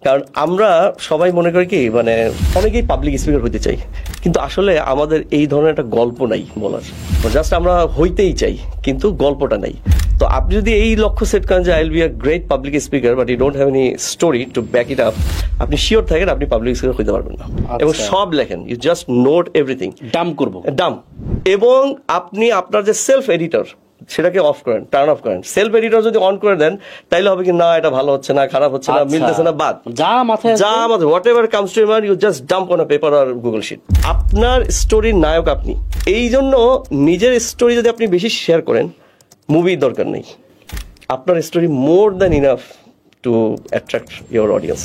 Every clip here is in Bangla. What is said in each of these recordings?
কারণ আমরা সবাই মনে করি কি মানে অনেকেই পাবলিক স্পিকার হইতে চাই, কিন্তু আসলে আমাদের এই ধরনের একটা গল্প নাই বলার, জাস্ট আমরা হইতেই চাই কিন্তু গল্পটা নাই। তো আপনি যদি এই লক্ষ্য সেট করেন যে I will be a great public speaker but you don't have any story to back it up, আপনি শিওর থাকেন আপনি পাবলিক স্পিকার হইতে পারবেন না। এবং সব লেখেন, you just note everything, dump করবো ডাম্প। এবং আপনি আপনার যে সেলফ এডিটর সেটাকে অফ করেন, টার্ন অফ করেন। সেলফ এডিটর যদি অন করে দেন তাইলে হবে কি না এটা ভালো হচ্ছে না, খারাপ হচ্ছে না, মিলতেছে না, বাদ যা মাথায় whatever comes to your, you just dump on a paper or Google sheet. আপনার স্টোরির নায়ক আপনি। এই জন্য নিজের স্টোরি যদি আপনি বেশি শেয়ার করেন, মুভির দরকার নেই, আপনার story more than enough to attract your audience.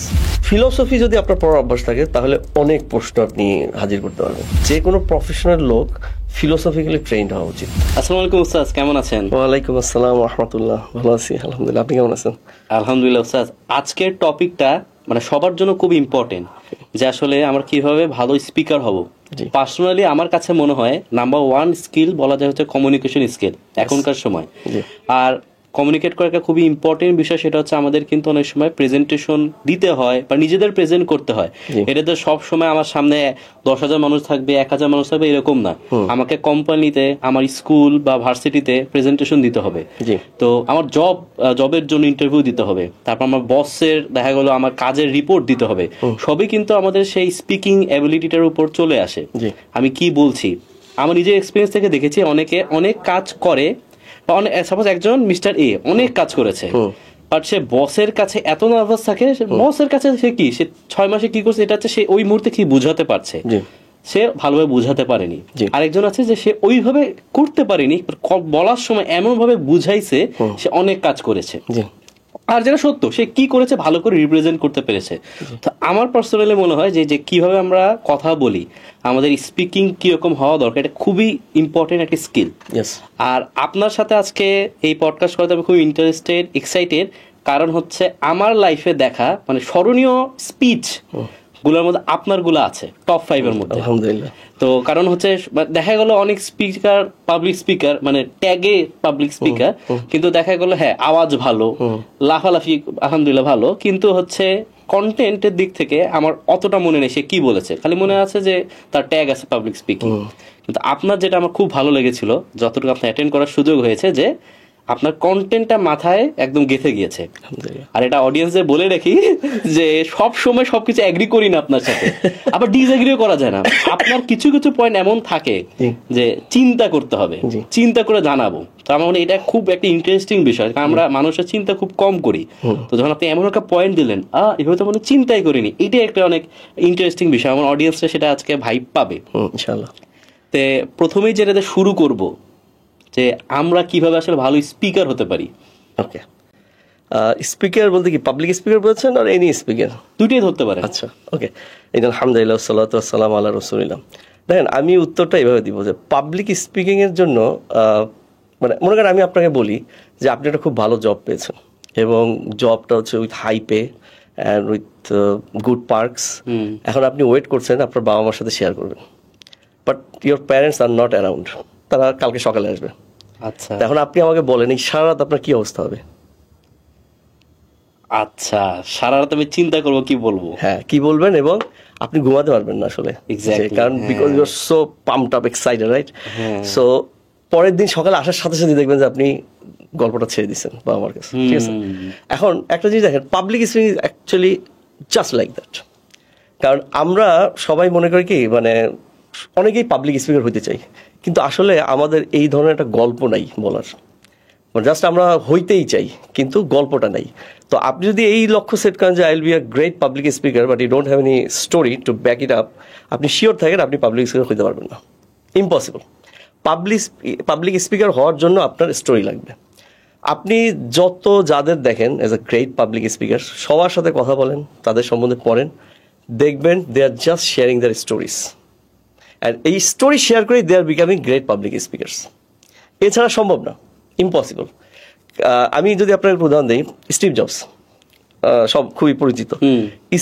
Philosophy যদি আপনার পড়ার অভ্যাস থাকে তাহলে অনেক প্রশ্ন আপনি হাজির করতে পারবেন। যে কোনো প্রফেশনাল লোক ফিলোসফিক্যালি ট্রেন্ড হওয়া উচিত। আসসালামু আলাইকুম উস্তাদ, কেমন আছেন? ওয়ালাইকুম আসসালাম ওয়া রাহমাতুল্লাহ। ভালো আছি আলহামদুলিল্লাহ, আপনি কেমন আছেন? আলহামদুলিল্লাহ উস্তাদ, আজকের টপিকটা মানে সবার জন্য খুব ইম্পর্টেন্ট, যে আসলে আমরা কিভাবে ভালো স্পিকার হব। পার্সোনালি আমার কাছে মনে হয় নাম্বার 1 স্কিল বলা যায় হচ্ছে কমিউনিকেশন স্কিল এখনকার সময়। আর কমিউনিকেট করা একটা খুবই ইম্পর্টেন্ট বিষয়, সেটা হচ্ছে আমাদের কিন্তু অনেক সময় প্রেজেন্টেশন দিতে হয় বা নিজেদের প্রেজেন্ট করতে হয়। এটা তো সব সময় আমার সামনে 10,000 মানুষ থাকবে, 1,000 মানুষ থাকবে এরকম না। আমাকে কোম্পানিতে, আমার স্কুল বা ভার্সিটিতে প্রেজেন্টেশন দিতে হবে। তো আমার জবের জন্য ইন্টারভিউ দিতে হবে, তারপর আমার বসের দেখা গেলো আমার কাজের রিপোর্ট দিতে হবে। সবই কিন্তু আমাদের সেই স্পিকিং অ্যাবিলিটিটার উপর চলে আসে। আমি কি বলছি, আমার নিজের এক্সপিরিয়েন্স থেকে দেখেছি অনেকে অনেক কাজ করে, সাপোজ একজন মিস্টার এ অনেক কাজ করেছে, বাট সে বসের কাছে এত নার্ভাস থাকে, বসের কাছে সে 6 মাসে কি করছে এটা হচ্ছে সে ওই মুহূর্তে কি বুঝাতে পারছে, সে ভালোভাবে বুঝাতে পারেনি। আরেকজন আছে যে সে ওইভাবে করতে পারেনি, বলার সময় এমন ভাবে বুঝাইছে সে অনেক কাজ করেছে। আর যেটা সত্য, সে কি করেছে ভালো করে রিপ্রেজেন্ট করতে পেরেছে। তো আমার পার্সোনালি মনে হয় যে কিভাবে আমরা কথা বলি, আমাদের স্পিকিং কিরকম হওয়া দরকার, এটা খুবই ইম্পর্টেন্ট একটা স্কিল। আর আপনার সাথে আজকে এই পডকাস্ট করতে আমি খুব ইন্টারেস্টেড, এক্সাইটেড, কারণ হচ্ছে আমার লাইফে দেখা মানে স্মরণীয় স্পিচ গুলোর মধ্যে আপনার গুলো আছে টপ 5 এর মধ্যে, আলহামদুলিল্লাহ। তো কারণ হচ্ছে দেখা গেল অনেক স্পিকার পাবলিক স্পিকার মানে ট্যাগে পাবলিক স্পিকার, কিন্তু দেখা গেল হ্যাঁ আওয়াজ ভালো, লাফালাফি আলহামদুলিল্লাহ ভালো, কিন্তু হচ্ছে কন্টেন্টের দিক থেকে আমার অতটা মনে নেই সে কি বলেছে, খালি মনে আছে যে তার ট্যাগ আছে পাবলিক স্পিকিং। কিন্তু আপনার যেটা আমার খুব ভালো লেগেছিল, যতটুকু আপনি অ্যাটেন্ড করার সুযোগ হয়েছে, যে আপনার কন্টেন্টটা মাথায় একদম গেঁথে গিয়েছে। আর এটা অডিয়েন্সদের বলে রাখি যে সব সময় সবকিছু এগ্রি করি না আপনার সাথে, আবার ডিসএগ্রিও করা যায় না। আপনার কিছু কিছু পয়েন্ট এমন থাকে যে চিন্তা করতে হবে, চিন্তা করে জানাবো। তো আমার মনে এটা খুব একটা ইন্টারেস্টিং বিষয়, কারণ আমরা মানুষের চিন্তা খুব কম করি। তো যখন আপনি এমন একটা পয়েন্ট দিলেন, এভাবে তো মনে চিন্তাই করিনি, এটাই একটা অনেক ইন্টারেস্টিং বিষয়। আমার অডিয়েন্সরা সেটা আজকে ভাইব পাবে ইনশাআল্লাহ। তো প্রথমেই যেটাতে শুরু করব যে আমরা কিভাবে আসলে ভালো স্পিকার হতে পারি। ওকে, স্পিকার বলতে কি পাবলিক স্পিকার বলছেন আর এনি স্পিকার? দুটোই ধরতে পারে। আচ্ছা, ওকে। আলহামদুলিল্লাহ সাল্লাতু ওয়াসসালামু আলা রাসূলিল্লাহ। দেখেন, আমি উত্তরটা এইভাবে দিব যে পাবলিক স্পিকিং এর জন্য মানে মনে করেন আমি আপনাকে বলি যে আপনি একটা খুব ভালো জব পেয়েছেন এবং জবটা হচ্ছে with high pay and with good perks. এখন আপনি ওয়েট করছেন আপনার বাবা মার সাথে শেয়ার করবেন, but your parents are not around, তারা কালকে সকালে আসবে। আচ্ছা, এখন আপনি আমাকে বলেন এই সারা রাত আপনার কি অবস্থা হবে? আচ্ছা, সারা রাত আমি চিন্তা করবো কি বলবো। হ্যাঁ, কি বলবেন, এবং আপনি ঘুমাতে পারবেন না আসলে, কারণ because you are so pumped up, excited, right? So পরের দিন সকালে আসার সাথে সাথে দেখবেন যে আপনি গল্পটা ছেড়ে দিচ্ছেন বা আমার কাছে, ঠিক আছে? এখন একটা জিনিস দেখেন, public speaking is actually just like that. কারণ আমরা সবাই মনে করি কি মানে অনেকেই পাবলিক স্পিকার হইতে চাই, কিন্তু আসলে আমাদের এই ধরনের একটা গল্প নাই বলার, জাস্ট আমরা হইতেই চাই কিন্তু গল্পটা নাই। তো আপনি যদি এই লক্ষ্য সেট করেন যে I will be a great public speaker but you don't have any story to back it up, আপনি শিওর থাকেন আপনি পাবলিক স্পিকার হইতে পারবেন না, ইম্পসিবল। পাবলিক স্পিকার হওয়ার জন্য আপনার স্টোরি লাগবে। আপনি যত যাদের দেখেন as a great public speaker, সবার সাথে কথা বলেন, তাদের সম্বন্ধে পড়েন, দেখবেন they are just sharing their stories, and এই স্টোরি শেয়ার করে they are becoming great public speakers. এছাড়া সম্ভব না, ইম্পসিবল। আমি যদি আপনার উদাহরণ দিই, স্টিভ জবস সব খুবই পরিচিত।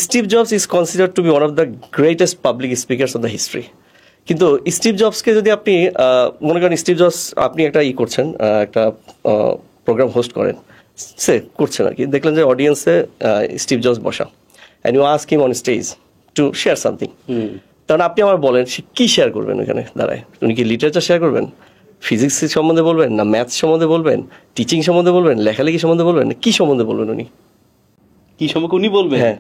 Steve Jobs is considered to be one of the greatest public speakers of the history. কিন্তু স্টিভ জবসকে যদি আপনি মনে করেন, স্টিভ জবস আপনি একটা করছেন, একটা প্রোগ্রাম হোস্ট করেন, সে করছেন আর কি, দেখলেন যে অডিয়েন্সে স্টিভ জবস বসা, and you ask him on stage to share something, তখন আপনি আমার বলেন সে কি শেয়ার করবেন ওখানে দাঁড়ায়? উনি কি লিটারেচার শেয়ার করবেন, ফিজিক্স সম্বন্ধে বলবেন, না ম্যাথস সম্বন্ধে বলবেন, টিচিং সম্বন্ধে বলবেন, লেখালেখি সম্বন্ধে বলবেন, কি সম্বন্ধে বলবেন? উনি কি সম্পর্কে উনি বলবেন? হ্যাঁ,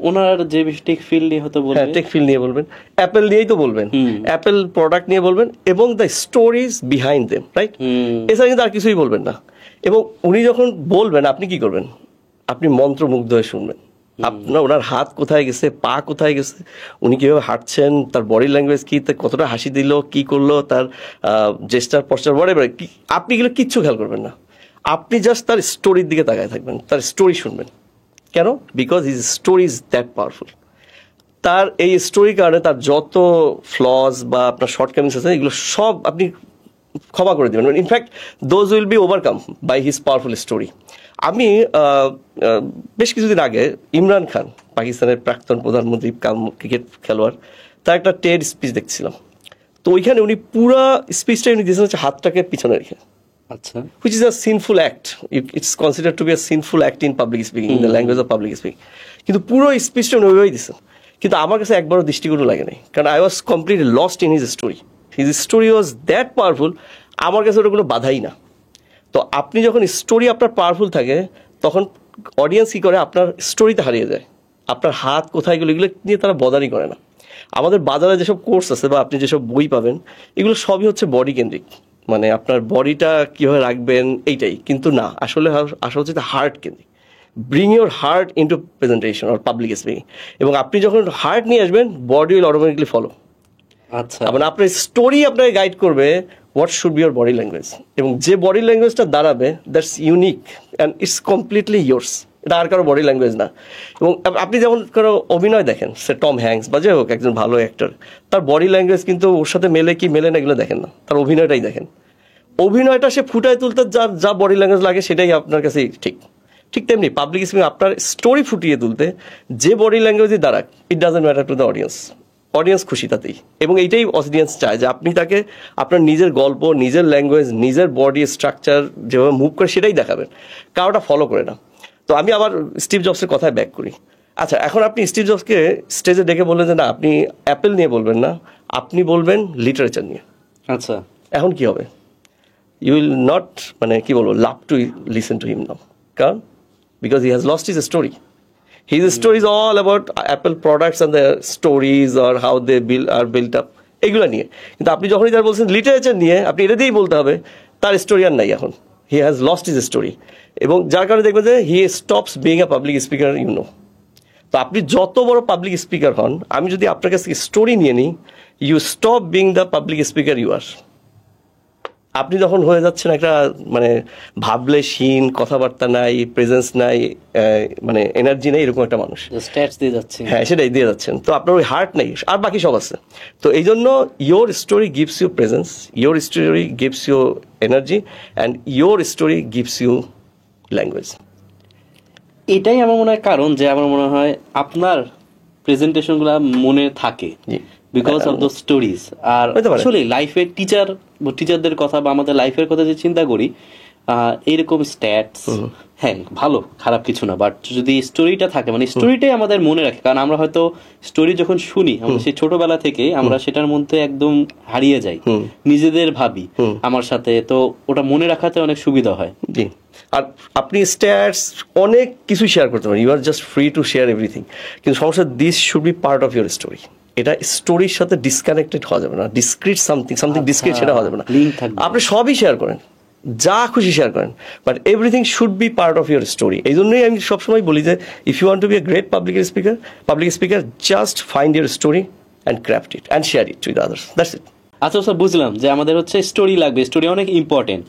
ওনার যে টেক ফিল্ড নিয়ে হয়তো বলবেন, টেক ফিল্ড নিয়ে বলবেন, অ্যাপেল নিয়েই তো বলবেন, অ্যাপেল প্রোডাক্ট নিয়ে বলবেন এবং the stories behind them, right? এছাড়া কিন্তু আর কিছুই বলবেন না। এবং উনি যখন বলবেন আপনি কি করবেন? আপনি মন্ত্রমুগ্ধ হয়ে শুনবেন। আপনার ওনার হাত কোথায় গেছে, পা কোথায় গেছে, উনি কিভাবে হাঁটছেন, তার বডি ল্যাঙ্গুয়েজ কি, কতটা হাসি দিল, কি করলো, তার জেস্টার পশ্চার বরাবর কি, আপনি এগুলো কিচ্ছু খেয়াল করবেন না। আপনি জাস্ট তার স্টোরির দিকে তাকায় থাকবেন, তার স্টোরি শুনবেন। কেন? Because his story is that powerful. তার এই স্টোরির কারণে তার যত ফ্লজ বা আপনার শর্টকামিংস আছে এগুলো সব আপনি ক্ষমা করে দেবেন। In fact those will be overcome by his powerful story. আমি বেশ কিছুদিন আগে ইমরান খান, পাকিস্তানের প্রাক্তন প্রধানমন্ত্রী, ক্রিকেট খেলোয়াড়, তার একটা টেড স্পিচ দেখছিলাম। তো ওইখানে উনি পুরো স্পিচটা উনি দিয়েছেন হচ্ছে হাতটাকে পিছনে রেখে। আচ্ছা, which is a sinful act. It's considered to be a sinful act in public speaking, in the language of public speaking. কিন্তু পুরো স্পিচটা উনি ওইভাবেই দিচ্ছেন। কিন্তু আমার কাছে একবারও দৃষ্টিকোণ লাগে নাই, কারণ I was completely lost in his story. His story was that powerful, আমার কাছে ওটা কোনো বাধাই না। তো আপনি যখন স্টোরি আপনার পাওয়ারফুল থাকে তখন অডিয়েন্স কী করে, আপনার স্টোরিতে হারিয়ে যায়। আপনার হাত কোথায় গেলো এগুলো নিয়ে তারা বদারই করে না। আমাদের বাজারে যেসব কোর্স আছে বা আপনি যেসব বই পাবেন এগুলো সবই হচ্ছে বডি কেন্দ্রিক, মানে আপনার বডিটা কীভাবে রাখবেন এইটাই, কিন্তু না, আসলে আসা হচ্ছে হার্ট কেন্দ্রিক। Bring your heart into presentation or public speaking, এবং আপনি যখন হার্ট নিয়ে আসবেন বডি উইল অটোমেটিকলি ফলো। আচ্ছা, মানে আপনার স্টোরি আপনাকে গাইড করবে what should be your body language, এবং যে বডি ল্যাঙ্গুয়েজটা দাঁড়াবে that's unique and it's completely yours, এটা আর কারো বডি ল্যাঙ্গুয়েজ না। এবং আপনি যেমন কারো অভিনয় দেখেন, সে টম হ্যাঙ্কস বা যে হোক একজন ভালো অ্যাক্টর, তার বডি ল্যাঙ্গুয়েজ কিন্তু ওর সাথে মেলে কি মেলে না এগুলো দেখেন না, তার অভিনয়টাই দেখেন। অভিনয়টা সে ফুটায় তুলতে যা বডি ল্যাঙ্গুয়েজ লাগে সেটাই আপনার কাছে ঠিক। ঠিক তেমনি পাবলিক স্পিকিং আপনার স্টোরি ফুটিয়ে তুলতে যে বডি ল্যাঙ্গুয়েজই দাঁড়াক, it doesn't matter to the audience খুশি তাতেই। এবং এইটাই অডিয়েন্স চায় যে আপনি তাকে আপনার নিজের গল্প, নিজের ল্যাঙ্গুয়েজ, নিজের বডি স্ট্রাকচার যেভাবে মুভ করে সেটাই দেখাবেন, কারোটা ফলো করে না। তো আমি আবার স্টিভ জবসের কথায় ব্যাক করি। আচ্ছা, এখন আপনি স্টিভ জবসকে স্টেজে ডেকে বললেন যে না আপনি অ্যাপেল নিয়ে বলবেন না, আপনি বলবেন লিটারেচার নিয়ে। আচ্ছা, এখন কি হবে? ইউ উইল নট, মানে কি বলবো, love to listen to him now. কারণ because he has lost his story. His story is all about Apple products and their stories or how they are built up, এগুলো নিয়ে। কিন্তু আপনি যখনই তার বলছেন লিটারেচার নিয়ে, আপনি এটা দিয়েই বলতে হবে তার স্টোরি আর নাই এখন। He has lost his story, এবং যার কারণে দেখবেন যে he stops being a public speaker, you know. তো আপনি যত বড় পাবলিক স্পিকার হন, আমি যদি আপনার কাছ থেকে স্টোরি নিয়ে নিই, you stop being the public speaker you are. আপনি যখন হয়ে যাচ্ছেন একটা মানে ভাবলেশহীন, কথাবার্তা নাই, প্রেজেন্স নাই, মানে এনার্জি নেই, এরকম একটা মানুষ, স্ট্যাটস দিয়ে যাচ্ছে। হ্যাঁ, সেটাই দিয়ে যাচ্ছেন। তো আপনার ওই হার্ট নেই, আর বাকি সব আছে। তো এই জন্য your story gives you presence, your story gives you energy, and your story gives you language. এটাই আমার মনে হয় কারণ যে আমার মনে হয় আপনার প্রেজেন্টেশনগুলো মনে থাকে বিকজ অফ দোজ স্টোরিজ। আর আসলে লাইফের টিচারদের কথা বা আমাদের লাইফের কথা যে চিন্তা করি, এইরকম স্ট্যাটস, হ্যাঁ ভালো খারাপ কিছু না, বাট যদি স্টোরিটা থাকে, মানে স্টোরিটাই আমাদের মনে রাখে। কারণ আমরা হয়তো স্টোরি যখন শুনি, আমরা সেই ছোটবেলা থেকে আমরা সেটার মধ্যে একদম হারিয়ে যাই, নিজেদের ভাবি আমার সাথে, তো ওটা মনে রাখাতে অনেক সুবিধা হয়। জি, আর আপনি স্ট্যাটস অনেক কিছু শেয়ার করতে পারেন, you are just free to share everything, কিন্তু সমস্যা this should be part of your story. এটা স্টোরির সাথে ডিসকানেক্টেড হওয়া যাবে না, ডিসক্রিট সামথিং ডিসক্রিট সেটা হওয়া যাবে না। আপনি সবই শেয়ার করেন, যা খুশি শেয়ার করেন, but everything should be part of your story. এই জন্যই আমি সবসময় বলি যে if you want to be a great public speaker just find your story and craft it and share it with others, that's it. আচ্ছা স্যার, বুঝলাম যে আমাদের হচ্ছে স্টোরি লাগবে, স্টোরি অনেক ইম্পর্টেন্ট।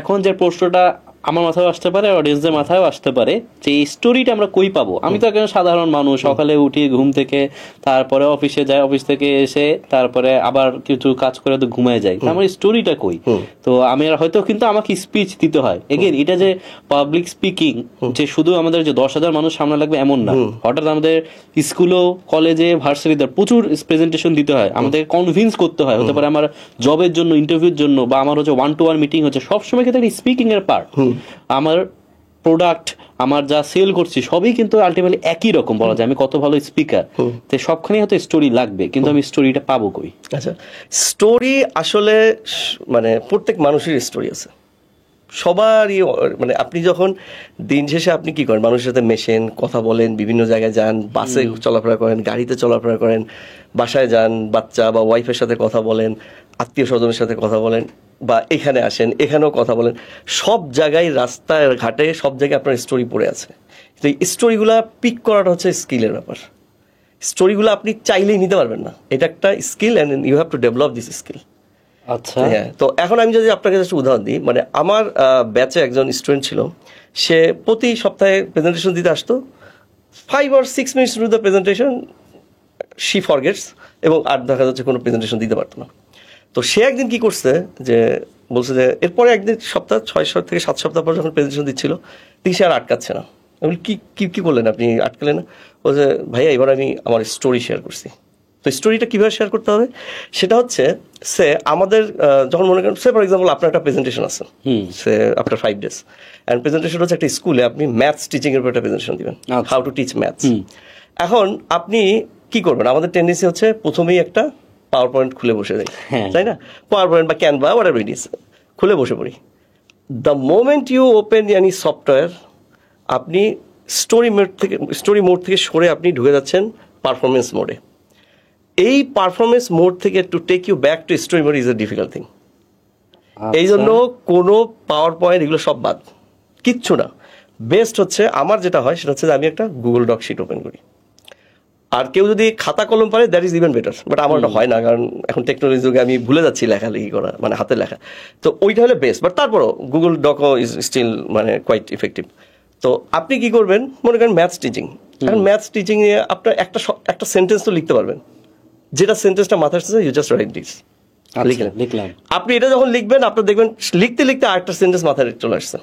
এখন যে প্রশ্নটা আমার মাথায় আসতে পারে, অডিয়েন্সদের মাথায়ও আসতে পারে যে এই স্টোরিটা আমরা কই পাবো? আমি তো একজন সাধারণ মানুষ, সকালে উঠি ঘুম থেকে, তারপরে অফিসে যাই, অফিস থেকে এসে তারপরে আবার কিছু কাজ করে তো ঘুমায় যাই, আমার স্টোরিটা কই? তো আমি হয়তো, কিন্তু আমাকে স্পিচ দিতে হয়। এগেন, এটা যে পাবলিক স্পিকিং যে শুধু আমাদের যে 10,000 মানুষ সামনে লাগবে এমন না, হঠাৎ আমাদের স্কুলেও, কলেজে, ভার্সিটিতে প্রচুর প্রেজেন্টেশন দিতে হয়, আমাদের কনভিন্স করতে হয়। হতে পারে আমার জবের জন্য, ইন্টারভিউর জন্য, বা আমার হচ্ছে 1-to-1 মিটিং হচ্ছে, সবসময় কিন্তু একটা স্পিকিং এর পার্ট। আমার প্রোডাক্ট, আমার যা সেল করছি সবই কিন্তু আলটিমেটলি একই রকম বলা যায়, আমি কত ভালো স্পিকার, তো সবখানে হয়তো স্টোরি লাগবে, কিন্তু আমি স্টোরিটা পাবো কই? আচ্ছা, স্টোরি আসলে মানে প্রত্যেক মানুষের স্টোরি আছে, সবারই। মানে আপনি যখন দিন শেষে আপনি কি করেন, মানুষের সাথে মেশেন, কথা বলেন, বিভিন্ন জায়গায় যান, বাসে চলাফেরা করেন, গাড়িতে চলাফেরা করেন, বাসায় যান, বাচ্চা বা ওয়াইফের সাথে কথা বলেন, আত্মীয় স্বজনের সাথে কথা বলেন, বা এখানে আসেন, এখানেও কথা বলেন, সব জায়গায় রাস্তায় ঘাটে সব জায়গায় আপনার স্টোরি পড়ে আছে। তো এই স্টোরিগুলা পিক করাটা হচ্ছে স্কিলের ব্যাপার। স্টোরিগুলো আপনি চাইলেই নিতে পারবেন না, এটা একটা skill and you have to develop this skill. আচ্ছা, হ্যাঁ। তো এখন আমি যদি আপনাকে একটা উদাহরণ দিই, মানে আমার ব্যাচে একজন স্টুডেন্ট ছিল, সে প্রতি সপ্তাহে প্রেজেন্টেশন দিতে আসতো, 5 or 6 minutes through the presentation she forgets, এবং আর দেখা যাচ্ছে কোনো প্রেজেন্টেশন দিতে পারতো না। তো সে একদিন কি করছে, যে বলছে যে এরপরে একদিন সপ্তাহ 6 থেকে 7 সপ্তাহ পর যখন প্রেজেন্টেশন দিচ্ছিল, দেখি সে আর আটকাচ্ছে না। আমি বলি, কি করলেন আপনি, আটকালেন না? বলছে, ভাইয়া এবার আমি আমার স্টোরি শেয়ার করছি। তো স্টোরিটা কীভাবে শেয়ার করতে হবে, সেটা হচ্ছে সে আমাদের যখন মনে করেন, সে ফর এক্সাম্পল আপনার একটা প্রেজেন্টেশন আছে, সে আফটার 5 days, অ্যান্ড প্রেজেন্টেশন হচ্ছে একটা স্কুলে আপনি ম্যাথস টিচিংয়ের উপর একটা প্রেজেন্টেশন দিবেন, হাউ টু টিচ ম্যাথস। এখন আপনি কি করবেন, আমাদের টেন্ডেন্সি হচ্ছে প্রথমেই একটা পাওয়ার পয়েন্ট খুলে বসে যাই, তাই না? পাওয়ার পয়েন্ট বা ক্যানভা হোয়াটএভার ইট ইজ, খুলে বসে পড়ি। The moment you open any software, আপনি স্টোরি মোড থেকে সরে আপনি ঢুকে যাচ্ছেন পারফরমেন্স মোডে। এই পারফরমেন্স মোড থেকে to take you back to story mode is a difficult thing. এই জন্য কোনো পাওয়ার পয়েন্ট এগুলো সব বাদ, কিচ্ছু না। বেস্ট হচ্ছে আমার যেটা হয় সেটা হচ্ছে যে আমি একটা গুগল ডক শিট ওপেন করি, আর কেউ যদি খাতা কলম পারে that is even better, but আমার ওটা হয় না, কারণ এখন টেকনোলজি যুগে আমি ভুলে যাচ্ছি লেখালেখি করা, মানে হাতে লেখা। তো ওইটা হলে বেস্ট, বাট তারপরও গুগল ডকও ইজ স্টিল মানে কোয়াইট ইফেক্টিভ। তো আপনি কি করবেন, মনে করেন ম্যাথস টিচিং, এখন ম্যাথস টিচিং নিয়ে আপনার একটা সেন্টেন্স তো লিখতে পারবেন, যেটা সেন্টেন্সটা মাথায় আসছে, ইউ জাস্ট রাইট দিস, লিখলাম। আপনি এটা যখন লিখবেন, আপনার দেখবেন লিখতে লিখতে আরেকটা সেন্টেন্স মাথায় চলে আসছে,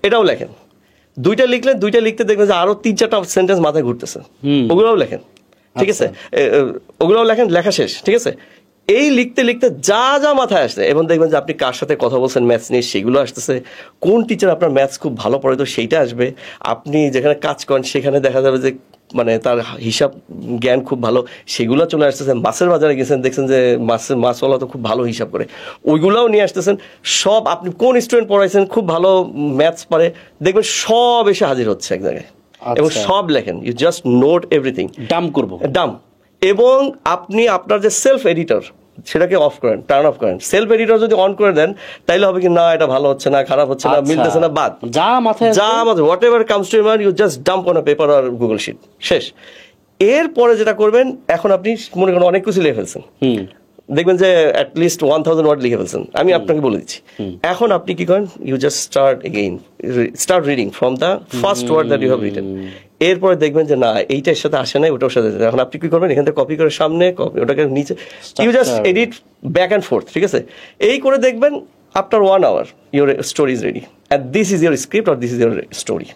এটাও লেখেন। দুইটা লিখতে দেখবেন যে আরো 3-4টা সেন্টেন্স মাথায় ঘুরতেছে, ওগুলোও লেখেন, ঠিক আছে? ওগুলোও লেখেন, লেখা শেষ, ঠিক আছে? এই লিখতে লিখতে যা যা মাথায় আসছে, এবং দেখবেন যে আপনি কার সাথে কথা বলছেন ম্যাথস নিয়ে, সেগুলো আসতেছে। কোন টিচার আপনার ম্যাথস খুব ভালো পড়ে, তো সেইটা আসবে। আপনি যেখানে কাজ করেন সেখানে দেখা যাবে যে মানে তার হিসাব জ্ঞান খুব ভালো, সেগুলো চলে আসতেছে। মাছের বাজারে গেছেন, দেখছেন যে মাছওয়ালা তো খুব ভালো হিসাব করে, ওইগুলোও নিয়ে আসতেছেন। সব আপনি কোন স্টুডেন্ট পড়াইছেন খুব ভালো ম্যাথস পারে, দেখবেন সব এসে হাজির হচ্ছে এক জায়গায়, এবং সব লেখেন। You just note everything, dump. এবং আপনি আপনার যে সেলফ এডিটর সেটাকে অফ করেন, টার্ন অফ করেন। সেলফ এডিটর যদি অন করে দেন, তাইলে হবে কি, না এটা ভালো হচ্ছে না, খারাপ হচ্ছে না, মিলতেছে না, বাদ, যা মাথায় whatever comes to your, you just dump on a paper আর গুগল শিট, শেষ। এরপরে যেটা করবেন, এখন আপনি মনে করেন অনেক কিছু লিখে ফেলছেন, দেখবেন যে অ্যাটলিস্ট 1000 ওয়ার্ড লিখে ফেলছেন, আমি আপনাকে বলে দিচ্ছি। এখন আপনি কি করেন, you just start reading from the first word that you have written. এরপরে দেখবেন যে না, এইটার সাথে আসে নাই, ওটার সাথে। এখন আপনি কি করবেন, এখান থেকে কপি করে সামনে, ওটাকে নিচে, you just edit back and forth, ঠিক আছে? এই করে দেখবেন after 1 hour your story is ready, and this is your script or this is your story.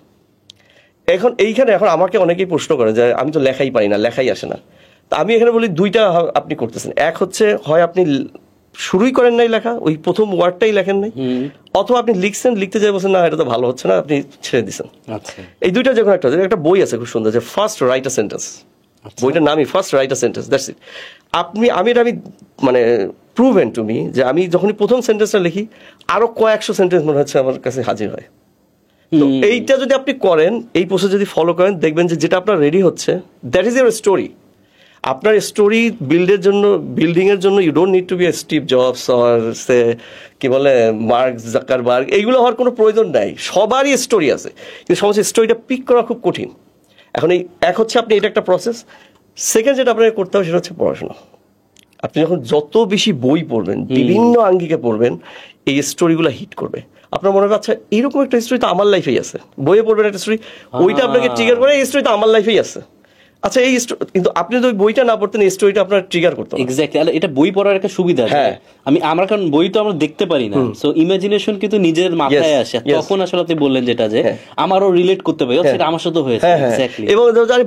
এখন আমাকে অনেকেই প্রশ্ন করে যে আমি তো লেখাই পারি না, লেখাই আসে না। তা আমি এখানে বলি, দুইটা আপনি করতেছেন। এক হচ্ছে, হয় আপনি শুরুই করেন নাই লেখা, ওই প্রথম ওয়ার্ডটাই লেখেন নাই, অথবা আপনি লিখছেন, লিখতে যাই বলছেন না এটা তো ভালো হচ্ছে না, আপনি ছেড়ে দিচ্ছেন। এই দুইটা যখন একটা বই আছে খুব সুন্দর, যে ফার্স্ট রাইট আ সেন্টেন্স, বইটার নামই first write a sentence, that's it. আমি মানে প্রুভেন টু মি, যে আমি যখনই প্রথম সেন্টেন্সটা লিখি, আরো কয়েকশো সেন্টেন্স মনে হচ্ছে আমার কাছে হাজির হয়। তো এইটা যদি আপনি করেন, এই প্রসেস যদি ফলো করেন, দেখবেন যে যেটা আপনার রেডি হচ্ছে, দ্যাট ইজ ইউর স্টোরি। আপনার স্টোরি বিল্ডিং এর জন্য you don't need to be Steve Jobs or say কি বলে মার্ক জাকারবার্গ, এইগুলো হওয়ার কোনো প্রয়োজন নাই। সবারই স্টোরি আছে, কিন্তু সমস্ত স্টোরিটা পিক করা খুব কঠিন। এখন এক হচ্ছে আপনি, এটা একটা প্রসেস। সেকেন্ড যেটা আপনাকে করতে হবে সেটা হচ্ছে পড়াশোনা। আপনি যখন যত বেশি বই পড়বেন, বিভিন্ন আঙ্গিকে পড়বেন, এই স্টোরিগুলো হিট করবে। আপনার মনে হবে আচ্ছা এইরকম একটা স্টোরি তো আমার লাইফেই আছে, বইয়ে পড়বেন একটা স্টোরি, ওইটা আপনাকে ট্রিগার করে, এই স্টোরি তো আমার লাইফেই আছে। আচ্ছা এই কিন্তু আপনি যদি বইটা না পড়তেন এই স্টোরিটা আপনার ট্রিগার করতো। এক্স্যাক্টলি, এটা বই পড়ার একটা সুবিধা। হ্যাঁ, আমরা কারণ বই তো আমরা দেখতে পারি না, সো ইমাজিনেশন কিন্তু নিজের মাথায় আসে, তখন আসলে আপনি বললেন যেটা যে আমারও রিলেট করতে পারি, সেটা আমার সাথে হয়েছে। এক্স্যাক্টলি। এবং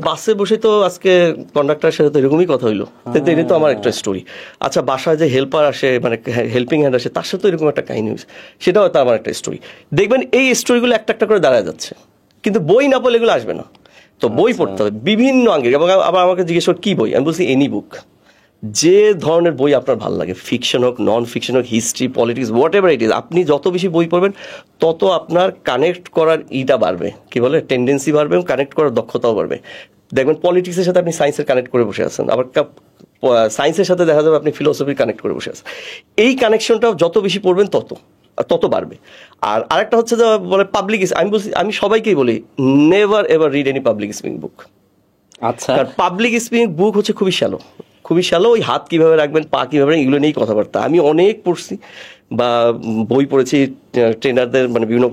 বাসে বসে তো আজকে কন্ডাক্টরের সাথে তো এরকমই কথা হইলো, এটা তো আমার একটা স্টোরি। আচ্ছা বাসায় যে হেল্পার আসে, মানে হেল্পিং হ্যান্ড আসে, তার সাথে এরকম একটা কাহিনী হয়েছে, সেটাও তো আমার একটা স্টোরি। দেখবেন এই স্টোরিগুলো একটা একটা করে দাঁড়ায় যাচ্ছে, কিন্তু বই না পড়লে এগুলো আসবে না। তো বই পড়তে হবে বিভিন্ন আঙ্গিক। এবং আবার আমাকে জিজ্ঞেস কর কি বই, আমি বলছি এনি বুক, যে ধরনের বই আপনার ভালো লাগে, ফিকশন হোক, নন ফিকশন হোক, history, politics, what ever it is, আপনি যত বেশি বই পড়বেন তত আপনার কানেক্ট করার বাড়বে, কি বলে টেন্ডেন্সি বাড়বে, এবং কানেক্ট করার দক্ষতাও বাড়বে। দেখবেন পলিটিক্সের সাথে আপনি সায়েন্সের কানেক্ট করে বসে আছেন, আবার সায়েন্সের সাথে দেখা যাবে আপনি ফিলোসফি কানেক্ট করে বসে আছেন। এই কানেকশনটাও যত বেশি পড়বেন তত বাড়বে। আর আরেকটা হচ্ছে যে বলে পাবলিক, আমি সবাইকেই বলি never ever read any public speaking book. আচ্ছা, কারণ পাবলিক স্পিকিং বুক হচ্ছে খুবই শ্যালো, ওই হাত কিভাবে রাখবেন, পা কিভাবে, এগুলো নিয়েই কথাবার্তা। আমি অনেক পড়ছি বা বই পড়েছি, ট্রেনারদের মানে বিভিন্ন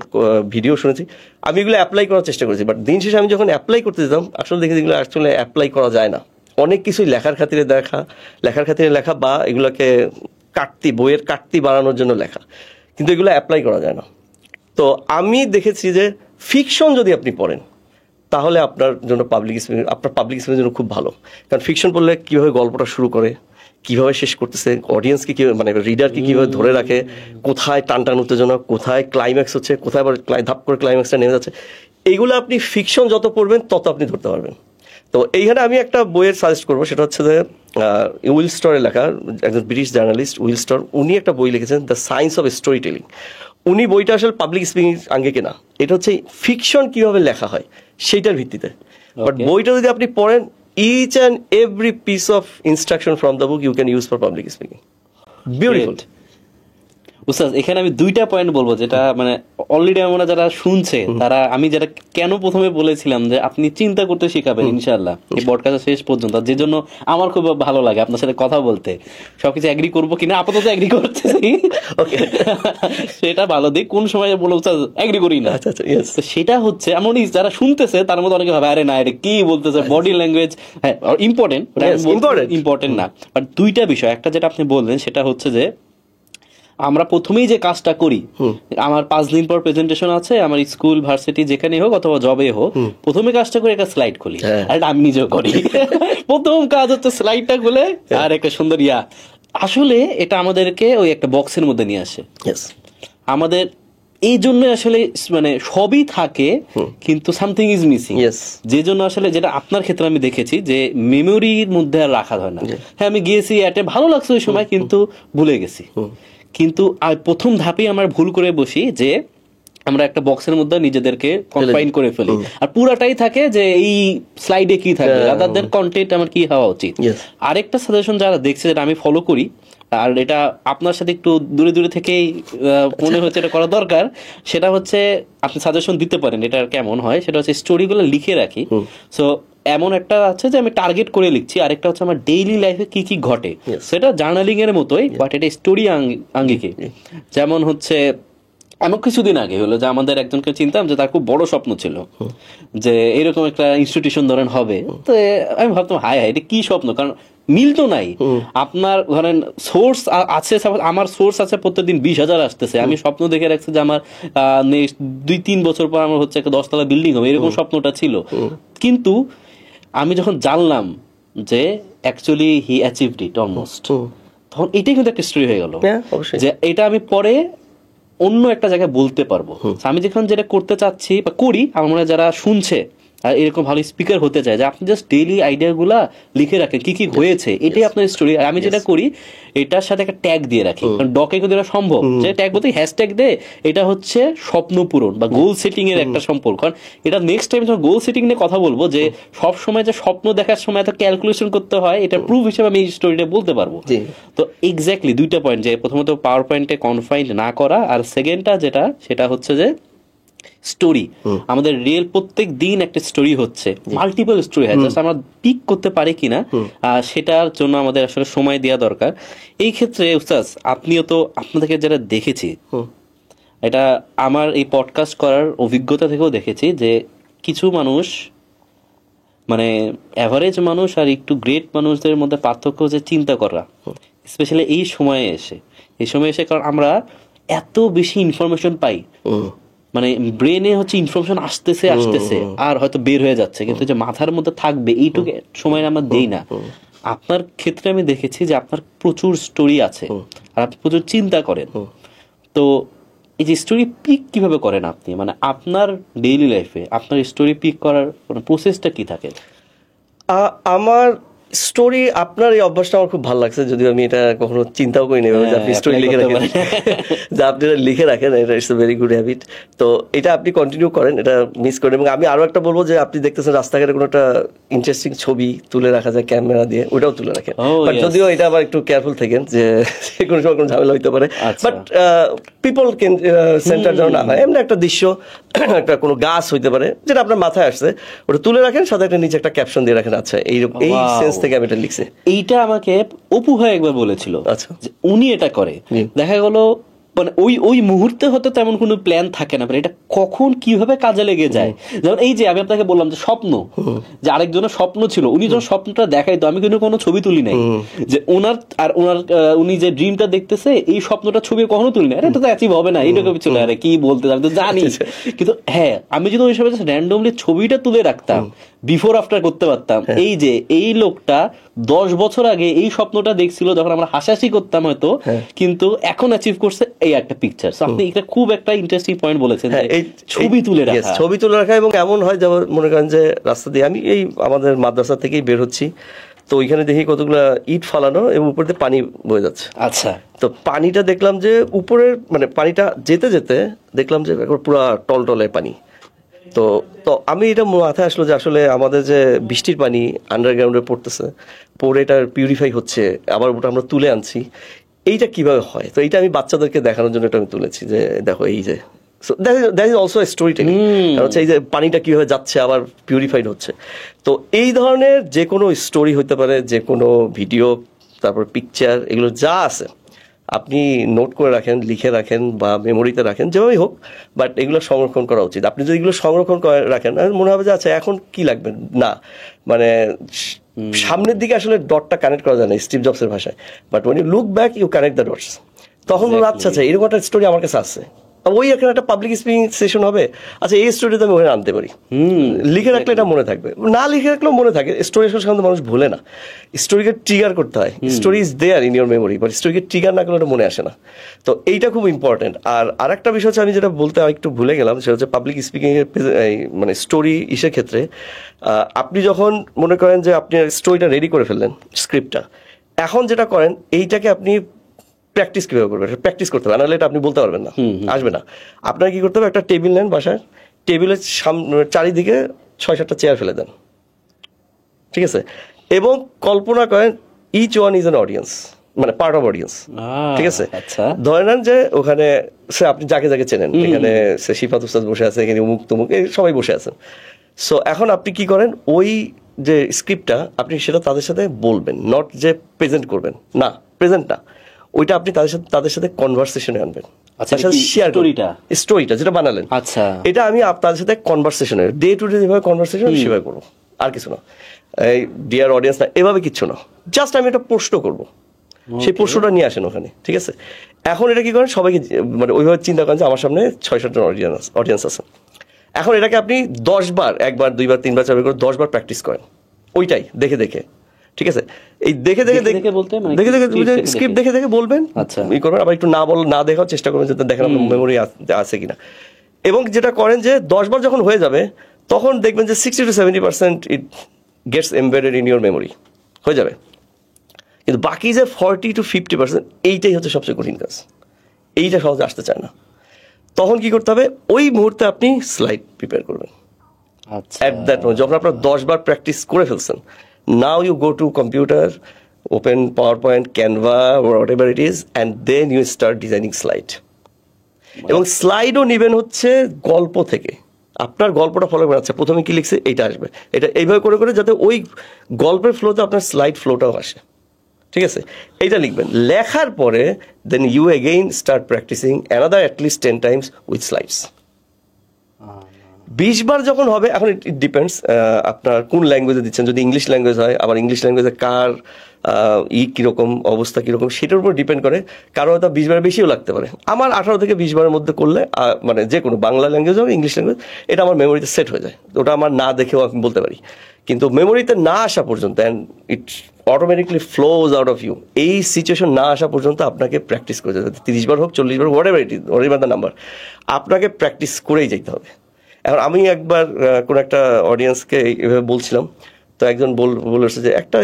ভিডিও শুনেছি, আমি এগুলো অ্যাপ্লাই করার চেষ্টা করেছি। বাট দিন শেষে আমি যখন অ্যাপ্লাই করতে যেতাম আসলে দেখি এগুলো আসলে অ্যাপ্লাই করা যায় না। অনেক কিছুই লেখার খাতিরে লেখা বা এগুলোকে বইয়ের কাটতি বাড়ানোর জন্য লেখা, কিন্তু এগুলো অ্যাপ্লাই করা যায় না। তো আমি দেখেছি যে ফিকশন যদি আপনি পড়েন তাহলে আপনার পাবলিক স্পিকিং জন্য খুব ভালো। কারণ ফিকশন পড়লে কীভাবে গল্পটা শুরু করে, কিভাবে শেষ করতেছে, অডিয়েন্সকে কীভাবে মানে রিডারকে কীভাবে ধরে রাখে, কোথায় টান উত্তেজনা, কোথায় ক্লাইম্যাক্স হচ্ছে, কোথায় আবার ধাপ করে ক্লাইম্যাক্সটা নেমে যাচ্ছে, এইগুলো আপনি ফিকশন যত পড়বেন তত আপনি ধরতে পারবেন। তো এইখানে আমি একটা বইয়ের সাজেস্ট করবো, সেটা হচ্ছে যে উইল স্টরের লেখা, একজন ব্রিটিশ জার্নালিস্ট উইল স্টর, উনি একটা বই লিখেছেন the science of story telling. উনি বইটা আসলে পাবলিক স্পিকিং আঙ্গিকে না, এটা হচ্ছে ফিকশন কিভাবে লেখা হয় সেইটার ভিত্তিতে। বাট বইটা যদি আপনি পড়েন, each and every piece of instruction from the book you can use for public speaking. Beautiful. উস্তাদ এখানে আমি দুইটা পয়েন্ট বলবো, যেটা মানে অলরেডি আমরা যারা শুনছে তারা, আমি যেটা কেন প্রথমে বলেছিলাম যে আপনি চিন্তা করতে শিখাবেন ইনশাআল্লাহ এই পডকাস্ট শেষ পর্যন্ত, যে জন্য আমার খুব ভালো লাগে আপনার সাথে কথা বলতে। সবকিছু এগ্রি করবো কিনা, আপাতত এগ্রি করতেছি, সেটা ভালো দিক। কোন সময় বলে উস্তাদ এগ্রি করি না, সেটা হচ্ছে এমন যারা শুনতেছে তার মধ্যে অনেকে ভাবে আরে না এটা কি বলতেছে, বডি ল্যাঙ্গুয়েজ হ্যাঁ ইম্পর্টেন্ট না। বাট দুইটা বিষয়, একটা যেটা আপনি বললেন সেটা হচ্ছে যে আমরা প্রথমেই যে কাজটা করি, আমার 5 দিন পর প্রেজেন্টেশন আছে, আমার স্কুল ভার্সিটি যেখানে হোক অথবা জবে হোক, প্রথমে কাজটা করে একটা স্লাইড খুলি, আর এটা আমি নিজেও করি। প্রথম কাজ হচ্ছে স্লাইডটা খুলে আর একটা সুন্দর আসলে এটা আমাদেরকে ওই একটা বক্সের মধ্যে নিয়ে আসে। আমাদের এই জন্য আসলে মানে সবই থাকে কিন্তু সামথিং ইজ মিসিং, যে জন্য আসলে যেটা আপনার ক্ষেত্রে আমি দেখেছি যে মেমোরির মধ্যে আর রাখা হয় না। হ্যাঁ আমি গিয়েছি এটে ভালো লাগছে ওই সময়, কিন্তু ভুলে গেছি। কিন্তু প্রথম ধাপেই আমরা ভুল করে বসি যে আমরা একটা বক্সের মধ্যে নিজেদেরকে কনফাইন করে ফেলি, আর পুরাটাই থাকে যে এই স্লাইডে কি থাকে, রাদার দেন কন্টেন্ট আমার কি হওয়া উচিত। আরেকটা সাজেশন যারা দেখছে, যেটা আমি ফলো করি, আর এটা আপনার সাথে একটু দূরে দূরে থেকেই মনে হচ্ছে এটা করা দরকার, সেটা হচ্ছে আপনি সাজেশন দিতে পারেন এটা কেমন হয়, সেটা হচ্ছে স্টোরিগুলো লিখে রাখি। সো এমন একটা আছে যে আমি টার্গেট করে লিখছি, আরেকটা হচ্ছে আমার ডেইলি লাইফে কি কি ঘটে, সেটা জার্নালিং এর মতোই, বাট এটা স্টোরি আঙ্গিকে। যেমন হচ্ছে এমন কিছুদিন আগে হলো যে আমাদের একজনকে চিনতাম যে তার খুব বড় স্বপ্ন ছিল যে এরকম একটা ইনস্টিটিউশন ধরেন হবে। তো আমি ভাবতাম হায় হায় এটা কি স্বপ্ন, কারণ মিল তো নাই। আপনার ধরেন সোর্স আছে, আমার সোর্স আছে প্রত্যেকদিন 20,000 আসতেছে, আমি স্বপ্ন দেখে রাখছি যে আমার নেক্সট 2-3 বছর পর আমার হচ্ছে একটা 10 তলা বিল্ডিং হবে, এরকম স্বপ্নটা ছিল। কিন্তু আমি যখন জানলাম যে actually he achieved it almost, তখন এটাই কিন্তু একটা স্টোরি হয়ে গেল যে এটা আমি পরে অন্য একটা জায়গায় বলতে পারবো। আমি যখন যেটা করতে চাচ্ছি বা করি, আমরা যারা শুনছে আর এরকম ভালো স্পিকার হতে চায়, যে আপনি জাস্ট ডেইলি আইডিয়া গুলা লিখে রাখেন কি কি হয়েছে, এটাই আপনার স্টোরি। আর আমি যেটা করি এটার সাথে একটা ট্যাগ দিয়ে রাখি, কারণ ডকে কিন্তু এটা সম্ভব যে ট্যাগ বলতে হ্যাশট্যাগ দে, এটা হচ্ছে স্বপ্ন পূরণ বা গোল সেটিং এর একটা সম্পর্ক। কারণ এটা নেক্সট টাইম যখন গোল সেটিং নিয়ে কথা বলবো, যে সব সময় যে স্বপ্ন দেখার সময় এত ক্যালকুলেশন করতে হয়, এটা প্রুফ হিসেবে আমি এই স্টোরিটা বলতে পারবো। তো এক্স্যাক্টলি দুইটা পয়েন্ট, যে প্রথমত পাওয়ার পয়েন্টে কনফাইন্ড না করা, আর সেকেন্ডটা যেটা সেটা হচ্ছে যে স্টোরি। আমাদের রিয়েল প্রত্যেক দিন একটা স্টোরি হচ্ছে, মাল্টিপল স্টোরি হয়, জাস্ট আমরা পিক করতে পারি কিনা সেটার জন্য আমাদের আসলে সময় দেওয়া দরকার। এই ক্ষেত্রে উস্তাদ আপনিও তো আপনাদেরকে যেটা দেখেছি, এটা আমার এই পডকাস্ট করার অভিজ্ঞতা থেকেও দেখেছি যে কিছু মানুষ মানে অ্যাভারেজ মানুষ আর একটু গ্রেট মানুষদের মধ্যে পার্থক্য হচ্ছে চিন্তা করা, স্পেশালি এই সময়ে এসে কারণ আমরা এত বেশি ইনফরমেশন পাই, মানে ব্রেনে হচ্ছে ইনফরমেশন আসতেছে আর হয়তো বের হয়ে যাচ্ছে, কিন্তু যে মাথার মধ্যে থাকবে এইটুকু সময় আমরা দেই না। আপনার ক্ষেত্রে আমি দেখেছি যে আপনার প্রচুর স্টোরি আছে আর আপনি প্রচুর চিন্তা করেন। তো এই যে স্টোরি পিক কিভাবে করেন আপনি, মানে আপনার ডেইলি লাইফে আপনার স্টোরি পিক করার প্রসেসটা কি থাকে? আমার স্টোরি, আপনার এই অভ্যাসটা আমার খুব ভালো লাগছে, যদিও আমি এটা কখনো চিন্তাও করিনি যে আপনি স্টোরি লিখে রাখেন, যে আপনি এটা লিখে রাখেন, এটা it's a very good habit. তো এটা আপনি কন্টিনিউ করেন, এটা মিস করেন। এবং আমি আরো একটা বলবো যে আপনি দেখতেছেন রাস্তাঘাটে কোনো একটা ইন্টারেস্টিং ছবি তুলে রাখা যায় ক্যামেরা দিয়ে, ওটাও তুলে রাখেন। বাট যদিও এটা আবার একটু কেয়ারফুল থাকেন যে কোনো সময় কোনো ঝামেলা হইতে পারে, বাট পিপল ক্যান সেন্টার যেন না হয়, এমনি একটা দৃশ্য, একটা কোনো গাছ হইতে পারে যেটা আপনার মাথায় আসছে, ওটা তুলে রাখেন, সাথে একটা নিচে একটা ক্যাপশন দিয়ে রাখেন, আচ্ছা এই সেন্স থেকে আমি এটা লিখছি। এইটা আমাকে অপু ভাই একবার বলেছিল, আচ্ছা উনি এটা করে, দেখা গেল মানে ওই মুহূর্তে হয়তো তেমন কোনো প্ল্যান থাকে না, এটা কখন কিভাবে কাজে লেগে যায়। যেমন এই যে আমি আপনাকে বললাম যে স্বপ্ন, যে আরেকজনের স্বপ্ন ছিল, উনি যখন স্বপ্নটা দেখাইতো আমি কিন্তু কোনো ছবি তুলি নাই, যে ওনার উনি যে ড্রিমটা দেখতেছে এই স্বপ্নটা ছবি কখনো তুলি না, এটা তো অ্যাচিভ হবে না, এইরকম ছিল, আরে কি বলতে আমি তো জানি। কিন্তু হ্যাঁ, আমি যদি ওই সময় র্যান্ডমলি ছবিটা তুলে রাখতাম, বিফোর আফটার করতে পারতাম, এই যে এই লোকটা 10 বছর আগে এই স্বপ্নটা দেখছিল, যখন আমরা হাসাহাসি করতাম হয়তো, কিন্তু এখন অ্যাচিভ করছে, এই একটা পিকচার। আপনি এটা খুব একটা ইন্টারেস্টিং পয়েন্ট বলেছেন, এই ছবি তুলে রাখা। এবং এমন হয় যেমন মনে করেন যে রাস্তা দিয়ে আমি এই আমাদের মাদ্রাসা থেকেই বের হচ্ছি, তো ওইখানে দেখি কতগুলা ইট ফালানো এবং উপর দিয়ে পানি বয়ে যাচ্ছে। আচ্ছা, তো পানিটা দেখলাম যে উপরের মানে পানিটা যেতে যেতে দেখলাম যে পুরো টলটলে পানি। তো আমি এটা মাথায় আসলো যে আসলে আমাদের যে বৃষ্টির পানি আন্ডারগ্রাউন্ডে পড়তেছে, পরে এটা পিউরিফাই হচ্ছে, আবার ওটা আমরা তুলে আনছি, এইটা কিভাবে হয়। তো এইটা আমি বাচ্চাদেরকে দেখানোর জন্য এটা আমি তুলেছি, যে দেখো এই যে that is also story telling, হচ্ছে এই যে পানিটা কিভাবে যাচ্ছে আবার পিউরিফাইড হচ্ছে। তো এই ধরনের যে কোনো স্টোরি হতে পারে, যে কোনো ভিডিও, তারপর পিকচার, এগুলো যা আছে আপনি নোট করে রাখেন, লিখে রাখেন বা মেমোরিতে রাখেন, যেভাবেই হোক, বাট এগুলো সংরক্ষণ করা উচিত। আপনি যদি এগুলো সংরক্ষণ করে রাখেন, মনে হবে যে আচ্ছা এখন কি লাগবে না, মানে সামনের দিকে আসলে ডটটা কানেক্ট করা যায় না স্টিভ জবসের ভাষায়, but when you look back you connect the dots. তখন আচ্ছা আচ্ছা এরকম একটা স্টোরি আমার কাছে আছে, ওই এখানে একটা পাবলিক স্পিকিং সেশন হবে, আচ্ছা এই স্টোরিটা আমি ওখানে আনতে পারি, লিখে রাখলে এটা মনে থাকবে, না লিখে রাখলেও মনে থাকে। স্টোরি সাধারণত মানুষ ভুলে না, স্টোরিকে ট্রিগার করতে হয়। Story is there in your memory, but স্টোরিকে ট্রিগার না করলে ওটা মনে আসে না। তো এইটা খুব ইম্পর্টেন্ট। আর আরেকটা বিষয় হচ্ছে আমি যেটা বলতে একটু ভুলে গেলাম, সেটা হচ্ছে পাবলিক স্পিকিং এর মানে স্টোরি ইসের ক্ষেত্রে আপনি যখন মনে করেন যে আপনি স্টোরিটা রেডি করে ফেললেন, স্ক্রিপ্টটা, এখন যেটা করেন এইটাকে আপনি প্র্যাকটিস কিভাবে করবেন, প্র্যাকটিস করতে হবে, নাহলে এটা আপনি বলতে পারবেন না, আসবে না। আপনার কি করতে হবে, একটা টেবিল নেন বাসায়, টেবিলের চারিদিকে 6-7টা চেয়ার ফেলে দেন, ঠিক আছে, এবং কল্পনা করেন each one is an audience, মানে পার্ট অফ অডিয়েন্স, ঠিক আছে। ধরে নেন যে ওখানে সে আপনি যাকে যাকে চেনেন, এখানে সে শিফাত উস্তাদ বসে আছে, এখানে উমুক তুমুক সবাই বসে আছেন। সো এখন আপনি কি করেন, ওই যে স্ক্রিপ্টটা আপনি সেটা তাদের সাথে বলবেন, নট যে প্রেজেন্ট করবেন, না প্রেজেন্ট না, ওইটা আপনি তাদের সাথে কনভারসেশনে আনবেন, তার সাথে শেয়ার স্টোরিটা যেটা বানালেন, আচ্ছা এটা আমি তাদের সাথে কনভারসেশনে ডে টু ডে যেভাবে কনভারসেশন সেভাবে করবো, আর কিছু না, এই ডিয়ার অডিয়েন্স না এভাবে কিচ্ছু না, জাস্ট আমি একটা প্রশ্ন করবো, সেই প্রশ্নটা নিয়ে আসেন ওখানে, ঠিক আছে। এখন এটা কি করেন, সবাইকে মানে ওইভাবে চিন্তা করেন যে আমার সামনে 6-7জন অডিয়েন্স আছে। এখন এটাকে আপনি 10 বার, 1 বার 2 বার 3 বার 4 বার করে 10 বার প্র্যাকটিস করেন, ওইটাই দেখে দেখে, ঠিক আছে। এই দেখে দেখে স্ক্রিপ্ট দেখে দেখে বলবেন, আচ্ছা ই করবেন, আবার একটু না দেখার চেষ্টা করবেন যাতে দেখেন আপনার মেমোরি আছে কিনা। এবং যেটা করেন যে 10 বার যখন হয়ে যাবে তখন দেখবেন যে 60-70% it gets embedded in your memory, হয়ে যাবে। কিন্তু বাকি যে 40-50% এইটাই হচ্ছে সবচেয়ে কঠিন কাজ, এইটা সহজে আসতে চায় না। তখন কি করতে হবে, ওই মুহূর্তে আপনি স্লাইড প্রিপেয়ার করবেন, অ্যাট দ্যাট মোমেন্ট যখন আপনার 10 বার প্র্যাকটিস করে ফেলছেন, now you go to computer, open PowerPoint, Canva or whatever it is, and then you start designing slide. এবং স্লাইডও নেবেন হচ্ছে গল্প থেকে, আপনার গল্পটা ফলো করে, আচ্ছা প্রথমে কি লিখছে এইটা আসবে, এটা এইভাবে করে করে যাতে ওই গল্পের ফ্লোতে আপনার স্লাইড ফ্লোটাও আসে, ঠিক আছে। এইটা লিখবেন, লেখার পরে then you again start practicing another at least 10 times with slides. 20 বার যখন হবে, এখন ইট ডিপেন্ডস আপনার কোন ল্যাঙ্গুয়েজে দিচ্ছেন। যদি ইংলিশ ল্যাঙ্গুয়েজ হয়, আবার ইংলিশ ল্যাঙ্গুয়েজে কার কীরকম অবস্থা কীরকম সেটার উপর ডিপেন্ড করে। কারো হয়তো 20 বার বেশিও লাগতে পারে। আমার 18 থেকে 20 বারের মধ্যে করলে মানে যে কোনো বাংলা ল্যাঙ্গুয়েজ হোক ইংলিশ ল্যাঙ্গুয়েজ, এটা আমার মেমোরিতে সেট হয়ে যায়। ওটা আমার না দেখেও আমি বলতে পারি। কিন্তু মেমোরিতে না আসা পর্যন্ত, and it automatically flows out of you, এই সিচুয়েশন না আসা পর্যন্ত আপনাকে প্র্যাকটিস করে যেতে হবে। 30 বার হোক, 40 বার, whatever it is, what the number, আপনাকে প্র্যাকটিস করেই যেতে হবে। এখন আমি একবার কোনো একটা অডিয়েন্সকে এভাবে বলছিলাম, তো একজন বলেছে যে একটা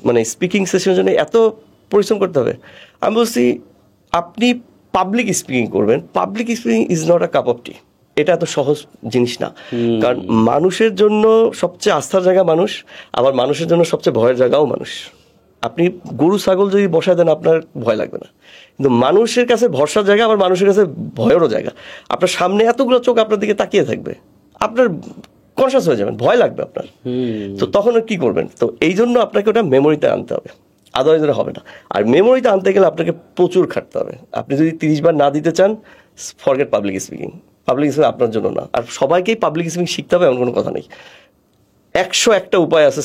মানে স্পিকিং সেশনের জন্য এত পরিশ্রম করতে হবে। আমি বলছি, আপনি পাবলিক স্পিকিং করবেন, public speaking is not a cup of tea. এটা এত সহজ জিনিস না। কারণ মানুষের জন্য সবচেয়ে আস্থার জায়গা মানুষ, আবার মানুষের জন্য সবচেয়ে ভয়ের জায়গাও মানুষ। আপনি গরু ছাগল যদি বসায় দেন আপনার ভয় লাগবে না, কিন্তু মানুষের কাছে ভরসার জায়গা, আবার মানুষের কাছে ভয়েরও জায়গা। আপনার সামনে এতগুলো চোখ আপনার দিকে তাকিয়ে থাকবে, আপনার কনসাস হয়ে যাবেন, ভয় লাগবে আপনার। তো তখন কি করবেন? তো এই জন্য আপনাকে ওটা মেমোরিতে আনতে হবে, আদারওয়াইজ ওটা হবে না। আর মেমোরিতে আনতে গেলে আপনাকে প্রচুর খাটতে হবে। আপনি যদি 30 বার না দিতে চান, forget public speaking. Public speaking আপনার জন্য না। আর সবাইকেই পাবলিক স্পিকিং শিখতে হবে এমন কোনো কথা নেই। 101টা উপায় আছে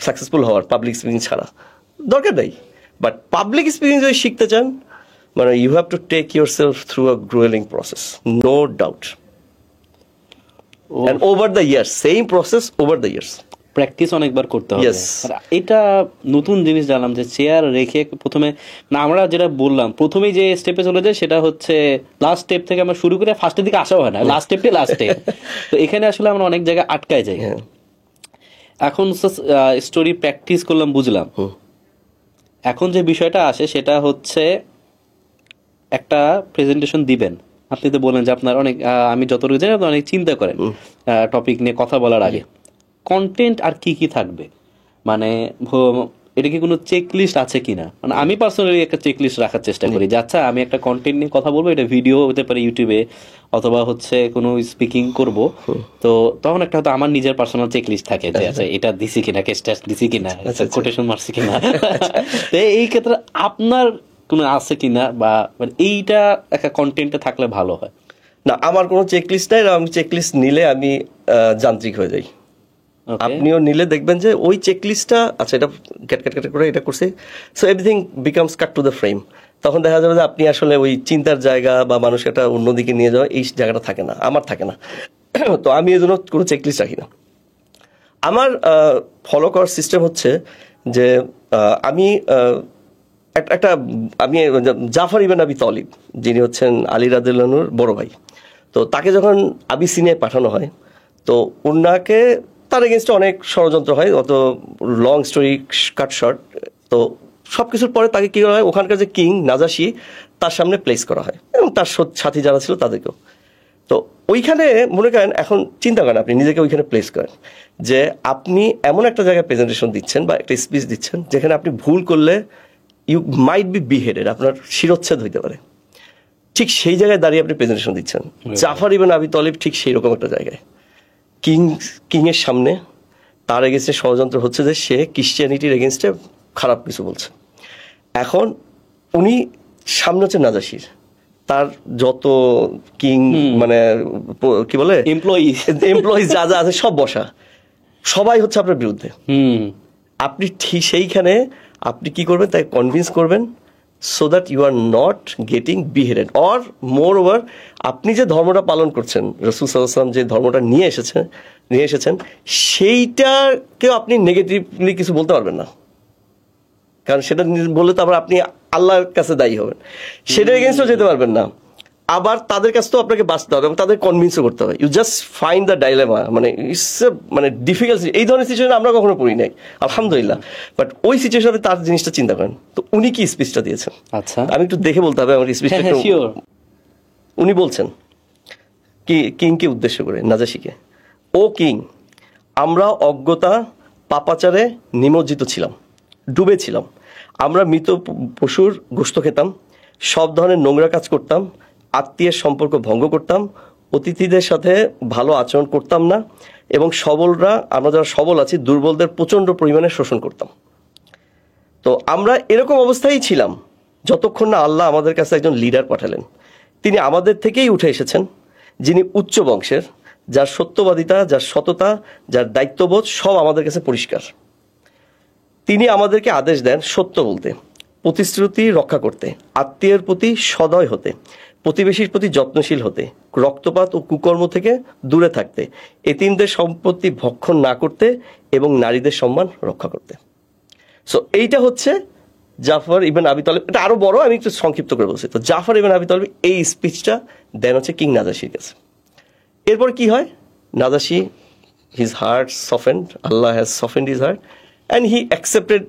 সাকসেসফুল হওয়ার পাবলিক স্পিকিং ছাড়া, দরকার নেই। বাট পাবলিক স্পিকিং যদি শিখতে চান, মানে you have to take yourself through a growing process, no doubt. And over the years, same process over the years. Practice অনেকবার করতে হবে। এটা নতুন জিনিস জানলাম যে চেয়ার রেখে প্রথমে, না আমরা যেটা বললাম প্রথমেই যে স্টেপে চলে যায় সেটা হচ্ছে লাস্ট স্টেপ থেকে আমরা শুরু করে ফার্স্টের দিকে আসা হয় না, লাস্ট স্টেপে লাস্টে। তো এখানে আসলে আমরা অনেক জায়গায় আটকায় যাই। এখন স্টোরি প্র্যাকটিস করলাম, বুঝলাম। এখন যে বিষয়টা আসে সেটা হচ্ছে একটা প্রেজেন্টেশন দিবেন। আপনি তো বলেন যে আপনার অনেক, আমি যতটুকু জানি আপনি অনেক চিন্তা করেন টপিক নিয়ে কথা বলার আগে। কন্টেন্ট আর কি কি থাকবে, মানে এটা কি কোনো চেক লিস্ট আছে কিনা? মানে আমি পার্সোনালি একটা চেক লিস্ট রাখার চেষ্টা করি যে আচ্ছা আমি একটা কন্টেন্ট নিয়ে কথা বলবো, এটা ভিডিও হতে পারে ইউটিউবে, অথবা হচ্ছে কোনো স্পিকিং করব, তো তখন একটা হয়তো আমার নিজের পার্সোনাল চেক লিস্ট থাকে যে আচ্ছা এটা দিছি কিনা, কেসটা দিছি কিনা, কোটেশন মারছি কিনা। তো এই ক্ষেত্রে আপনার কোনো আছে কিনা, বা এইটা একটা কন্টেন্টে থাকলে ভালো হয়? না, আমার কোনো চেক লিস্ট নাই। আমি চেক লিস্ট নিলে আমি যান্ত্রিক হয়ে যাই। আপনিও নিলে দেখবেন যে ওই চেক লিস্টটা, আচ্ছা এটা ক্যাট করে এটা করছে, so everything becomes cut to the frame. তখন দেখা যাবে যে আপনি আসলে ওই চিন্তার জায়গা বা মানুষকে একটা অন্যদিকে নিয়ে যাওয়া, এই জায়গাটা থাকে না, আমার থাকে না। তো আমি এই জন্য কোনো চেক লিস্ট রাখি না। আমার ফলো করার সিস্টেম হচ্ছে যে আমি জাফর ইবনে আবি তালিব, যিনি হচ্ছেন আলী রাদিয়াল্লাহু আনহুর বড় ভাই, তো তাকে যখন আবিসিনিয়ায় পাঠানো হয়, তো উনাকে তার এগেনস্টে অনেক ষড়যন্ত্র হয়। অত লং স্টোরি কাট শর্ট, তো সব কিছুর পরে তাকে কী করা হয়, ওখানকার যে কিং নাজাশি তার সামনে প্লেস করা হয়, এবং তার সাথী যারা ছিল তাদেরকেও। তো ওইখানে মনে করেন, এখন চিন্তা করেন, আপনি নিজেকে ওইখানে প্লেস করেন যে আপনি এমন একটা জায়গায় প্রেজেন্টেশন দিচ্ছেন বা একটা স্পিচ দিচ্ছেন যেখানে আপনি ভুল করলে ইউ মাইট বি বিহেডেড, আপনার শিরোচ্ছেদ হইতে পারে। ঠিক সেই জায়গায় দাঁড়িয়ে আপনি প্রেজেন্টেশন দিচ্ছেন। জাফর ইবনে আবি তালিব ঠিক সেই রকম একটা জায়গায়, কিংয়ের সামনে তার এগেনস্টে ষড়যন্ত্র হচ্ছে যে সে ক্রিশ্চিয়ানিটির এগেনস্টে খারাপ কিছু বলছে। এখন উনি সামনে হচ্ছে নাজাশির, তার যত কিং মানে কি বলে এমপ্লয়িজ যা যা আছে সব বসা, সবাই হচ্ছে আপনার বিরুদ্ধে। আপনি ঠিক সেইখানে আপনি কি করবেন, তাকে কনভিন্স করবেন so that you are not getting beheaded. Or moreover, আপনি যে ধর্মটা পালন করছেন, রাসূল সাল্লাল্লাহু আলাইহি ওয়াসাল্লাম যে ধর্মটা নিয়ে এসেছেন সেইটাকেও আপনি নেগেটিভলি কিছু বলতে পারবেন না, কারণ সেটা বললে তো আবার আপনি আল্লাহর কাছে দায়ী হবেন। সেটা এগেনস্টও যেতে পারবেন না, আবার তাদের কাছ থেকেও আপনাকে বাঁচতে হবে এবং তাদের কনভিন্সও করতে হবে। You just find the dilemma, মানে ইটস মানে ডিফিকাল্ট। এই ধরনের সিচুয়েশন আমরা কখনো পড়ি নাই, আলহামদুলিল্লাহ। বাট ওই সিচুয়েশনে তার জিনিসটা চিন্তা করেন, তো উনি কি স্পিচটা দিয়েছেন, আচ্ছা আমি একটু দেখে বলতে হবে আমার স্পিচটা। উনি বলছেন কি, কিংকে উদ্দেশ্য করে, নাজাশিকে, ও কিং, আমরা অজ্ঞতা পাপাচারে নিমজ্জিত ছিলাম, ডুবেছিলাম। আমরা মৃত পশুর গোশত খেতাম, সব ধরনের নোংরা কাজ করতাম, আত্মীয়ের সম্পর্ক ভঙ্গ করতাম, অতিথিদের সাথে ভালো আচরণ করতাম না, এবং আমরা যারা সবল আছি দুর্বলদের প্রচণ্ড পরিমাণে শোষণ করতাম। তো আমরা এরকম অবস্থায় ছিলাম যতক্ষণ না আল্লাহ আমাদের কাছে একজন লিডার পাঠালেন। তিনি আমাদের থেকেই উঠে এসেছেন, যিনি উচ্চ বংশের, যার সত্যবাদিতা, যার সততা, যার দায়িত্ববোধ সব আমাদের কাছে পরিষ্কার। তিনি আমাদেরকে আদেশ দেন সত্য বলতে, প্রতিশ্রুতি রক্ষা করতে, আত্মীয়ের প্রতি সদয় হতে, প্রতিবেশীর প্রতি যত্নশীল হতে, রক্তপাত ও কুকর্ম থেকে দূরে থাকতে, এতিমদের সম্পত্তি ভক্ষণ না করতে এবং নারীদের সম্মান রক্ষা করতে। সো এইটা হচ্ছে জাফর ইবন আবি তালেব। এটা আরো বড়, আমি একটু সংক্ষিপ্ত করে বলছি। তো জাফর ইবন আবি তালেব এই স্পিচটা দেন হচ্ছে কিং নাজাশির কাছে। এরপর কি হয়? Najashi, his heart softened, Allah has softened his heart and he accepted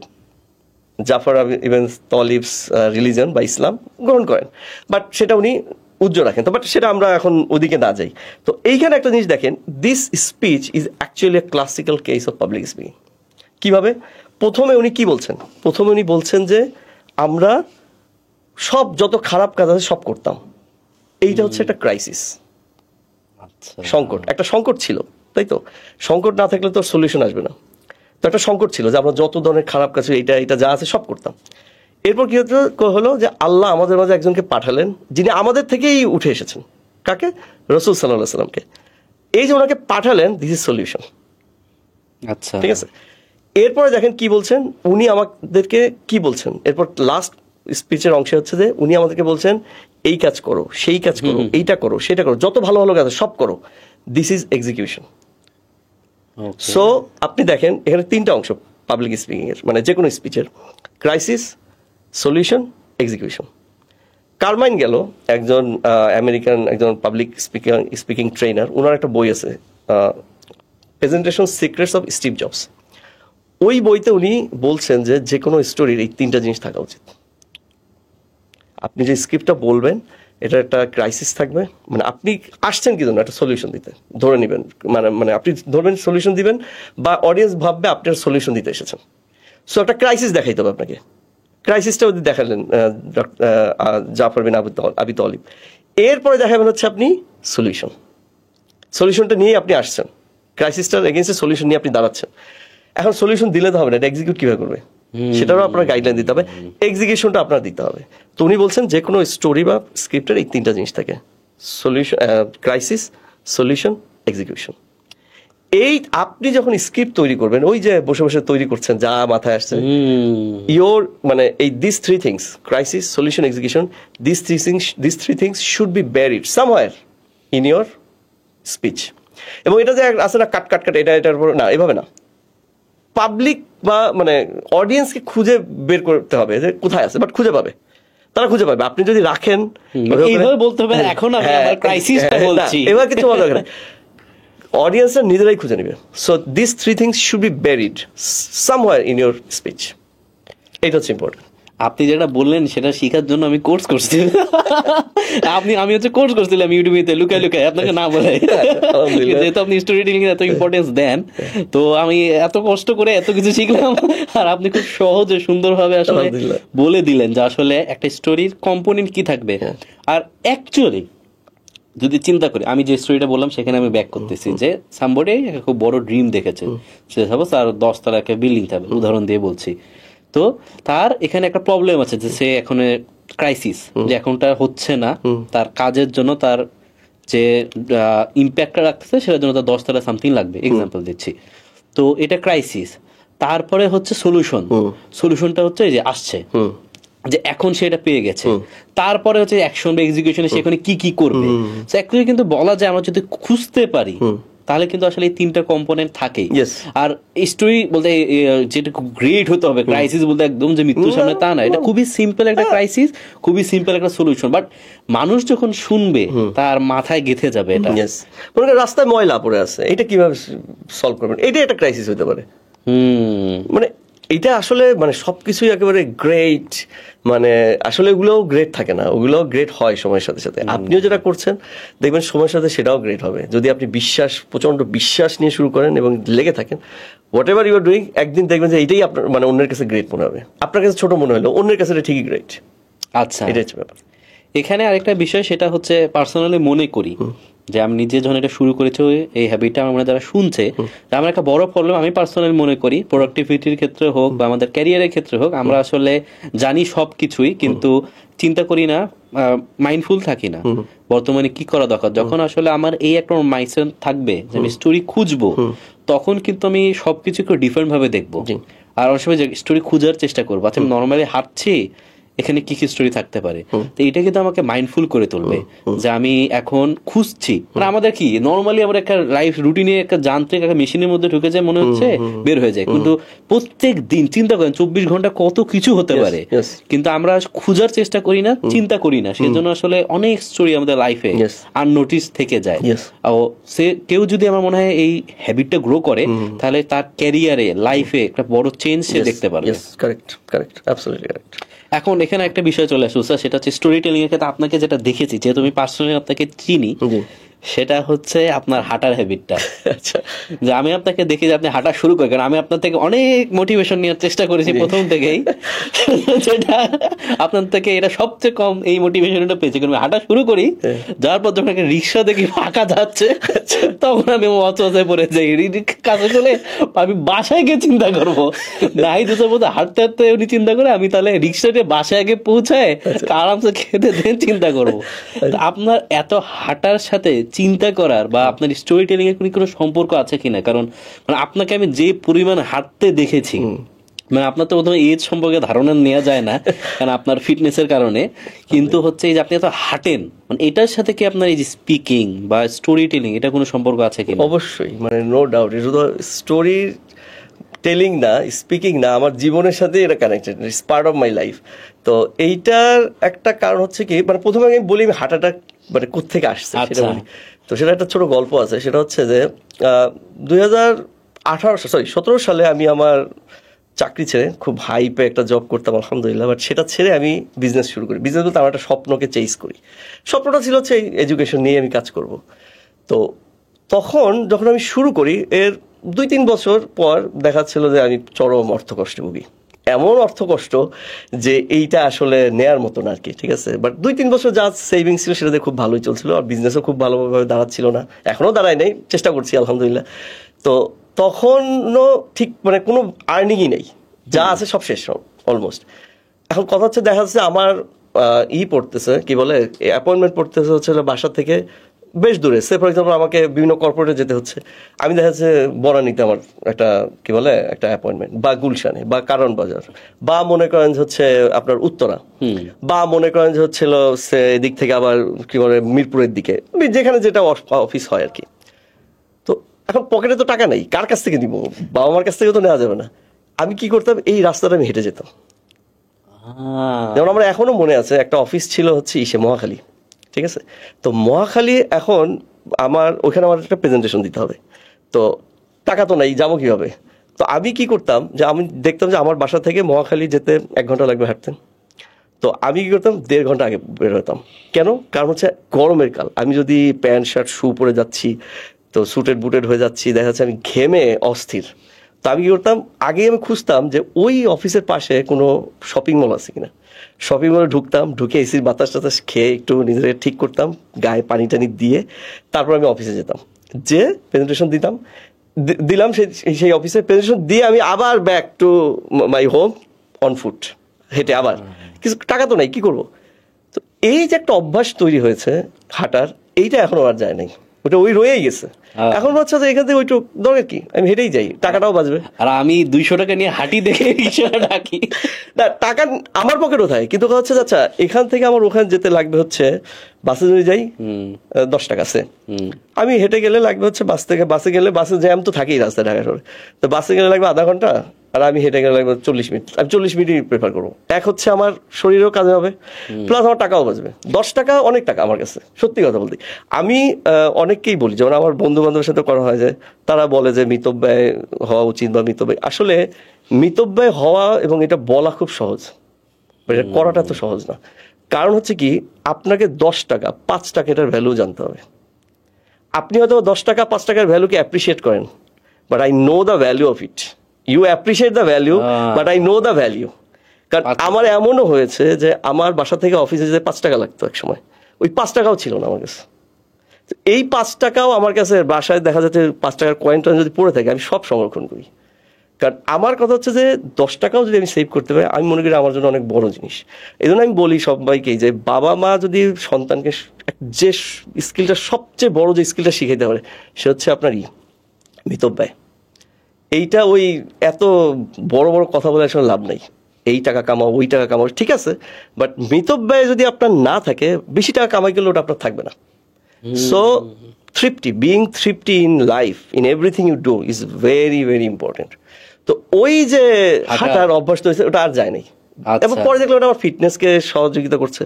Jafar ibn Talib's religion বা ইসলাম গ্রহণ করেন। বাট সেটা উনি উজ্জ্বল রাখেন। তো বাট সেটা আমরা এখন ওদিকে না যাই। তো এইখানে একটা জিনিস দেখেন, this speech is actually a classical case of public speaking. কিভাবে? প্রথমে উনি কি বলছেন? প্রথমে উনি বলছেন যে আমরা সব যত খারাপ কাজ আছে সব করতাম। এইটা হচ্ছে একটা ক্রাইসিস, সংকট। একটা সংকট ছিল, তাই তো? সংকট না থাকলে তো সলিউশন আসবে না। তো একটা সংকট ছিল যে আমরা যত ধরনের খারাপ কাজ এটা যা আছে সব করতাম। এরপর কি হলো যে আল্লাহ আমাদের মাঝে একজনকে পাঠালেন যিনি আমাদের থেকেই উঠে এসেছেন। কাকে? রাসূল সাল্লাল্লাহু আলাইহি সাল্লামকে। এই যে ওনাকে পাঠালেন, দিস ইজ সলিউশন। আচ্ছা, ঠিক আছে। এরপরে দেখেন কি বলছেন উনি আমাদেরকে, কি বলছেন এরপর লাস্ট স্পিচের অংশে হচ্ছে যে উনি আমাদেরকে বলছেন এই কাজ করো, সেই কাজ করো, এইটা করো, সেটা করো, যত ভালো ভালো কাজ সব করো। This is execution. সো আপনি দেখেন এখানে তিনটা অংশ পাবলিক স্পিকিং এর, মানে যে কোনো স্পিচের: ক্রাইসিস, সলিউশন, এক্সিকিউশন। কারমাইন গেল একজন আমেরিকান একজন পাবলিক স্পিকিং ট্রেনার, ওনার একটা বই আছে presentation secrets of Steve jobs. ওই বইতে উনি বলছেন যে যে কোনো স্টোরির এই তিনটা জিনিস থাকা উচিত। আপনি যে স্ক্রিপ্টটা বলবেন এটা একটা ক্রাইসিস থাকবে, মানে আপনি আসছেন কি জন্য, একটা সলিউশন দিতে ধরে নেবেন, মানে আপনি ধরবেন সলিউশন দিবেন, বা অডিয়েন্স ভাববে আপনি একটা সলিউশন দিতে এসেছেন। সো একটা ক্রাইসিস দেখাইতে হবে আপনাকে। ক্রাইসিসটা ওদের দেখালেন জাফর বিন আবি তালিব। এরপরে দেখাবেন হচ্ছে আপনি সলিউশন। সলিউশনটা নিয়ে আপনি আসছেন, ক্রাইসিসটার এগেইনস্টে সলিউশন নিয়ে আপনি দাঁড়াচ্ছেন। এখন সলিউশন দিলে তো হবে না, এটা এক্সিকিউট কিভাবে করবে সেটারও আপনার গাইডলাইন দিতে হবে, এক্সিকিউশনটা আপনার দিতে হবে। তো উনি বলছেন যে কোনো স্টোরি বা স্ক্রিপ্টের এই তিনটা জিনিস থাকে: সলিউশন, ক্রাইসিস, সলিউশন, এক্সিকিউশন। এই আপনি যখন স্ক্রিপ্ট তৈরি করবেন, ওই যে বসে বসে তৈরি করছেন যা মাথায় আসছে, ইয়োর মানে এই this three things, crisis, solution, execution, this three things should be varied সামহার in your speech. এবং এটা যে আছে না কাট কাট কাট, এটার উপর না, এভাবে না। পাবলিক বা মানে অডিয়েন্সকে খুঁজে বের করতে হবে যে কোথায় আছে, বাট খুঁজে পাবে, তারা খুঁজে পাবে। আপনি যদি রাখেন এইভাবে বলতে হবে, এখন আমি আমার ক্রাইসিসটা বলছি, এবার কিছু বলা লাগে না, অডিয়েন্সরা নিজেরাই খুঁজে নেবে। So this three things should be varied সামহার in your speech. এটা হচ্ছে ইম্পর্টেন্ট। আপনি যেটা বললেন সেটা শেখার জন্য আমি কোর্স করছি। আমি হচ্ছে কোর্স করছিলাম ইউটিউবে লুকায় লুকায়, আপনাকে না বলে, যেহেতু আপনি স্টোরি টেলিং এত ইম্পর্টেন্স দেন। তো আমি এত কষ্ট করে এত কিছু শিখলাম, আর আপনি খুব সহজে সুন্দরভাবে আসলে বলে দিলেন যে আসলে একটা স্টোরির কম্পোনেন্ট কি থাকবে। আর অ্যাকচুয়ালি যদি চিন্তা করি, আমি যে স্টোরিটা বললাম সেখানে আমি ব্যাক করতেছি যে সামবডি একটা খুব বড় ড্রিম দেখেছে, সে সাপোজ তার 10 তলা একটা বিল্ডিং থাকবে, উদাহরণ দিয়ে বলছি। তো তার এখানে একটা প্রবলেম আছে যে সে এখন ক্রাইসিস, যে এখনটা হচ্ছে না, তার কাজের জন্য তার যে ইম্প্যাক্টটা রাখতেছে সেটার জন্য তার 10 তলা সামথিং লাগবে, এক্সাম্পল দিচ্ছি। তো এটা ক্রাইসিস। তারপরে হচ্ছে সলিউশন। সলিউশনটা হচ্ছে যে আসছে, যে এখন সেটা পেয়ে গেছে। তারপরে হচ্ছে অ্যাকশন বা এক্সিকিউশনে সেখানে কি কি করবে। অ্যাকচুয়ালি কিন্তু বলা যায় আমরা যদি খুঁজতে পারি তাহলে কিন্তু আসলে এই তিনটা কম্পোনেন্ট থাকেই। আর স্টোরি বলতে যেটা খুব গ্রেট হতে হবে, ক্রাইসিস বলতে একদম যে মৃত্যুর সামনে তা না, এটা খুবই সিম্পল একটা ক্রাইসিস, খুবই সিম্পল একটা সলিউশন। বাট মানুষ যখন শুনবে তার মাথায় গেঁথে যাবে এটা। রাস্তায় ময়লা পড়ে আছে, এটা কিভাবে সলভ করবেন, এটা একটা ক্রাইসিস হতে পারে। মানে এটা আসলে মানে সবকিছুই একেবারে গ্রেট, মানে আসলে ওগুলোও গ্রেট থাকে না, ওগুলোও গ্রেট হয় সময়ের সাথে সাথে। আপনিও যেটা করছেন দেখবেন সময়ের সাথে সেটাও গ্রেট হবে, যদি আপনি প্রচন্ড বিশ্বাস নিয়ে শুরু করেন এবং লেগে থাকেন। Whatever you are doing, একদিন দেখবেন যে এইটাই আপনার মানে অন্যের কাছে গ্রেট মনে হবে। আপনার কাছে ছোট মনে হলো, অন্যের কাছে ঠিকই গ্রেট। আচ্ছা, এটা হচ্ছে ব্যাপার। এখানে আরেকটা বিষয়, সেটা হচ্ছে পার্সোনালি মনে করি যে আমি নিজে যখন এটা শুরু করেছি, এই হ্যাবিটটা আমার যারা শুনছে, আমার একটা বড় প্রবলেম আমি পার্সোনালি মনে করি, প্রোডাক্টিভিটির ক্ষেত্রে হোক বা আমাদের ক্যারিয়ারের ক্ষেত্রে হোক, আমরা আসলে জানি সবকিছুই কিন্তু চিন্তা করি না মাইন্ডফুল থাকি না বর্তমানে কি করা দরকার। যখন আসলে আমার এই একটা মাইন্ডসেট থাকবে যে আমি স্টোরি খুঁজবো, তখন কিন্তু আমি সবকিছু একটু ডিফারেন্ট ভাবে দেখবো। আর অনেক সময় স্টোরি খোঁজার চেষ্টা করবো, আচ্ছা আমি নর্মালি হাঁটছি, এখানে কি কি স্টোরি থাকতে পারে। তো এটা কিন্তু আমাকে মাইন্ডফুল করে তুলবে যে আমি এখন খুঁজছি। মানে আমাদের কি নর্মালি আমরা একটা লাইফ রুটিনে একটা যান্ত্রিক একটা মেশিনের মধ্যে ঢুকে যায়, মনে হচ্ছে বের হয়ে যায়, কিন্তু প্রত্যেক দিন চিন্তা করেন 24 ঘন্টা কত কিছু হতে পারে, কিন্তু আমরা খোঁজার চেষ্টা করি না, চিন্তা করি না। সেজন্য আসলে অনেক স্টোরি আমাদের লাইফে আননোটিস থেকে যায়। সে কেউ যদি আমার মনে হয় এই হ্যাবিটটা গ্রো করে, তাহলে তার ক্যারিয়ারে লাইফে একটা বড় চেঞ্জ সে দেখতে পারবে। এখন এখানে একটা বিষয় চলে আসছে, সেটা হচ্ছে স্টোরি টেলিং এর ক্ষেত্রে আপনাকে যেটা দেখেছি, যেহেতু আমি পার্সোনালি আপনাকে চিনি, সেটা হচ্ছে আপনার হাঁটার হ্যাবিটটা। যে আমি আপনাকে দেখি যে আপনি হাঁটা শুরু করেন, কারণ আমি আপনার থেকে অনেক মোটিভেশন নেওয়ার চেষ্টা করেছি প্রথম থেকেই, যেটা আপনার থেকে এটা সবচেয়ে কম এই মোটিভেশনটা পেয়েছি। কারণ হাঁটা শুরু করি, যাওয়ার পর যখন একটা রিক্সা দেখি ফাঁকা যাচ্ছে, তখন আমি অচলায় পড়ে যাই। কাছে চলে আমি বাসায় গিয়ে চিন্তা করবো, নাই দুটোর মধ্যে হাঁটতে হাঁটতে উনি চিন্তা করে আমি তাহলে রিক্সাতে বাসায় আগে পৌঁছায় আরামসে খেতে দেন চিন্তা করবো। আপনার এত হাঁটার সাথে চিন্তা করার বা আপনার স্টোরি টেলিং এর কোনো সম্পর্ক আছে কিনা? কারণ মানে আপনাকে আমি যে পরিমাণ হাঁটতে দেখেছি, মানে আপনার তো প্রথমে এজ সম্পর্কে ধারণা নেওয়া যায় না, কারণ আপনার ফিটনেসের কারণে, কিন্তু হচ্ছে এই যে আপনি এত হাঁটেন, মানে এটার সাথে কি আপনার এই যে স্পিকিং বা স্টোরি টেলিং এটা কোনো সম্পর্ক আছে কিনা? অবশ্যই, মানে নো ডাউট। এটা শুধু স্টোরি টেলিং না, স্পিকিং না, আমার জীবনের সাথে এটা connected, it's part of my life. তো এইটার একটা কারণ হচ্ছে কি, মানে প্রথমে আমি বলি আমি হাঁটাটা মানে কোত্থেকে আসছে সেটা বলি। তো সেটা একটা ছোট গল্প আছে। সেটা হচ্ছে যে 2017 সালে আমি আমার চাকরি ছেড়ে, খুব হাইপে একটা জব করতাম আলহামদুলিল্লাহ, বাট সেটা ছেড়ে আমি বিজনেস শুরু করি। বিজনেস বলতে আমার একটা স্বপ্নকে চেজ করি। স্বপ্নটা ছিল হচ্ছে এই এডুকেশন নিয়ে আমি কাজ করব। তো তখন যখন আমি শুরু করি, এর 2-3 বছর পর দেখাচ্ছিল যে আমি চরম অর্থকষ্টে ভুগি। এমন অর্থকষ্ট যে এইটা আসলে নেয়ার মতো না আর কি, ঠিক আছে। বাট 2-3 বছর যা সেভিংস ছিল সেটাতে খুব ভালোই চলছিল, আর বিজনেসও খুব ভালোভাবে দাঁড়াচ্ছিল না, এখনও দাঁড়ায় নেই, চেষ্টা করছি আলহামদুলিল্লাহ। তো তখনও ঠিক মানে কোনো আর্নিংই নেই, যা আছে সব শেষ অলমোস্ট। এখন কথা হচ্ছে, দেখা যাচ্ছে আমার পড়তেছে কি বলে অ্যাপয়েন্টমেন্ট পড়তেছে হচ্ছে বাসা থেকে বেশ দূরে। সে ফর এক্সাম্পল আমাকে বিভিন্ন কর্পোরেটে যেতে হচ্ছে, আমি দেখা যাচ্ছে বনানীতে আমার একটা কি বলে একটা অ্যাপয়েন্টমেন্ট, বা গুলশানে, বা কারণ বাজার, বা মনে করেন যে হচ্ছে আপনার উত্তরা, বা মনে করেন যে হচ্ছিল এদিক থেকে আবার কি বলে মিরপুরের দিকে, যেখানে যেটা অফিস হয় আর কি। তো এখন পকেটে তো টাকা নেই, কার কাছ থেকে দিব? বাবা মার কাছ থেকে তো নেওয়া যাবে না। আমি কি করতাম, এই রাস্তাটা আমি হেঁটে যেতাম। যেমন আমার এখনো মনে আছে, একটা অফিস ছিল হচ্ছে মহাখালী, ঠিক আছে। তো মহাখালী এখন আমার ওখানে আমার একটা প্রেজেন্টেশন দিতে হবে, তো টাকা তো নাই, যাবো কিভাবে? তো আমি কি করতাম, যে আমি দেখতাম যে আমার বাসা থেকে মহাখালী যেতে 1 ঘন্টা লাগবে হাঁটতে। তো আমি কি করতাম, 1.5 ঘন্টা আগে বের হতাম। কেন? কারণ হচ্ছে গরমের কাল, আমি যদি প্যান্ট শার্ট শু পরে যাচ্ছি, তো সুটেড বুটেড হয়ে যাচ্ছি, দেখা যাচ্ছে আমি ঘেমে অস্থির। তো আমি কি করতাম, আগে আমি খুঁজতাম যে ওই অফিসের পাশে কোনো শপিং মল আছে কিনা। শপিং মলে ঢুকতাম, ঢুকে এসির বাতাস টাতাস খেয়ে একটু নিজেকে ঠিক করতাম, গায়ে পানি টানি দিয়ে তারপর আমি অফিসে যেতাম, যে প্রেজেন্টেশন দিলাম সেই অফিসে প্রেজেন্টেশন দিয়ে আমি আবার back to my home on foot, হেঁটে আবার। কিছু টাকা তো নাই, কি করবো? তো এই যে একটা অভ্যাস তৈরি হয়েছে হাঁটার, এইটা এখনো আর যায় নাই, ওটা ওই রয়েই গেছে। এখন হচ্ছে যে এখান থেকে ওইটুক দরকার কি, আমি হেঁটেই যাই, টাকাটাও বাঁচবে। আর আমি 200 টাকা নিয়ে হাঁটি দেখে ডাকি না, টাকা আমার পকেটও থাকে, কিন্তু হচ্ছে আচ্ছা এখান থেকে আমার ওখানে যেতে লাগবে হচ্ছে, বাসে যদি যাই 10 টাকা আছে, আমি হেঁটে গেলে লাগবে হচ্ছে বাসে গেলে বাসে জ্যাম তো থাকেই রাস্তায় ঢাকা শহরে, তো বাসে গেলে লাগবে আধা ঘন্টা, আর আমি হেঁটে গেলে লাগবে 40 মিনিট। আমি 40 মিনিটই প্রেফার করবো। এক হচ্ছে আমার শরীরেও কাজে হবে, প্লাস আমার টাকাও বাঁচবে। 10 টাকা অনেক টাকা আমার কাছে, সত্যি কথা বলতে। আমি অনেককেই বলি, যেমন আমার বন্ধু বান্ধবের সাথে করা হয়, যে তারা বলে যে মিতব্যয় হওয়া উচিত, বা মিতব্যয়, আসলে মিতব্যয় হওয়া এবং এটা বলা খুব সহজ, এটা করাটা তো সহজ না। কারণ হচ্ছে কি, আপনাকে 10 টাকা 5 টাকা এটার ভ্যালু জানতে হবে। আপনি হয়তো 10 টাকা 5 টাকার ভ্যালুকে অ্যাপ্রিসিয়েট করেন, but I know the value of it. You appreciate the value, but I know the value. কারণ আমার এমনও হয়েছে যে আমার বাসা থেকে অফিসে যেতে 5 টাকা লাগতো এক সময়, ওই 5 টাকাও ছিল না আমার কাছে। এই 5 টাকাও আমার কাছে বাসায় দেখা যাচ্ছে 5 টাকার কয়েনটা যদি পড়ে থাকে, আমি সব সংরক্ষণ করি। কারণ আমার কথা হচ্ছে যে 10 টাকাও যদি আমি সেভ করতে পারি, আমি মনে করি আমার জন্য অনেক বড় জিনিস। এই জন্য আমি বলি সবাইকে যে বাবা মা যদি সন্তানকে যে স্কিলটা, সবচেয়ে বড় যে স্কিলটা শিখাইতে পারে, সে হচ্ছে আপনার মিতব্যয়। এইটা ওই এত বড় বড় কথা বলে আসলে লাভ নাই। এই টাকা কামাও, ওই টাকা কামাও, ঠিক আছে, বাট মিতব্যয় যদি আপনার না থাকে, বেশি টাকা কামাই গেলে ওটা আপনার থাকবে না। So thrifty, being thrifty in life, in everything you do is very very important. তো ওই যে হাঁটার অভ্যাস হয়েছে, ওটা আর যায় নাই। এবং পরে দেখলাম ওটা আমার ফিটনেসকে সহযোগিতা করছে,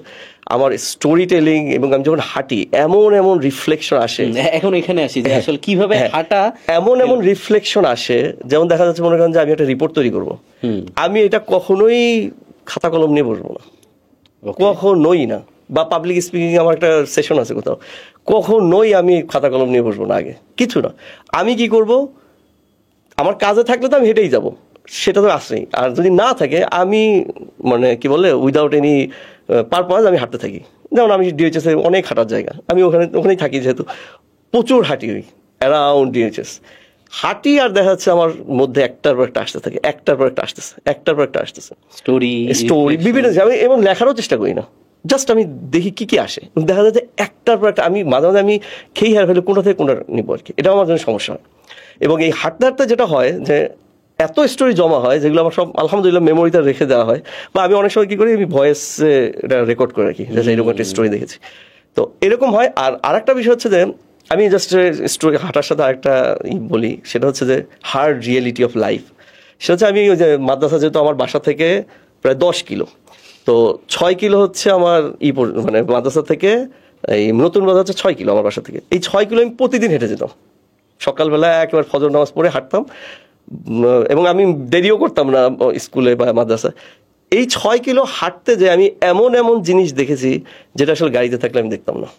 আমার স্টোরি টেলিং, এবং আমি যখন হাঁটি এমন এমন রিফ্লেকশন আসে। এখন এখানে আসি যে আসলে কিভাবে হাঁটা, এমন এমন রিফ্লেকশন আসে, যেমন দেখা যাচ্ছে মনে করেন যে আমি একটা রিপোর্ট তৈরি করবো, আমি এটা কখনোই খাতা কলম নিয়ে বসবো না, কখনোই না। বা পাবলিক স্পিকিং আমার একটা সেশন আছে কোথাও, কখনোই আমি খাতা কলম নিয়ে বসবো না, আগে কিছু না। আমি কি করব, আমার কাজে থাকলে তো আমি হেঁটেই যাব, সেটা তো আসেই। আর যদি না থাকে, আমি মানে কি বলে উইদাউট এনি পারপাস আমি হাঁটতে থাকি। যেমন আমি ডিএইচএস এ অনেক হাঁটার জায়গা, আমি ওখানেই থাকি, যেহেতু প্রচুর হাঁটি ওই অ্যারাউন্ড ডিএইচএস হাঁটি। আর দেখা যাচ্ছে আমার মধ্যে একটার পর একটা আসতে থাকে, একটার পর একটা আসতেছে, একটার পর একটা আসতেছে, স্টোরি বিভিন্ন। আমি এবং লেখারও চেষ্টা করি না, জাস্ট আমি দেখি কি কি আসে। দেখা যায় যে একটার পর একটা আমি মাঝে মাঝে আমি খেয়ে হার ফেলে কোনটা থেকে কোনটা নিবো আর কি, এটাও আমার জন্য সমস্যা হয়। এবং এই হাঁটতে হাঁটতে যেটা হয় যে এত স্টোরি জমা হয়, যেগুলো আমার সব আলহামদুলিল্লাহ মেমোরিতে রেখে দেওয়া হয়, বা আমি অনেক সময় কি করি, আমি ভয়েস এটা রেকর্ড করে রাখি, এরকম একটা স্টোরি দেখেছি। তো এরকম হয়। আর আরেকটা বিষয় হচ্ছে যে আমি জাস্ট স্টোরি হাঁটার সাথে আরেকটা বলি, সেটা হচ্ছে যে হার্ড রিয়েলিটি অফ লাইফ। সেটা হচ্ছে আমি ওই যে মাদ্রাসা, যেহেতু আমার বাসা থেকে প্রায় 10 কিলো, তো 6 কিলো হচ্ছে আমার মানে মাদ্রাসা থেকে এই নতুন বাজার হচ্ছে 6 কিলো আমার বাসা থেকে। এই 6 কিলো আমি প্রতিদিন হেঁটে যেতাম, সকালবেলা একবার ফজর নামাজ পড়ে হাঁটতাম, এবং আমি দেরিও করতাম না স্কুলে বা মাদ্রাসা। এই 6 কিলো হাঁটতে যে আমি এমন এমন জিনিস দেখেছি, যেটা আসলে গাড়িতে থাকলে আমি দেখতাম না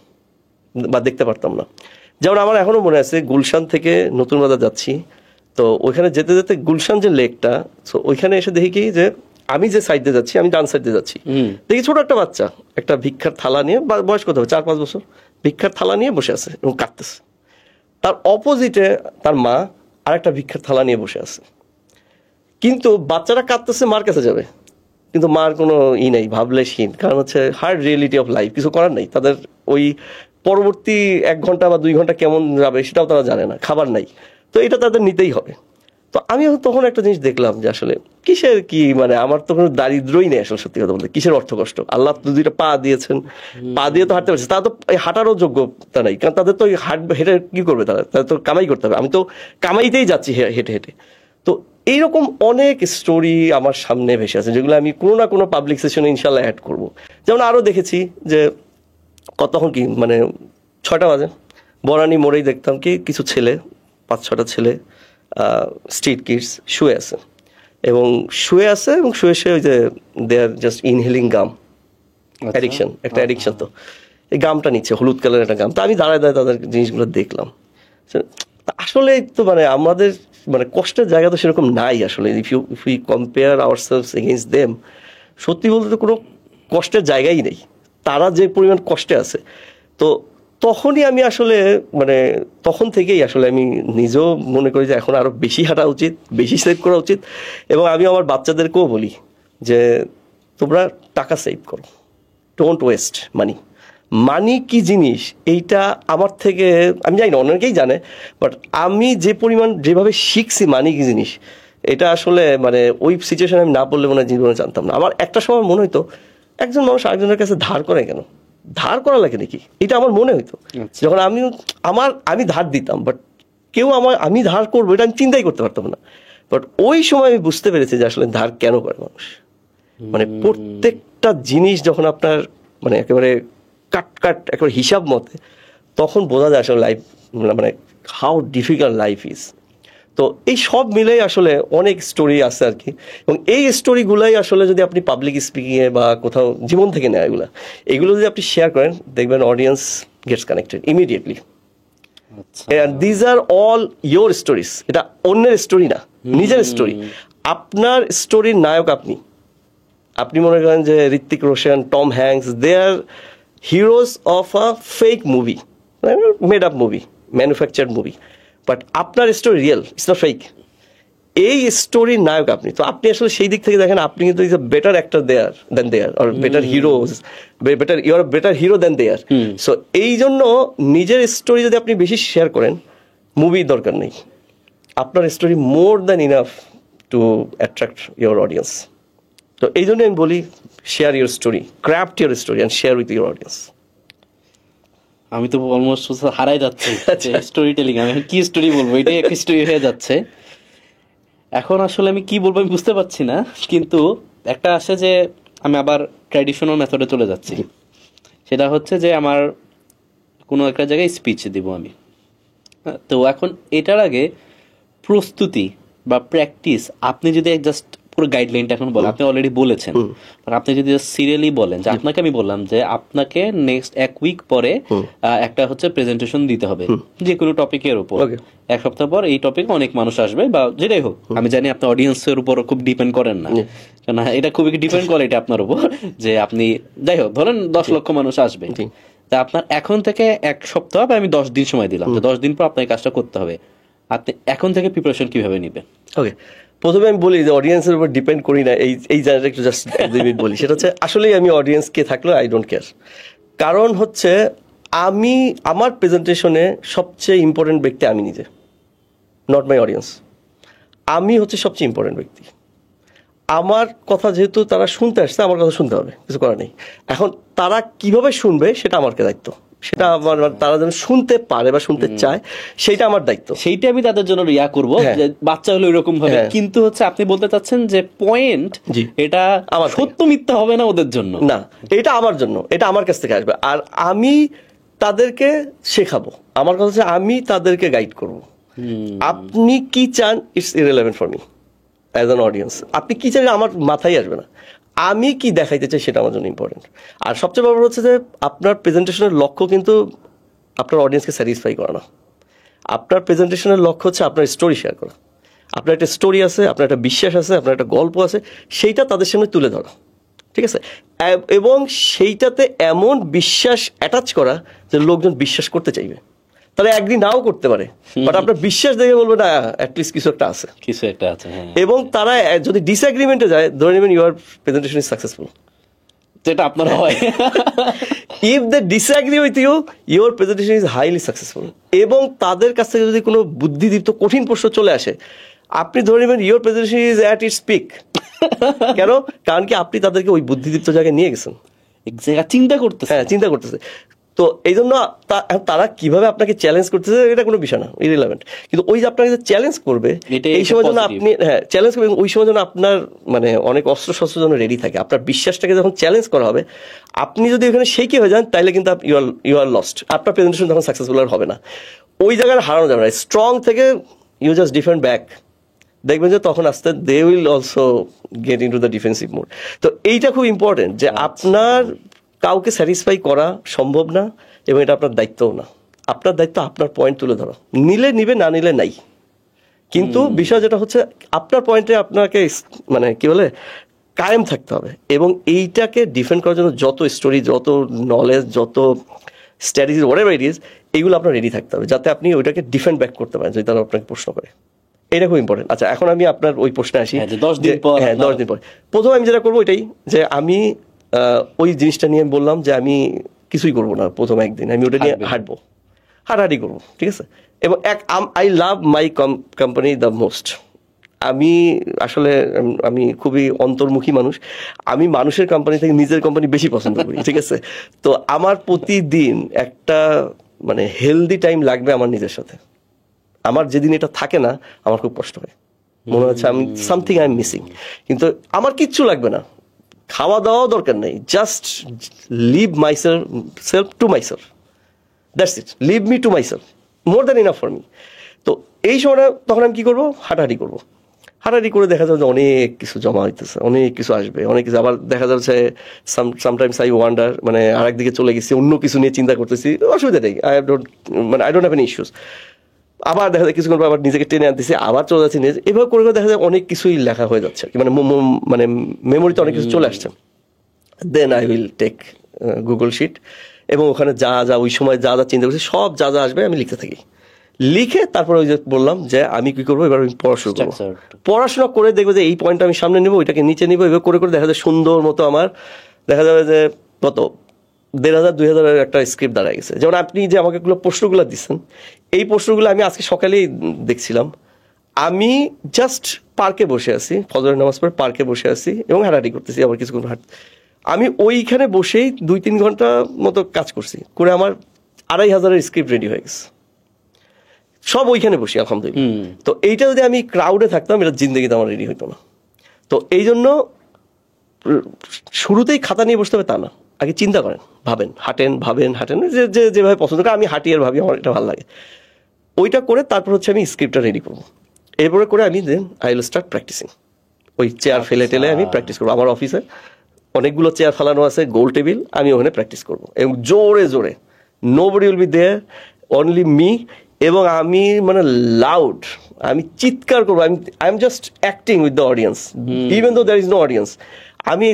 বা দেখতে পারতাম না। যেমন আমার এখনো মনে আছে, গুলশান থেকে নতুন বাজার যাচ্ছি, তো ওইখানে যেতে যেতে গুলশান যে লেকটা, তো ওইখানে এসে দেখি কি যে আমি যে সাইড দিয়ে যাচ্ছি, আমি ডান সাইড দিয়ে যাচ্ছি, দেখি ছোট একটা বাচ্চা একটা ভিক্ষার থালা নিয়ে, বয়স কত হবে, 4-5 বছর, ভিক্ষার থালা নিয়ে বসে আছে এবং কাঁদতেছে। তার অপোজিটে তার মা আর একটা ভিক্ষার থালা নিয়ে বসে আছে। কিন্তু বাচ্চাটা কাঁদতেছে, মার কাছে যাবে, কিন্তু মার কোনো নেই, ভাবলেশহীন। কারণ হচ্ছে হার্ড রিয়েলিটি অফ লাইফ, কিছু করার নেই। তাদের ওই পরবর্তী 1 ঘন্টা বা 2 ঘন্টা কেমন যাবে সেটাও তারা জানে না, খাবার নাই, তো এটা তাদের নিতেই হবে। তো আমি তখন একটা জিনিস দেখলাম যে আসলে কিসের কি, মানে আমার তো কোনো দারিদ্রই নেই আসলে, সত্যি কথা বলতে। কিসের অর্থ কষ্ট, আল্লাহ তো 2টা পা দিয়েছেন, পা দিয়ে তো হাঁটতে পারছে, তারা তো হাঁটারও যোগ্যতা নাই, কারণ তাদের তো হেঁটে কি করবে, তাদের তো কামাই করতে হবে। আমি তো কামাইতেই যাচ্ছি হেঁটে হেঁটে। তো এইরকম অনেক স্টোরি আমার সামনে ভেসে আছে, যেগুলো আমি কোনো না কোনো পাবলিক সেশনে ইনশাল্লাহ অ্যাড করবো। যেমন আরও দেখেছি যে তখন কি মানে 6টা বাজে, বনানী মোড়েই দেখতাম কি কিছু ছেলে, 5-6টা ছেলে, স্ট্রিট কিডস শুয়ে আছে, এবং শুয়ে ওই যে দে are just inhaling gum, addiction, একটা অ্যাডিকশন। তো এই গামটা নিচ্ছে, হলুদ কালারের একটা গাম। তো আমি দাঁড়ায় তাদের জিনিসগুলো দেখলাম। আসলে তো মানে আমাদের মানে কষ্টের জায়গা তো সেরকম নাই আসলে। If we compare ourselves against them, সত্যি বলতে তো কোনো কষ্টের জায়গাই নেই, তারা যে পরিমাণ কষ্টে আছে। তো তখনই আমি আসলে মানে তখন থেকেই আসলে আমি নিজেও মনে করি যে এখন আরো বেশি হাঁটা উচিত, বেশি সেভ করা উচিত। এবং আমি আমার বাচ্চাদেরকেও বলি যে তোমরা টাকা সেভ করো, ডোন্ট ওয়েস্ট মানি। মানি কি জিনিস এইটা আমার থেকে আমি জানি না, অনেকেই জানে, বাট আমি যে পরিমাণ যেভাবে শিখছি মানি কি জিনিস, এটা আসলে মানে ওই সিচুয়েশনে আমি না পড়লে মনে হয় জীবনে জানতাম না। আমার একটা সময় মনে হইতো একজন মানুষ আরেকজনের কাছে ধার করে কেন, ধার করা লাগে নাকি, এটা আমার মনে হইতো। যখন আমি ধার দিতাম, বাট কেউ আমি ধার করবো এটা আমি চিন্তাই করতে পারতাম না। বাট ওই সময় আমি বুঝতে পেরেছি যে আসলে ধার কেন করে মানুষ। মানে প্রত্যেকটা জিনিস যখন আপনার মানে একেবারে কাট একেবারে হিসাব মতে, তখন বোঝা যায় আসলে লাইফ মানে হাউ ডিফিকাল্ট লাইফ ইজ। তো এই সব মিলেই আসলে অনেক স্টোরি আছে আর কি। এবং এই স্টোরিগুলাই আসলে যদি আপনি পাবলিক স্পিকিংয়ে বা কোথাও জীবন থেকে নেয় এগুলো যদি আপনি শেয়ার করেন, দেখবেন audience gets connected immediately. These are all your stories, এটা অন্যের স্টোরি না, নিজের স্টোরি। আপনার স্টোরির নায়ক আপনি মনে করেন যে Hrithik Roshan, Tom Hanks, they are heroes of a fake movie, made up movie, manufactured movie, but আপনার story real, it's not fake. এই স্টোরির নায়ক আপনি, তো আপনি আসলে সেই দিক থেকে দেখেন আপনি কিন্তু is a better actor there than there, or better heroes, better you are better hero than there. So এই জন্য নিজের স্টোরি যদি আপনি বেশি শেয়ার করেন, মুভি দরকার নেই, আপনার story more than enough to attract your audience. তো এই জন্য আমি বলি share your story, craft your story and share with your audience. আমি তো অলমোস্ট হারাই যাচ্ছি স্টোরি টেলিং, আমি কি স্টোরি বলবো, এটাই একটা স্টোরি হয়ে যাচ্ছে। এখন আসলে আমি কি বলবো আমি বুঝতে পারছি না, কিন্তু একটা আসে যে আমি আবার ট্র্যাডিশনাল মেথডে চলে যাচ্ছি। সেটা হচ্ছে যে আমার কোনো একটা জায়গায় স্পিচ দিব আমি, তো এখন এটার আগে প্রস্তুতি বা প্র্যাকটিস আপনি যদি জাস্ট পুরো গাইডলাইনটা এখন বলেন, আপনি অলরেডি বলেছেন, আপনি যদি সিরিয়ালি বলেন যে আপনাকে আমি বললাম যে আপনাকে নেক্সট এক উইক পরে একটা হচ্ছে প্রেজেন্টেশন দিতে হবে যে কোনো টপিকের উপর, এক সপ্তাহ পর এই টপিকে অনেক মানুষ আসবে বা যেটাই হোক, আমি জানি আপনি অডিয়েন্সের উপর খুব ডিপেন্ড করেন না, কারণ এটা খুবই ডিপেন্ড করে এটা আপনার উপর, যে আপনি যাই হোক ধরেন 10 লক্ষ মানুষ আসবে, তা আপনার এখন থেকে এক সপ্তাহ বা আমি 10 দিন সময় দিলাম, 10 দিন পর আপনার কাজটা করতে হবে, আপনি এখন থেকে প্রিপারেশন কিভাবে নেবেন? ওকে, প্রথমে আমি বলি যে অডিয়েন্সের উপর ডিপেন্ড করি না, এই জায়গাটা একটু জাস্ট 2 মিনিট বলি। সেটা হচ্ছে আসলেই আমি অডিয়েন্সকে থাকলেও আই ডোন্ট কেয়ার, কারণ হচ্ছে আমি আমার প্রেজেন্টেশনে সবচেয়ে ইম্পর্টেন্ট ব্যক্তি আমি নিজে, নট মাই অডিয়েন্স। আমি হচ্ছে সবচেয়ে ইম্পর্টেন্ট ব্যক্তি। আমার কথা যেহেতু তারা শুনতে আসছে, আমার কথা শুনতে হবে, কিছু করার নেই। এখন তারা কিভাবে শুনবে সেটা আমার দায়িত্ব, সেটা আমার, তারা যেন শুনতে পারে বা শুনতে চায় সেইটা আমার দায়িত্ব, সেইটা আমি তাদের জন্য ইয়া করবো, যে বাচ্চা হলো এরকম ভাবে, কিন্তু হচ্ছে আপনি বলতে চাচ্ছেন যে পয়েন্ট এটা আমার সত্য মিথ্যা হবে না ওদের জন্য, না এটা আমার জন্য, এটা আমার কাছ থেকে আসবে, আর আমি তাদেরকে শেখাবো। আমার কথা হচ্ছে আমি তাদেরকে গাইড করবো। আপনি কি চান it's irrelevant for me as an audience, আপনি কি চান আমার মাথায় আসবে না, আমি কি দেখাইতে চাই সেটা আমার জন্য ইম্পর্টেন্ট। আর সবচেয়ে বড় হচ্ছে যে আপনার প্রেজেন্টেশনের লক্ষ্য কিন্তু আপনার অডিয়েন্সকে স্যাটিসফাই করা না, আপনার প্রেজেন্টেশনের লক্ষ্য হচ্ছে আপনার স্টোরি শেয়ার করা। আপনার একটা স্টোরি আছে, আপনার একটা বিশ্বাস আছে, আপনার একটা গল্প আছে, সেইটা তাদের সামনে তুলে ধরা, ঠিক আছে, এবং সেইটাতে এমন বিশ্বাস অ্যাটাচ করা যে লোকজন বিশ্বাস করতে চাইবে। তাহলে একদিন নাও করতে পারে, বাট আপনার বিশ্বাস দেখে বলবে না অ্যাটলিস্ট কিছু একটা আছে, কিছু একটা আছে। এবং তারা যদি ডিসএগ্রিমেন্টে যায়, ধরে নেবেন ইউর প্রেজেন্টেশন ইজ সাকসেসফুল, যেটা আপনার হয়। If they disagree with you, your presentation is highly successful. এবং তাদের কাছ থেকে যদি কোনো বুদ্ধিদীপ্ত কঠিন প্রশ্ন চলে আসে, আপনি ধরে নেবেন your presentation is at its peak. কেন? কারণ কি আপনি তাদেরকে ওই বুদ্ধিদীপ্ত জায়গায় নিয়ে গেছেন, চিন্তা করতেছে, হ্যাঁ চিন্তা করতেছে। তো এই জন্য তারা কিভাবে আপনাকে চ্যালেঞ্জ করতেছে এটা কোনো বিষয় না, ইরিলেভেন্ট, কিন্তু ওই যে আপনাকে চ্যালেঞ্জ করবে এই সময় জন্য আপনি, হ্যাঁ চ্যালেঞ্জ করবেন, ওই সময় জন্য আপনার মানে অনেক অস্ত্র শস্ত্র জন্য রেডি থাকে। আপনার বিশ্বাসটাকে যখন চ্যালেঞ্জ করা হবে, আপনি যদি এখানে শেকি হয়ে যান, তাহলে কিন্তু ইউ আর লস্ট, আপনার প্রেজেন্টেশন তখন সাকসেসফুল আর হবে না। ওই জায়গায় হারানো যাবে না, স্ট্রং থেকে ইউ জাস্ট ডিফেন্ড ব্যাক, দেখবেন যে তখন আস্তে they will also get into the defensive mode. তো এইটা খুব ইম্পর্টেন্ট যে আপনার কাউকে স্যাটিসফাই করা সম্ভব না, এবং এটা আপনার দায়িত্বও না। আপনার দায়িত্ব আপনার পয়েন্ট তুলে ধরো, নিলে নিবে, না নিলে নাই। কিন্তু বিষয় যেটা হচ্ছে আপনার পয়েন্টে আপনাকে মানে কি বলে কায়েম থাকতে হবে, এবং এইটাকে ডিফেন্ড করার জন্য যত স্টোরি, যত নলেজ, যত স্ট্র্যাটেজি, হোয়াটএভার ইট ইজ, এইগুলো আপনার রেডি থাকতে হবে, যাতে আপনি ওইটাকে ডিফেন্ড ব্যাক করতে পারেন যদি তারা আপনাকে প্রশ্ন করে। এটা খুব ইম্পর্টেন্ট। আচ্ছা, এখন আমি আপনার ওই প্রশ্নে আসি। 10 দিন পর, হ্যাঁ 10 দিন পর প্রথমে আমি যেটা করবো এটাই, যে আমি ওই জিনিসটা নিয়ে বললাম যে আমি কিছুই করবো না প্রথম একদিন, আমি ওটা নিয়ে হাঁটাহাঁটি করবো, ঠিক আছে। এবং I love my company the most. আমি আসলে আমি খুবই অন্তর্মুখী মানুষ, আমি মানুষের কোম্পানি থেকে নিজের কোম্পানি বেশি পছন্দ করি, ঠিক আছে। তো আমার প্রতিদিন একটা মানে হেলদি টাইম লাগবে আমার নিজের সাথে। আমার যেদিন এটা থাকে না, আমার খুব কষ্ট হয়, মনে হচ্ছে আমি সামথিং আই এম মিসিং। কিন্তু আমার কিচ্ছু লাগবে না, খাওয়া দাওয়াও দরকার নেই, just leave myself to myself, that's it, leave me to myself, more than enough for me. তো এই সময়টা তখন আমি কি করবো, হাঁটাহাঁটি করবো। হাঁটাহাঁটি করে দেখা যাবে যে অনেক কিছু জমা হইতেছে, অনেক কিছু আসবে, অনেক কিছু। আবার দেখা যাচ্ছে সামটাইমস আই ওয়ান্ডার, মানে আরেক দিকে চলে গেছি, অন্য কিছু নিয়ে চিন্তা করতেছি, অসুবিধা নেই, I don't have any issues. আবার দেখা যায় কিছুক্ষণ পর আবার নিজেকে টেনে আনতেছি, আবার চলে যাচ্ছি নিজে, এভাবে করে দেখা যায় অনেক কিছুই লেখা হয়ে যাচ্ছে, মানে মেমোরিতে অনেক কিছু চলে আসছে। Then I will take Google sheet, এবং ওখানে যা ওই সময় যা চিন্তা করছি সব যা আসবে আমি লিখতে থাকি। লিখে তারপরে ওই যে বললাম যে আমি কি করবো, এবার আমি পড়াশোনা করবো। পড়াশোনা করে দেখবো যে এই পয়েন্টটা আমি সামনে নিবো, ওইটাকে নিচে নিবো, এবার করে করে দেখা যায় সুন্দর মতো আমার দেখা যাবে যে কত 1,500-2,000 একটা স্ক্রিপ্ট দাঁড়ায় গেছে। যেমন আপনি যে আমাকে প্রশ্নগুলো দিচ্ছেন, এই প্রশ্নগুলো আমি আজকে সকালেই দেখছিলাম। আমি জাস্ট পার্কে বসে আছি, ফজরের নামাজ পড়ে পার্কে বসে আছি এবং হাঁটাহাঁটি করতেছি, আবার কিছুক্ষণ আমি ওইখানে বসেই 2-3 ঘন্টা মতো কাজ করছি, করে আমার 2,500 স্ক্রিপ্ট রেডি হয়ে গেছে, সব ওইখানে বসি আলহামদুলিল্লাহ। তো এইটা যদি আমি ক্রাউডে থাকতাম, এটা জিন্দগিতে আমার রেডি হইতো না। তো এই জন্য শুরুতেই খাতা নিয়ে বসতে হবে তা না, আগে চিন্তা করেন, ভাবেন যে যেভাবে পছন্দ করে। আমি হাঁটি আর ভাবি, আমার এটা ভালো লাগে, ওইটা করে তারপর হচ্ছে আমি স্ক্রিপ্টটা রেডি করবো। এরপরে করে আমি then I will start practicing. ওই চেয়ার ফেলে টেলে আমি প্র্যাকটিস করবো। আমার অফিসে অনেকগুলো চেয়ার ফেলানো আছে, গোল টেবিল, আমি ওখানে প্র্যাকটিস করবো এবং জোরে জোরে, nobody will be there, only me. এবং আমি মানে লাউড, আমি চিৎকার করবো, I am just acting with the audience, even though there is no audience. আমি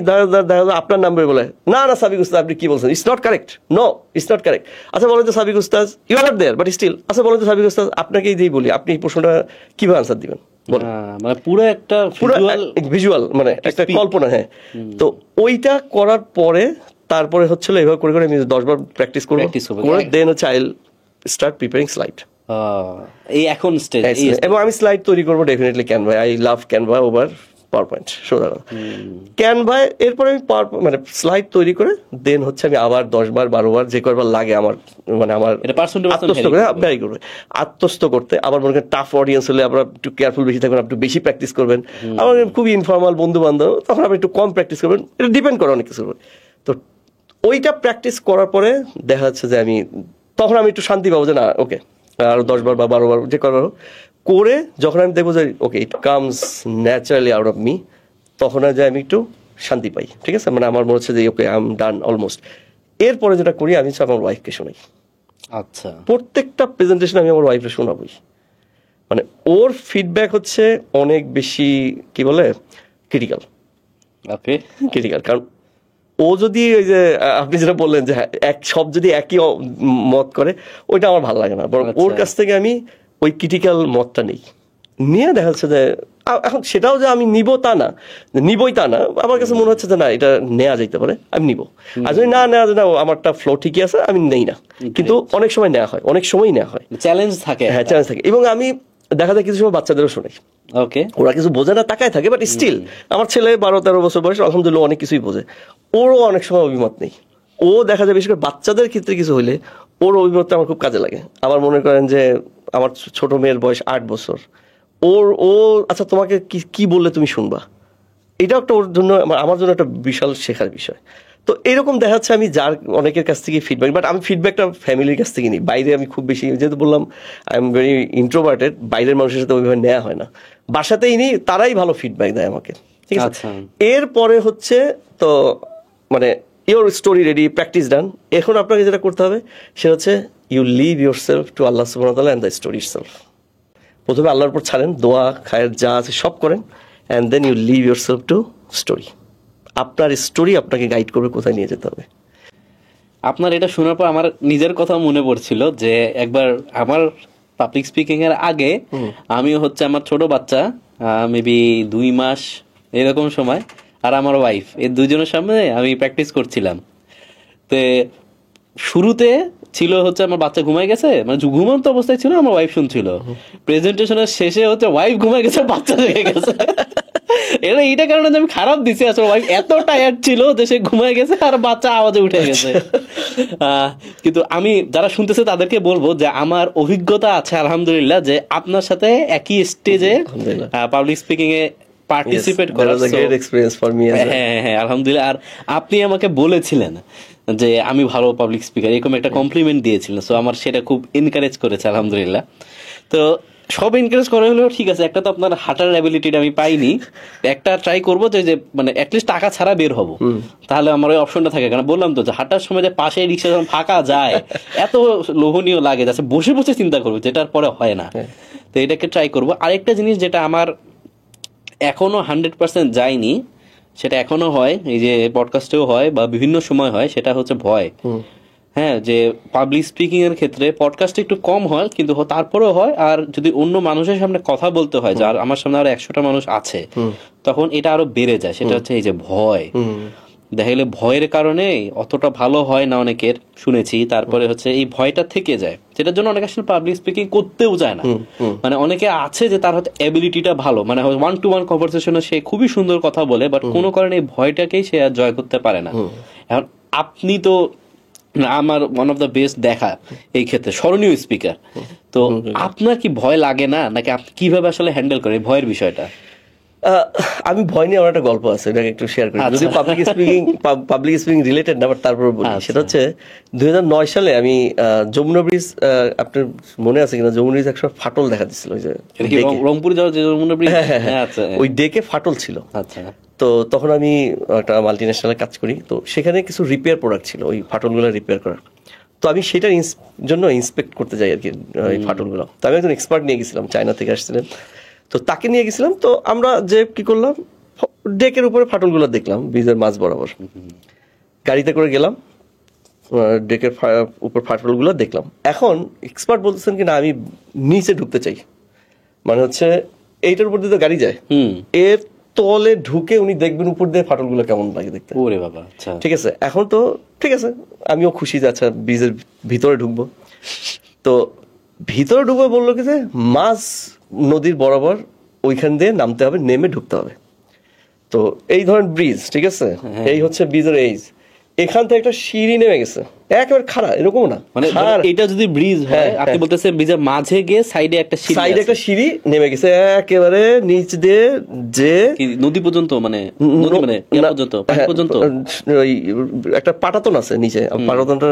আপনার নাম বলে না সাবিক উস্তাদ আপনি কি বলছেন, it's not correct, no it's not correct. আচ্ছা বলেন তো সাবিক উস্তাদ, you are not there but still, আচ্ছা বলেন তো সাবিক উস্তাদ, আপনাকেই দিয়ে বলি, আপনি এই প্রশ্নটা কিভাবে আনসার দিবেন, মানে পুরো একটা ভিজুয়াল, মানে একটা কল্পনা। হ্যাঁ, তো ওইটা করার পরে তারপরে হচ্ছিল এভাবে করে করে আমি 10 বার প্র্যাকটিস করবো, দেন হচ্ছে I will start preparing slide. এই এখন স্টেজ, এবং আমি স্লাইড তৈরি করবো definitely Canva. I love Canva over power point. Canva এরপরে আমি মানে স্লাইড তৈরি করে দেন হচ্ছে আমি আবার 10 বার 12 বার যে কয়বার লাগে আমার, মানে আমার আত্মস্থ করতে। আবার মনে করেন টাফ অডিয়েন্স হলে আপনারা একটু কেয়ারফুল বেশি থাকবেন, একটু বেশি প্র্যাকটিস করবেন। আবার খুবই ইনফর্মাল বন্ধু বান্ধব, তখন আপনি একটু কম প্র্যাকটিস করবেন। এটা ডিপেন্ড করে অনেক কিছু। তো ওইটা প্র্যাকটিস করার পরে দেখা যাচ্ছে যে আমি তখন আমি একটু শান্তি পাবো যে না ওকে আরো 10 বার বা 12 বার যে করবো করে, যখন আমি দেখবো যে okay it comes naturally out of me, তখন যে আমি একটু শান্তি পাই। ঠিক আছে, মানে আমার মনে হচ্ছে যে okay I am done almost. এরপরে যেটা করি আমি আমার ওয়াইফকে শোনাই। আচ্ছা, প্রত্যেকটা প্রেজেন্টেশন আমি আমার ওয়াইফকে শোনাবই। মানে ওর ফিডব্যাক হচ্ছে অনেক বেশি কি বলে ক্রিটিক্যাল। ক্রিটিক্যাল কারণ ও যদি ওই যে আপনি যেটা বললেন যে সব যদি একই মত করে, ওইটা আমার ভালো লাগে না। বরং ওর কাছ থেকে আমি ওই ক্রিটিক্যাল মতটা নেই, নিয়ে দেখা যাচ্ছে যে এখন সেটাও যে আমি নিবই তা না, আমার কাছে মনে হচ্ছে যে না এটা নেওয়া যেতে পারে, আমি নিব। আর যদি না নেওয়া যায় না, আমারটা ফ্লো ঠিকই আছে, আমি নেই না। কিন্তু অনেক সময় নেওয়া হয়, চ্যালেঞ্জ থাকে। হ্যাঁ, চ্যালেঞ্জ থাকে। এবং আমি দেখা যায় কিছু সময় বাচ্চাদেরও শোনাই, ওরা কিছু বোঝে না, তাকায় থাকে, বাট স্টিল আমার ছেলে 12-13 বছর বয়স, আলহামদুলিল্লাহ অনেক কিছুই বোঝে। ওরও অনেক সময় অভিমত নেই। ও দেখা যায় বিশেষ করে বাচ্চাদের ক্ষেত্রে কিছু হইলে ওর অভিমতটা আমার খুব কাজে লাগে। আবার মনে করেন যে আমার ছোট মেয়ের বয়স 8 বছর, ও আচ্ছা তোমাকে কি বললে তুমি শুনবা, এটা একটা ওর জন্য আমার জন্য একটা বিশাল শেখার বিষয়। তো এরকম দেখা যাচ্ছে আমি যার অনেকের কাছ থেকে ফিডব্যাক, বাট আমি ফিডব্যাকটা ফ্যামিলির কাছ থেকে নিই। বাইরে আমি খুব বেশি, যেহেতু বললাম আই এম ভেরি ইন্ট্রোভার্টেড, বাইরের মানুষের সাথে ওইভাবে নেওয়া হয় না, বাসাতেই নিই, তারাই ভালো ফিডব্যাক দেয় আমাকে। ঠিক আছে, এরপরে হচ্ছে তো মানে your story ready, practice done. এখন আপনাকে যেটা করতে হবে সেটা হচ্ছে you leave yourself to Allah সুবহানাহু ওয়া তাআলা এন্ড দ্য স্টোরি ইটসেলফ। প্রথমে আল্লাহর উপর ছাড়েন, দোয়া খায়ের যা আছে সব করেন, and then you leave yourself to story. আপনার স্টোরি আপনাকে গাইড করবে কোথায় নিয়ে যেতে হবে। আপনার এটা শোনার পর আমার নিজের কথা মনে পড়ছিল যে একবার আমার পাবলিক স্পিকিং এর আগে আমি হচ্ছে আমার ছোট বাচ্চা মেবি 2 মাস এরকম সময়, আর আমার ওয়াইফ, এই দুজনের সামনে আমি প্র্যাকটিস করছিলাম। তো শুরুতে ছিল হচ্ছে আমার বাচ্চা ঘুমাই গেছে, মানে ঘুমন্ত অবস্থায় ছিল, আমার ওয়াইফ শুনছিল। প্রেজেন্টেশনের শেষে হচ্ছে ওয়াইফ ঘুমাই গেছে, বাচ্চা জেগে গেছে। এইটা কারণে আমি খারাপ দিছি, আসলে ওয়াইফ এত টায়ার্ড ছিল যে সে ঘুমাই গেছে আর বাচ্চা আওয়াজে উঠে গেছে। কিন্তু আমি যারা শুনতেছে তাদেরকে বলবো যে আমার অভিজ্ঞতা আছে আলহামদুলিল্লাহ, যে আপনার সাথে একই স্টেজে পাবলিক স্পিকিং এ পার্টিসিপেট করার এক্সপেরিয়েন্স ফর মি। হ্যাঁ আলহামদুলিল্লাহ। আর আপনি আমাকে বলেছিলেন যে আমি ভালো পাবলিক স্পিকার, এরকম একটা কমপ্লিমেন্ট দিয়েছিলেন। সো আমার সেটা খুব এনকারেজ করেছে আলহামদুলিল্লাহ। তো সব এনকারেজ করা হলেও ঠিক আছে, একটা তো আপনার হাঁটার অ্যাবিলিটিটা আমি পাইনি। একটা ট্রাই করবো যে মানে অ্যাটলিস্ট টাকা ছাড়া বের হবো, তাহলে আমার ওই অপশনটা থাকে। কারণ বললাম তো যে হাঁটার সময় যে পাশে রিক্সা যখন ফাঁকা যায় এত লোভনীয় লাগে, যাচ্ছে বসে বসে চিন্তা করবো, যেটার পরে হয় না। তো এটাকে ট্রাই করবো। আরেকটা জিনিস যেটা আমার এখনো 100% যায়নি, সেটা এখনো হয়, এই যে পডকাস্টেও হয় বা বিভিন্ন সময় হয়, সেটা হচ্ছে ভয়। হ্যাঁ, যে পাবলিক স্পিকিং এর ক্ষেত্রে পডকাস্ট একটু কম হয়, কিন্তু তারপরেও হয়। আর যদি অন্য মানুষের সামনে কথা বলতে হয়, যার আমার সামনে আরো 100টা মানুষ আছে, তখন এটা আরো বেড়ে যায়। সেটা হচ্ছে এই যে ভয়। দেখা গেলে ভয়ের কারণে অতটা ভালো হয় না অনেকের, শুনেছি। তারপরে হচ্ছে এই ভয়টা থেকে যায়, যেটার জন্য অনেকে আসলে পাবলিক স্পিকিং করতেও যায় না। মানে অনেকে আছে যে তার হয়তো অ্যাবিলিটিটা ভালো, মানে 1-to-1 কনভারসেশনে সে খুবই সুন্দর কথা বলে, বাট কোনো কারণে এই ভয়টাকেই সে আর জয় করতে পারে না। এখন আপনি তো আমার ওয়ান অফ দ্য বেস্ট দেখা এই ক্ষেত্রে স্মরণীয় স্পিকার। তো আপনার কি ভয় লাগে না, নাকি আপনি কিভাবে আসলে হ্যান্ডেল করেন ভয়ের বিষয়টা? আমি ভয় নিয়ে আমার একটা গল্প আছে, এটাকে একটু শেয়ার করি। যদি পাবলিক স্পিকিং রিলেটেড না, বাট তারপর বলি। সেটা হচ্ছে 2009 সালে আমি যমুনা ব্রিজ, আপনার মনে আছে কিনা, যমুনা ব্রিজ একসময় ফাটল দেখা দিচ্ছিল, ওই যে রংপুর যাওয়ার যে যমুনা ব্রিজ, ওই ডেকে ফাটল ছিল। আচ্ছা। তো তখন আমি একটা মাল্টিন্যাশনালে কাজ করি, তো সেখানে কিছু রিপেয়ার প্রোডাক্ট ছিল ওই ফাটলগুলো রিপেয়ার করার। তো আমি সেটার জন্য ইন্সপেক্ট করতে যাই আর কি, ওই ফাটলগুলো। তো আমি একজন এক্সপার্ট নিয়ে গেছিলাম, চায়না থেকে আসছিলেন, তো তাকে নিয়ে গেছিলাম। তো আমরা যে কি করলাম, ডেকের উপরে ফাটলগুলো দেখলাম, ব্রিজের মাঝ বরাবর গাড়িতে করে গেলাম, ডেকের উপর ফাটলগুলো দেখলাম। এখন এক্সপার্ট বলতেছেন কি না, আমি নিচে ঢুকতে চাই, মানে হচ্ছে এইটার উপর দিয়ে তো গাড়ি যায়, এর তলে ঢুকে উনি দেখবেন উপর দিয়ে ফাটলগুলো কেমন লাগে দেখতে। ওরে বাবা, আচ্ছা ঠিক আছে। এখন তো ঠিক আছে, আমিও খুশি যে আচ্ছা ব্রিজের ভিতরে ঢুকবো। তো ভিতরে ঢুকবো বললো কি যে মাঝ নদীর বরাবর ওইখান দিয়ে নামতে হবে, নেমে ঢুকতে হবে। তো এই ধরেন ব্রিজ, ঠিক আছে, এই হচ্ছে ব্রিজের এইজ, এখান থেকে একটা সিঁড়ি নেমে গেছে, একেবারে খাড়া, এরকম না, মানে এটা যদি ব্রিজ হয়, আপনি বলতেছেন ব্রিজের মাঝে গিয়ে সাইডে একটা সিঁড়ি নেমে গেছে একেবারে নিচ দিয়ে, যে নদী পর্যন্ত, মানে নদী মানে পর্যন্ত ওই একটা পাটাতন আছে নিচে, পাটাতনটা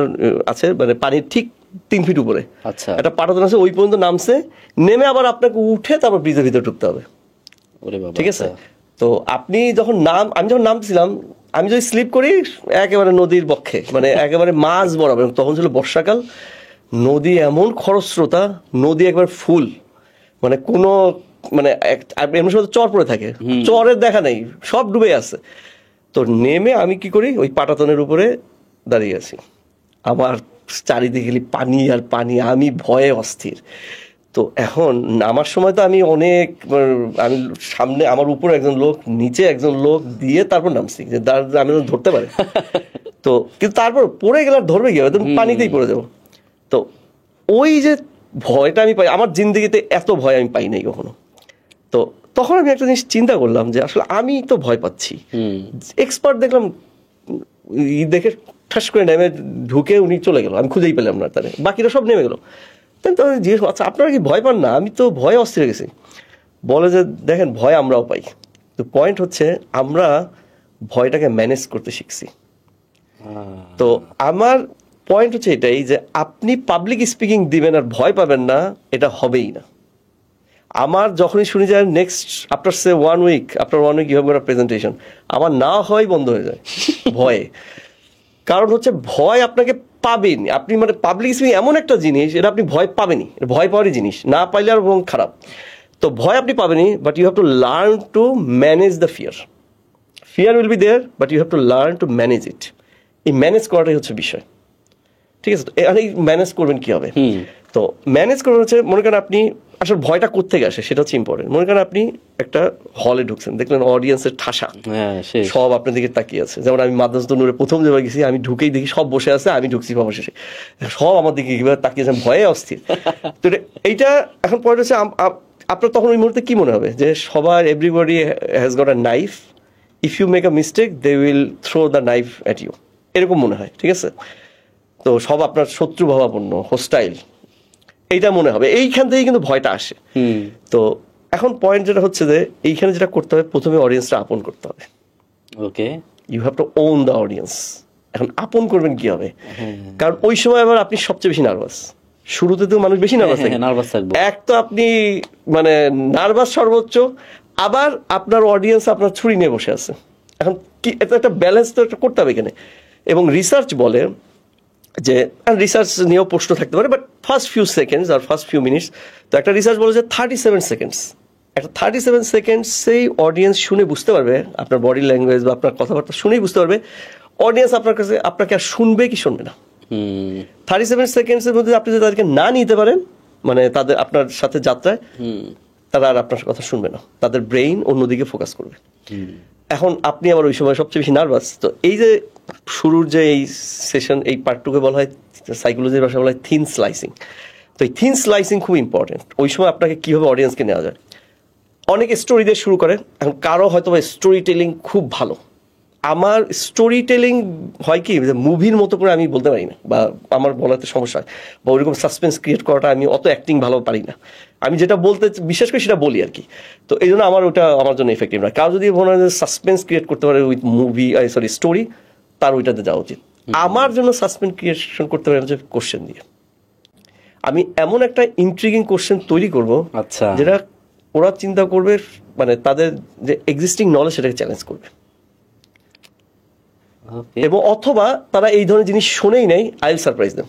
আছে মানে পানির ঠিক 3 ফিট উপরে। আচ্ছা, একটা পাটাতন আছে, ওই পর্যন্ত নামছে, নেমে আবার আপনাকে উঠে তারপর ব্রিজের ভিতরে ঢুকতে হবে। ঠিক আছে। তো আপনি যখন আমি যখন নামছিলাম, আমি যদি স্লিপ করি একেবারে নদীর বক্ষে, মানে একেবারে মাঝ বরাবর। তখন ছিল বর্ষাকাল, নদী এমন খরস্রোতা, নদী একবার ফুল, মানে কোনো মানে এমন সময় চর পড়ে থাকে, চরের দেখা নেই, সব ডুবে আছে। তো নেমে আমি কি করি, ওই পাটাতনের উপরে দাঁড়িয়ে আছি, আমার চারিদিকে পানি আর পানি, আমি ভয়ে অস্থির। তো এখন নামার সময় তো আমি আমি সামনে আমার উপরে একজন লোক, নিচে একজন লোক দিয়ে তারপর নামছি, যে আমি ধরতে পারি। তো কিন্তু তারপর পড়ে গেলে আর ধরবে কি, পানিতেই পড়ে যাবো। তো ওই যে ভয়টা আমি পাই, আমার জিন্দগিতে এত ভয় আমি পাই নাই কখনো। তো তখন আমি একটা জিনিস চিন্তা করলাম যে আসলে আমি তো ভয় পাচ্ছি, এক্সপার্ট দেখলাম দেখে ঠাস করে নেমে ঢুকে উনি চলে গেল, আমি খুঁজেই পেলাম না, তাহলে বাকিরা সব নেমে গেল। জিজ্ঞেস, আচ্ছা আপনারা কি ভয় পান না? আমি তো ভয়ে অস্থির হয়ে গেছি। বলে যে দেখেন, ভয় আমরাও পাই, তো পয়েন্ট হচ্ছে আমরা ভয়টাকে ম্যানেজ করতে শিখছি। তো আমার পয়েন্ট হচ্ছে এটাই যে আপনি পাবলিক স্পিকিং দিবেন আর ভয় পাবেন না, এটা হবেই না। আমার যখনই শুনি যায় next after say 1 week you have got a presentation, আমার না হয় বন্ধ হয়ে যায় ভয়ে। কারণ হচ্ছে ভয় আপনাকে পাবেন, আপনি মানে পাবলিক স্পিকিং এমন একটা জিনিস, এটা আপনি ভয় পাবেনই, ভয় পাওয়ারই জিনিস, না পাইলে আর বরং খারাপ। তো ভয় আপনি পাবেনই, but you have to learn to manage the fear will be there, but you have to learn to manage it. এই ম্যানেজ করাটাই হচ্ছে বিষয়। ঠিক আছে। এই ম্যানেজ করবেন কি হবে? তো ম্যানেজ করবেন হচ্ছে, মনে করেন আপনি আসলে ভয়টা কোত্থেকে আসে সেটা হচ্ছে ইম্পর্টেন্ট। মনে করেন আপনি একটা হলে ঢুকছেন, দেখলেন অডিয়েন্সের ঠাসা, সব আপনার দিকে তাকিয়ে আছে। যেমন আমি মাদ্রাসাতুন নূরে প্রথম যেবার গেছি, আমি ঢুকেই দেখি সব বসে আছে, আমি ঢুকছি অবশেষে, সব আমার দিকে কিভাবে তাকিয়েছে, ভয়ে অস্থির। তো এইটা এখন পয়েন্ট হচ্ছে, আপনার তখন ওই মুহূর্তে কি মনে হবে যে সবার everybody has got a knife, if you make a mistake they will throw the knife at you, এরকম মনে হয়। ঠিক আছে। তো সব আপনার শত্রু ভাবাপন্ন, হোস্টাইল, এইটা মনে হবে। এইখান থেকেই কিন্তু ভয়টা আসে। তো এখন পয়েন্ট যেটা হচ্ছে যে এইখানে যেটা করতে হবে, প্রথমে অডিয়েন্সটা আপন করতে হবে। Okay, you have to own the audience. এখন আপন করবেন কি হবে? কারণ ওই সময় আবার আপনি সবচেয়ে বেশি নার্ভাস, শুরুতে তো মানুষ বেশি নার্ভাস থাকে। এক তো আপনি মানে নার্ভাস সর্বোচ্চ, আবার আপনার অডিয়েন্স আপনার ছুরি নিয়ে বসে আছে। এখন কি এটা একটা ব্যালেন্স তো একটা করতে হবে এখানে। এবং রিসার্চ বলে যে, রিসার্চ নিয়েও প্রশ্ন থাকতে পারে, বাট ফার্স্ট ফিউ সেকেন্ডস আর ফার্স্ট ফিউ মিনিটস, তো একটা রিসার্চ বলে যে 37 সেকেন্ডস, একটা 37 সেকেন্ডস সেই অডিয়েন্স শুনে বুঝতে পারবে, আপনার বডি ল্যাঙ্গুয়েজ বা আপনার কথাবার্তা শুনেই বুঝতে পারবে অডিয়েন্স আপনার কাছে আপনাকে আর শুনবে কি শুনবে না। 37 সেকেন্ডসের মধ্যে আপনি যদি তাদেরকে না নিতে পারেন, মানে তাদের আপনার সাথে যাত্রায়, তারা আর আপনার কথা শুনবে না, তাদের ব্রেইন অন্যদিকে ফোকাস করবে। এখন আপনি আবার ওই সময় সবচেয়ে বেশি নার্ভাস। তো এই যে শুরুর যে এই সেশন, এই পার্টটুকে বলা হয় সাইকোলজির ভাষায় বলা হয় থিন স্লাইসিং। তো এই থিন স্লাইসিং খুব ইম্পর্টেন্ট। ওই সময় আপনাকে কীভাবে অডিয়েন্সকে নেওয়া যায়। অনেকে স্টোরি দিয়ে শুরু করেন, এখন কারো হয়তো স্টোরি টেলিং খুব ভালো। আমার স্টোরি টেলিং হয় কি, মুভির মতো করে আমি বলতে পারি না, বা আমার বলাতে সমস্যা হয়, বা ওইরকম সাসপেন্স ক্রিয়েট করাটা আমি অত অ্যাক্টিং ভালো পারি না। আমি যেটা বলতে বিশেষ করে সেটা বলি আর কি। তো এই জন্য আমার ওটা আমার জন্য এফেক্টিভ না। কারো যদি মনে হয় সাসপেন্স ক্রিয়েট করতে পারে উইথ মুভি, সরি স্টোরি, তার ওইটাতে যাওয়া উচিত। আমার জন্য সাসপেন্স ক্রিয়েশন করতে পারে হচ্ছে কোশ্চেন দিয়ে। আমি এমন একটা ইন্ট্রিগিং কোশ্চেন তৈরি করব, আচ্ছা, যেটা ওরা চিন্তা করবে, মানে তাদের যে এক্সিস্টিং নলেজ সেটাকে চ্যালেঞ্জ করবে। এবং অথবা তারা এই ধরনের জিনিস শোনেই নাই, আই উইল সারপ্রাইজ দেম।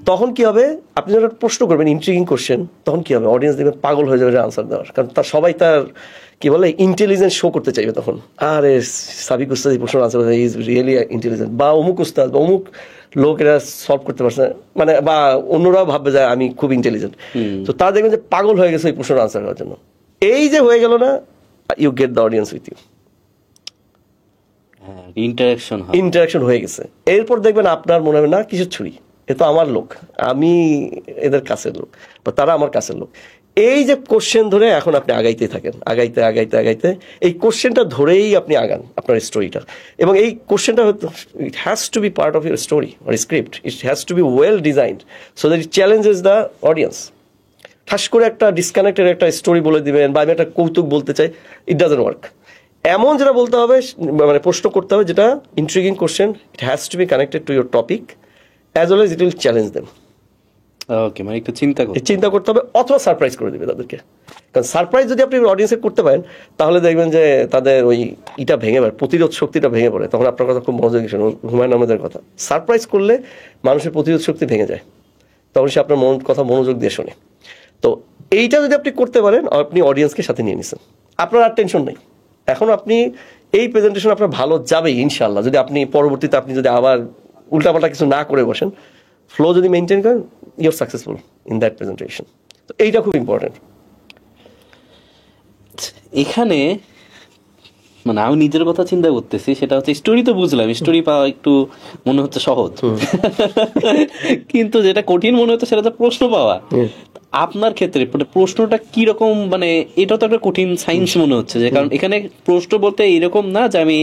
তখন কি হবে, আপনি যখন প্রশ্ন করবেন ইন্ট্রিগিং কোশ্চেন, তখন কি হবে, অডিয়েন্স দেখবেন পাগল হয়ে যাবে আনসার দেওয়ার। কারণ তার সবাই তার কি বলে ইন্টেলিজেন্স শো করতে চাইবে তখন। আরে সাবিক উস্তাদ এই প্রশ্ন আনসার ইজ রিয়েলি ইন্টেলিজেন্ট, বা অমুক উস্তাদ বা অমুক লোক এরা সলভ করতে পারছে, মানে বা অন্যরাও ভাববে যে আমি খুব ইন্টেলিজেন্ট। তো তারা দেখবেন যে পাগল হয়ে গেছে এই প্রশ্নের আনসার করার জন্য। এই যে হয়ে গেল না, you get the audience with you, interaction হয়ে গেছে। এরপর দেখবেন আপনার মনে হবে না কিছু ছুরি, এ তো আমার লোক, আমি এদের কাছের লোক, বা তারা আমার কাছের লোক। এই যে কোশ্চেন ধরে এখন আপনি আগাইতে থাকেন, আগাইতে আগাইতে আগাইতে এই কোশ্চেনটা ধরেই আপনি আগান আপনার স্টোরিটা। এবং এই কোশ্চেনটা it has to be part of your story or script. It has to be well designed so that it challenges the audience. ঠাস করে একটা ডিসকানেক্টেড একটা স্টোরি বলে দিবেন, বা আমি একটা কৌতুক বলতে চাই, ইট ডাজন্ট ওয়ার্ক। এমন যেটা বলতে হবে, মানে প্রশ্ন করতে হবে যেটা intriguing question, it has to be connected to your topic as well as it will challenge them. Okay, মানে একটু চিন্তা করতে হবে, অথবা সারপ্রাইজ করে দিবে তাদেরকে। কারণ সারপ্রাইজ যদি আপনি অডিয়েন্সে করতে পারেন, তাহলে দেখবেন যে তাদের ওই ইটা ভেঙে পড়ে, প্রতিরোধ শক্তিটা ভেঙে পড়ে। তখন আপনার কথা খুব মনোযোগী শুনুন, হুমায়ুন আহমেদের কথা। সারপ্রাইজ করলে মানুষের প্রতিরোধ শক্তি ভেঙে যায়, তখন সে আপনার কথা মনোযোগ দিয়ে শোনে। তো এইটা যদি আপনি করতে পারেন, আপনি অডিয়েন্সকে সাথে নিয়ে নিছেন, আপনার আর টেনশন নেই। এখন আপনি এই প্রেজেন্টেশন আপনার ভালো যাবেই ইনশাল্লাহ, যদি আপনি পরবর্তীতে আপনি যদি আবার উল্টাপাল্টা কিছু না করে বসেন, ফ্লো যদি মেনটেন করেন, your successful in that presentation. তো এইটা খুব ইম্পর্টেন্ট। এখানে মানে আমি নিজের কথা চিন্তা করতেছি, সেটা হচ্ছে স্টোরি তো বুঝলাম, স্টোরি পাওয়া একটু মনে হচ্ছে সহজ, কিন্তু যেটা কঠিন মনে হচ্ছে সেটা তো প্রশ্ন পাওয়া। আপনার ক্ষেত্রে প্রশ্নটা কিরকম, মানে এটা তো একটা কঠিন সায়েন্স মনে হচ্ছে, যে কারণ এখানে প্রশ্ন বলতে এরকম না যে আমি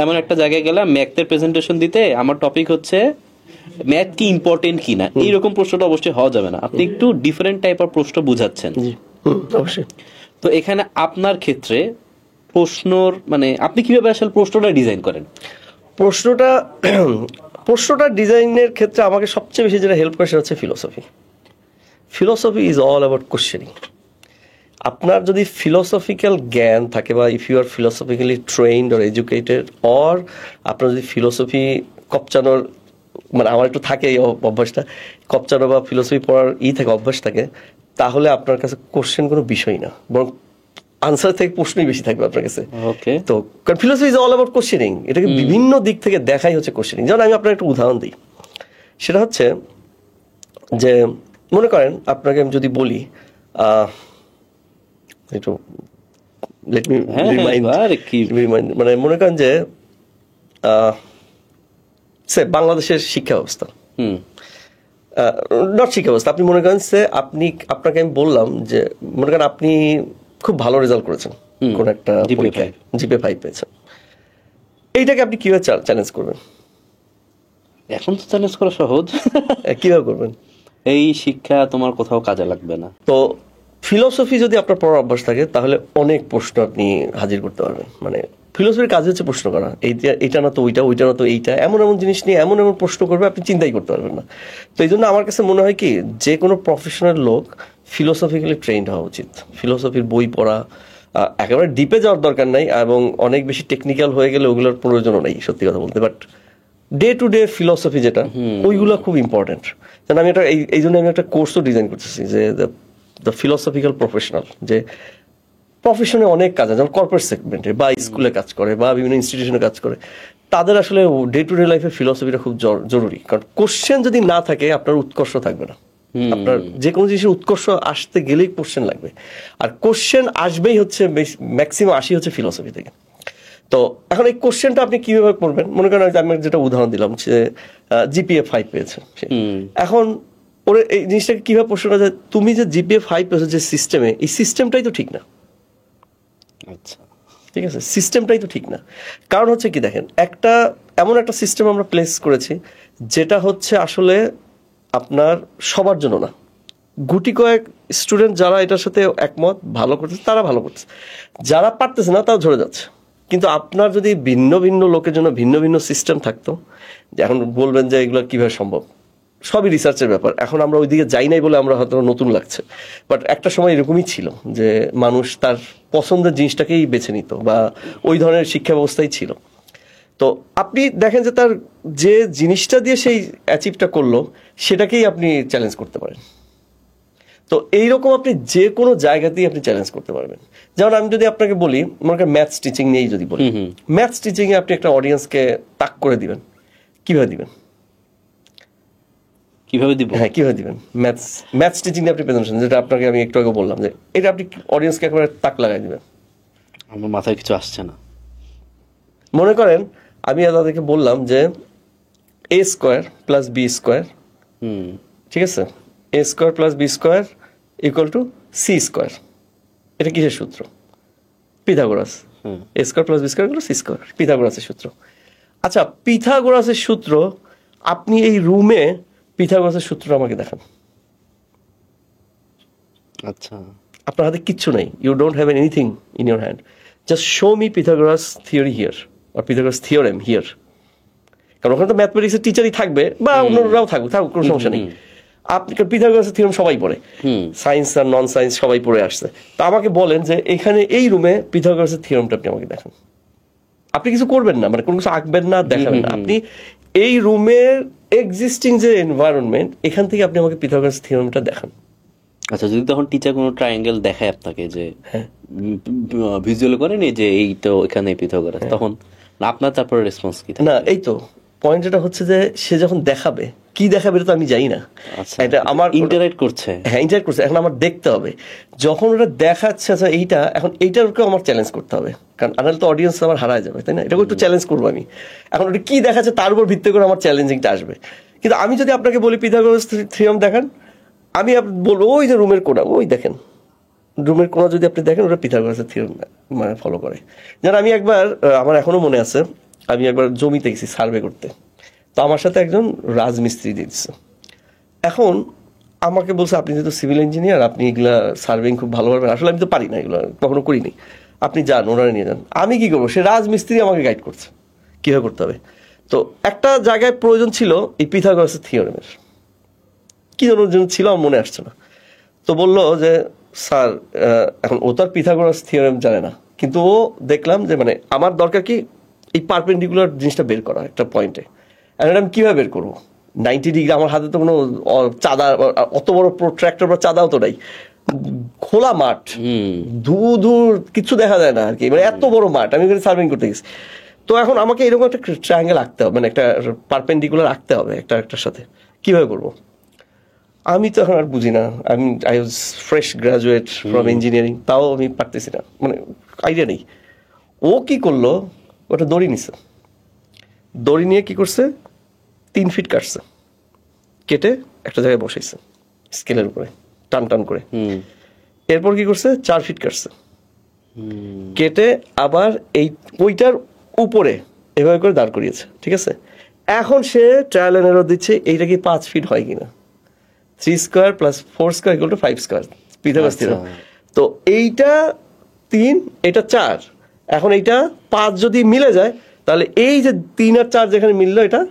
এমন একটা জায়গায় গেলাম ম্যাথের প্রেজেন্টেশন দিতে, আমার টপিক হচ্ছে ম্যাথ কি ইম্পর্টেন্ট কিনা, এইরকম প্রশ্নটা অবশ্যই হওয়া যাবে না। আপনি একটু ডিফারেন্ট টাইপের প্রশ্ন বুঝাচ্ছেন অবশ্যই। তো এখানে আপনার ক্ষেত্রে প্রশ্নর মানে আপনি কিভাবে আসলে প্রশ্নটা ডিজাইন করেন? প্রশ্নটা ডিজাইনের ক্ষেত্রে আমাকে সবচেয়ে বেশি যেটা হেল্প করে সেটা হচ্ছে philosophy. Philosophy is all about questioning. আপনার যদি ফিলোসফিক্যাল জ্ঞান থাকে, বা if you are philosophically trained or educated, or আপনার যদি ফিলোসফি কপচানোর, মানে আমার একটু থাকে এই অভ্যাসটা, কপচানো বা ফিলোসফি পড়ার থাকে, অভ্যাস থাকে, তাহলে আপনার কাছে কোশ্চেন কোনো বিষয় না, বরং আনসার থেকে প্রশ্নই বেশি থাকবে আপনার কাছে। ওকে, তো কারণ philosophy is all about questioning, এটাকে বিভিন্ন দিক থেকে দেখাই হচ্ছে কোশ্চেনিং। যেমন আমি আপনার একটা উদাহরণ দিই, সেটা হচ্ছে যে মনে করেন আপনাকে আমি যদি বলি, একটু লেট মি রিমাইন্ড, মানে মনে করেন যে বাংলাদেশের শিক্ষা ব্যবস্থা, নট শিক্ষা ব্যবস্থা, আপনি মনে করেন আপনাকে আমি বললাম যে মনে করেন আপনি খুব ভালো রেজাল্ট করেছেন কোন একটা পরীক্ষায়, জিপে 5 পেয়েছেন, এইটাকে আপনি কিভাবে চ্যালেঞ্জ করবেন? এখন তো চ্যালেঞ্জ করা সহজ, কিভাবে করবেন? এই শিক্ষা তোমার কোথাও কাজে লাগবে না। তো ফিলোসফি যদি আপনার পড়ার অভ্যাস থাকে, তাহলে অনেক প্রশ্ন আপনি হাজির করতে পারবেন। মানে ফিলোসফির কাজ হচ্ছে প্রশ্ন করা, এইটা না তো ওইটা, ওইটা না তো এইটা, এমন এমন জিনিস নিয়ে এমন এমন প্রশ্ন করবে আপনি চিন্তাই করতে পারবেন না। তো এই জন্য আমার কাছে মনে হয় কি, যে কোনো প্রফেশনাল লোক ফিলোসফিক্যালি ট্রেন্ড হওয়া উচিত। ফিলোসফির বই পড়া, একেবারে ডিপে যাওয়ার দরকার নাই, এবং অনেক বেশি টেকনিক্যাল হয়ে গেলে ওগুলোর প্রয়োজনও নেই সত্যি কথা বলতে। But day to day philosophy যেটা, ওইগুলো খুব ইম্পর্টেন্ট। কারণ আমি এই জন্য আমি একটা কোর্সও ডিজাইন করতেছি, যে দ্য ফিলোসফিক্যাল প্রফেশনাল, যে প্রফেশনে অনেক কাজ আছে, যেমন কর্পোরেট সেগমেন্টে বা স্কুলে কাজ করে বা বিভিন্ন ইনস্টিটিউশনে কাজ করে, তাদের আসলে ডে টু ডে লাইফে ফিলসফিটা খুব জরুরি। কারণ কোশ্চেন যদি না থাকে আপনার উৎকর্ষ থাকবে না। আপনার যে কোনো জিনিসের উৎকর্ষ আসতে গেলেই কোশ্চেন লাগবে, আর কোশ্চেন আসবেই হচ্ছে ম্যাক্সিমাম আসি হচ্ছে ফিলসফি থেকে। তো এখন এই কোশ্চেনটা আপনি কিভাবে করবেন, মনে করেন আমি যেটা উদাহরণ দিলাম যে জিপিএ 5 পেয়েছে, এখন ওরে এই জিনিসটাকে কিভাবে প্রশ্ন করা যায়, তুমি যে জিপিএ 5 পেয়েছো যে সিস্টেমে, এই সিস্টেমটাই তো ঠিক না। আচ্ছা, ঠিক আছে, সিস্টেমটাই তো ঠিক না। কারণ হচ্ছে কি দেখেন, এমন একটা সিস্টেম আমরা প্লেস করেছি যেটা হচ্ছে আসলে আপনার সবার জন্য না। গুটি কয়েক স্টুডেন্ট যারা এটার সাথে একমত, ভালো করতেছে, তারা ভালো করতেছে, যারা পারতেছে না তারা ঝরে যাচ্ছে। কিন্তু আপনার যদি ভিন্ন ভিন্ন লোকের জন্য ভিন্ন ভিন্ন সিস্টেম থাকতো, এখন বলবেন যে এগুলো কিভাবে সম্ভব, সবই রিসার্চের ব্যাপার। এখন আমরা ওইদিকে যাই নাই বলে আমরা হয়তো নতুন লাগছে, বাট একটা সময় এরকমই ছিল যে মানুষ তার পছন্দের জিনিসটাকেই বেছে নিত বা ওই ধরনের শিক্ষা ব্যবস্থাই ছিল। তো আপনি দেখেন যে তার যে জিনিসটা দিয়ে সেই অ্যাচিভটা করলো সেটাকেই আপনি চ্যালেঞ্জ করতে পারেন। তো এইরকম আপনি যে কোনো জায়গাতেই আপনি চ্যালেঞ্জ করতে পারবেন। যেমন আমি যদি আপনাকে বলি, মনে করেন ম্যাথস টিচিং নিয়েই যদি বলি, ম্যাথস টিচিং এ আপনি একটা অডিয়েন্সকে তাক করে দিবেন, কিভাবে দিবেন? কিভাবে দিব? হ্যাঁ, কিভাবে দিবেন? ম্যাথস টিচিং নিয়ে আপনি প্রেজেন্টেশন, যেটা আপনাকে আমি একটু আগে বললাম, যে এটা আপনি অডিয়েন্সকে একেবারে তাক লাগাই দিবেন। আমার মাথায় কিছু আসছে না। মনে করেন আমি তাদেরকে বললাম যে A square plus B square, ঠিক আছে, A square plus B square equal to C square. এটা কিসের সূত্র? Pythagoras. A square plus B square equal to C square, পিথাগোরাসের সূত্র। আচ্ছা, পিথাগোরাসের সূত্র, আপনি এই রুমে পিথাগোরাসের সূত্র আমাকে দেখান। আচ্ছা, আপনার হাতে কিচ্ছু নেই, you don't have anything in your hand, just show me Pythagoras theory here আর পিথাগোরাস থিওরেম হিয়ার। কারণ ওখানে তো ম্যাথমেটিক্সের টিচারই থাকবে বা অন্যরাও থাকুক, কোনো সমস্যা নেই। আপনি পিথাগোরাসের থিওরেম সবাই পড়ে, সায়েন্স আর নন সায়েন্স সবাই পড়ে আসছে। তো আমাকে বলেন যে এখানে এই রুমে পিথাগোরাসের থিওরেমটা আপনি আমাকে দেখান। আপনি কিছু করবেন না, মানে কোনো কিছু আঁকবেন না, দেখাবেন না, আপনি এই রুমের এক্সিস্টিং যে এনভায়রনমেন্ট, এখান থেকে আপনি আমাকে পিথাগোরাসের থিওরেমটা দেখান। আচ্ছা, যদি তখন টিচার কোনো ট্রায়াঙ্গেল দেখায় আপনাকে, যে ভিজুয়াল করেন এই যে এইটা এখানে পিথাগোরাস, তখন আপনার তারপরে রেসপন্স কি? না, এই তো পয়েন্ট, যেটা হচ্ছে যে সে যখন দেখাবে, কি দেখাবে এটা তো আমি জানি না। এটা আমার ইন্টারঅ্যাক্ট করছে, হ্যাঁ ইন্টারঅ্যাক্ট করছে, এখন আমার দেখতে হবে। যখন ওটা দেখাচ্ছে, আচ্ছা এইটা, এখন এইটাকেও আমার চ্যালেঞ্জ করতে হবে, কারণ আনাল তো অডিয়েন্স আমার হারায় যাবে, তাই না? এটাকে একটু চ্যালেঞ্জ করবো আমি। এখন ওটা কি দেখাচ্ছে তার উপর ভিত্তি করে আমার চ্যালেঞ্জিংটা আসবে। কিন্তু আমি যদি আপনাকে বলি পিথাগোরাস থিওরেম দেখান, আমি বলবো ওই যে রুমের কোণা, ওই দেখেন রুমের কোণা যদি আপনি দেখেন, ওটা পিথাগোরাসের থিওরেম মানে ফলো করে। যেন আমি একবার, আমার এখনো মনে আছে, আমি একবার জমিতে গেছি সার্ভে করতে, তো আমার সাথে একজন রাজমিস্ত্রি দিচ্ছে। এখন আমাকে বলছে, আপনি যেহেতু সিভিল ইঞ্জিনিয়ার, আপনি এগুলা সার্ভেইং খুব ভালো পারবেন। আসলে আমি তো পারি না, এগুলো কখনো করিনি, আপনি যান, ওনারা নিয়ে যান। আমি কি করবো? সে রাজমিস্ত্রি আমাকে গাইড করছে কিভাবে করতে হবে। তো একটা জায়গায় প্রয়োজন ছিল এই পিথাগোরাসের থিওরেমের, কি জন্য ছিল আমার মনে আসছে না। তো বললো যে স্যার, এখন ও তো আর পিথাগোরাস থিওরেম জানে না, কিন্তু ও দেখলাম যে মানে আমার দরকার কি এই পারপেন্ডিকুলার জিনিসটা বের করা একটা পয়েন্টে। এখন আমি কিভাবে বের করবো? 90 ডিগ্রি, আমার হাতে তো কোনো চাঁদা, অত বড় প্রোট্রাক্টর বা চাঁদাও তো নাই, খোলা মাঠ, দূর কিছু দেখা যায় না আর কি, মানে এত বড় মাঠ, আমি ওখানে সার্ভিং করতে গেছি। তো এখন আমাকে এরকম একটা ট্রায়াঙ্গেল আঁকতে হবে, মানে একটা পারপেন্ডিকুলার আঁকতে হবে একটার সাথে, কিভাবে করবো? আমি তো এখন আর বুঝি না, I was fresh graduate from engineering, তাও আমি পারতেছি না, মানে আইডিয়া নেই। ও কি করলো, ওটা দড়ি নিছে, দড়ি নিয়ে কি করছে, 3 ফিট কাটছে, কেটে একটা জায়গায় বসাইছে স্কেলের উপরে টান করে। এরপর কি করছে, 4 ফিট কাটছে, কেটে আবার ওইটার উপরে এভাবে করে দাঁড় করিয়েছে, ঠিক আছে। এখন সে ট্রায়াল এন্ড এরর দিচ্ছে, এইটা কি 5 ফিট হয় কিনা। 3 square plus 4 square equal two 5 square, Pythagoras theorem. তো এইটা 3, এটা 4, এখন এইটা 5 যদি মিলে যায়, তাহলে এই যে 3 আর 4 যেখানে মিললো, এটা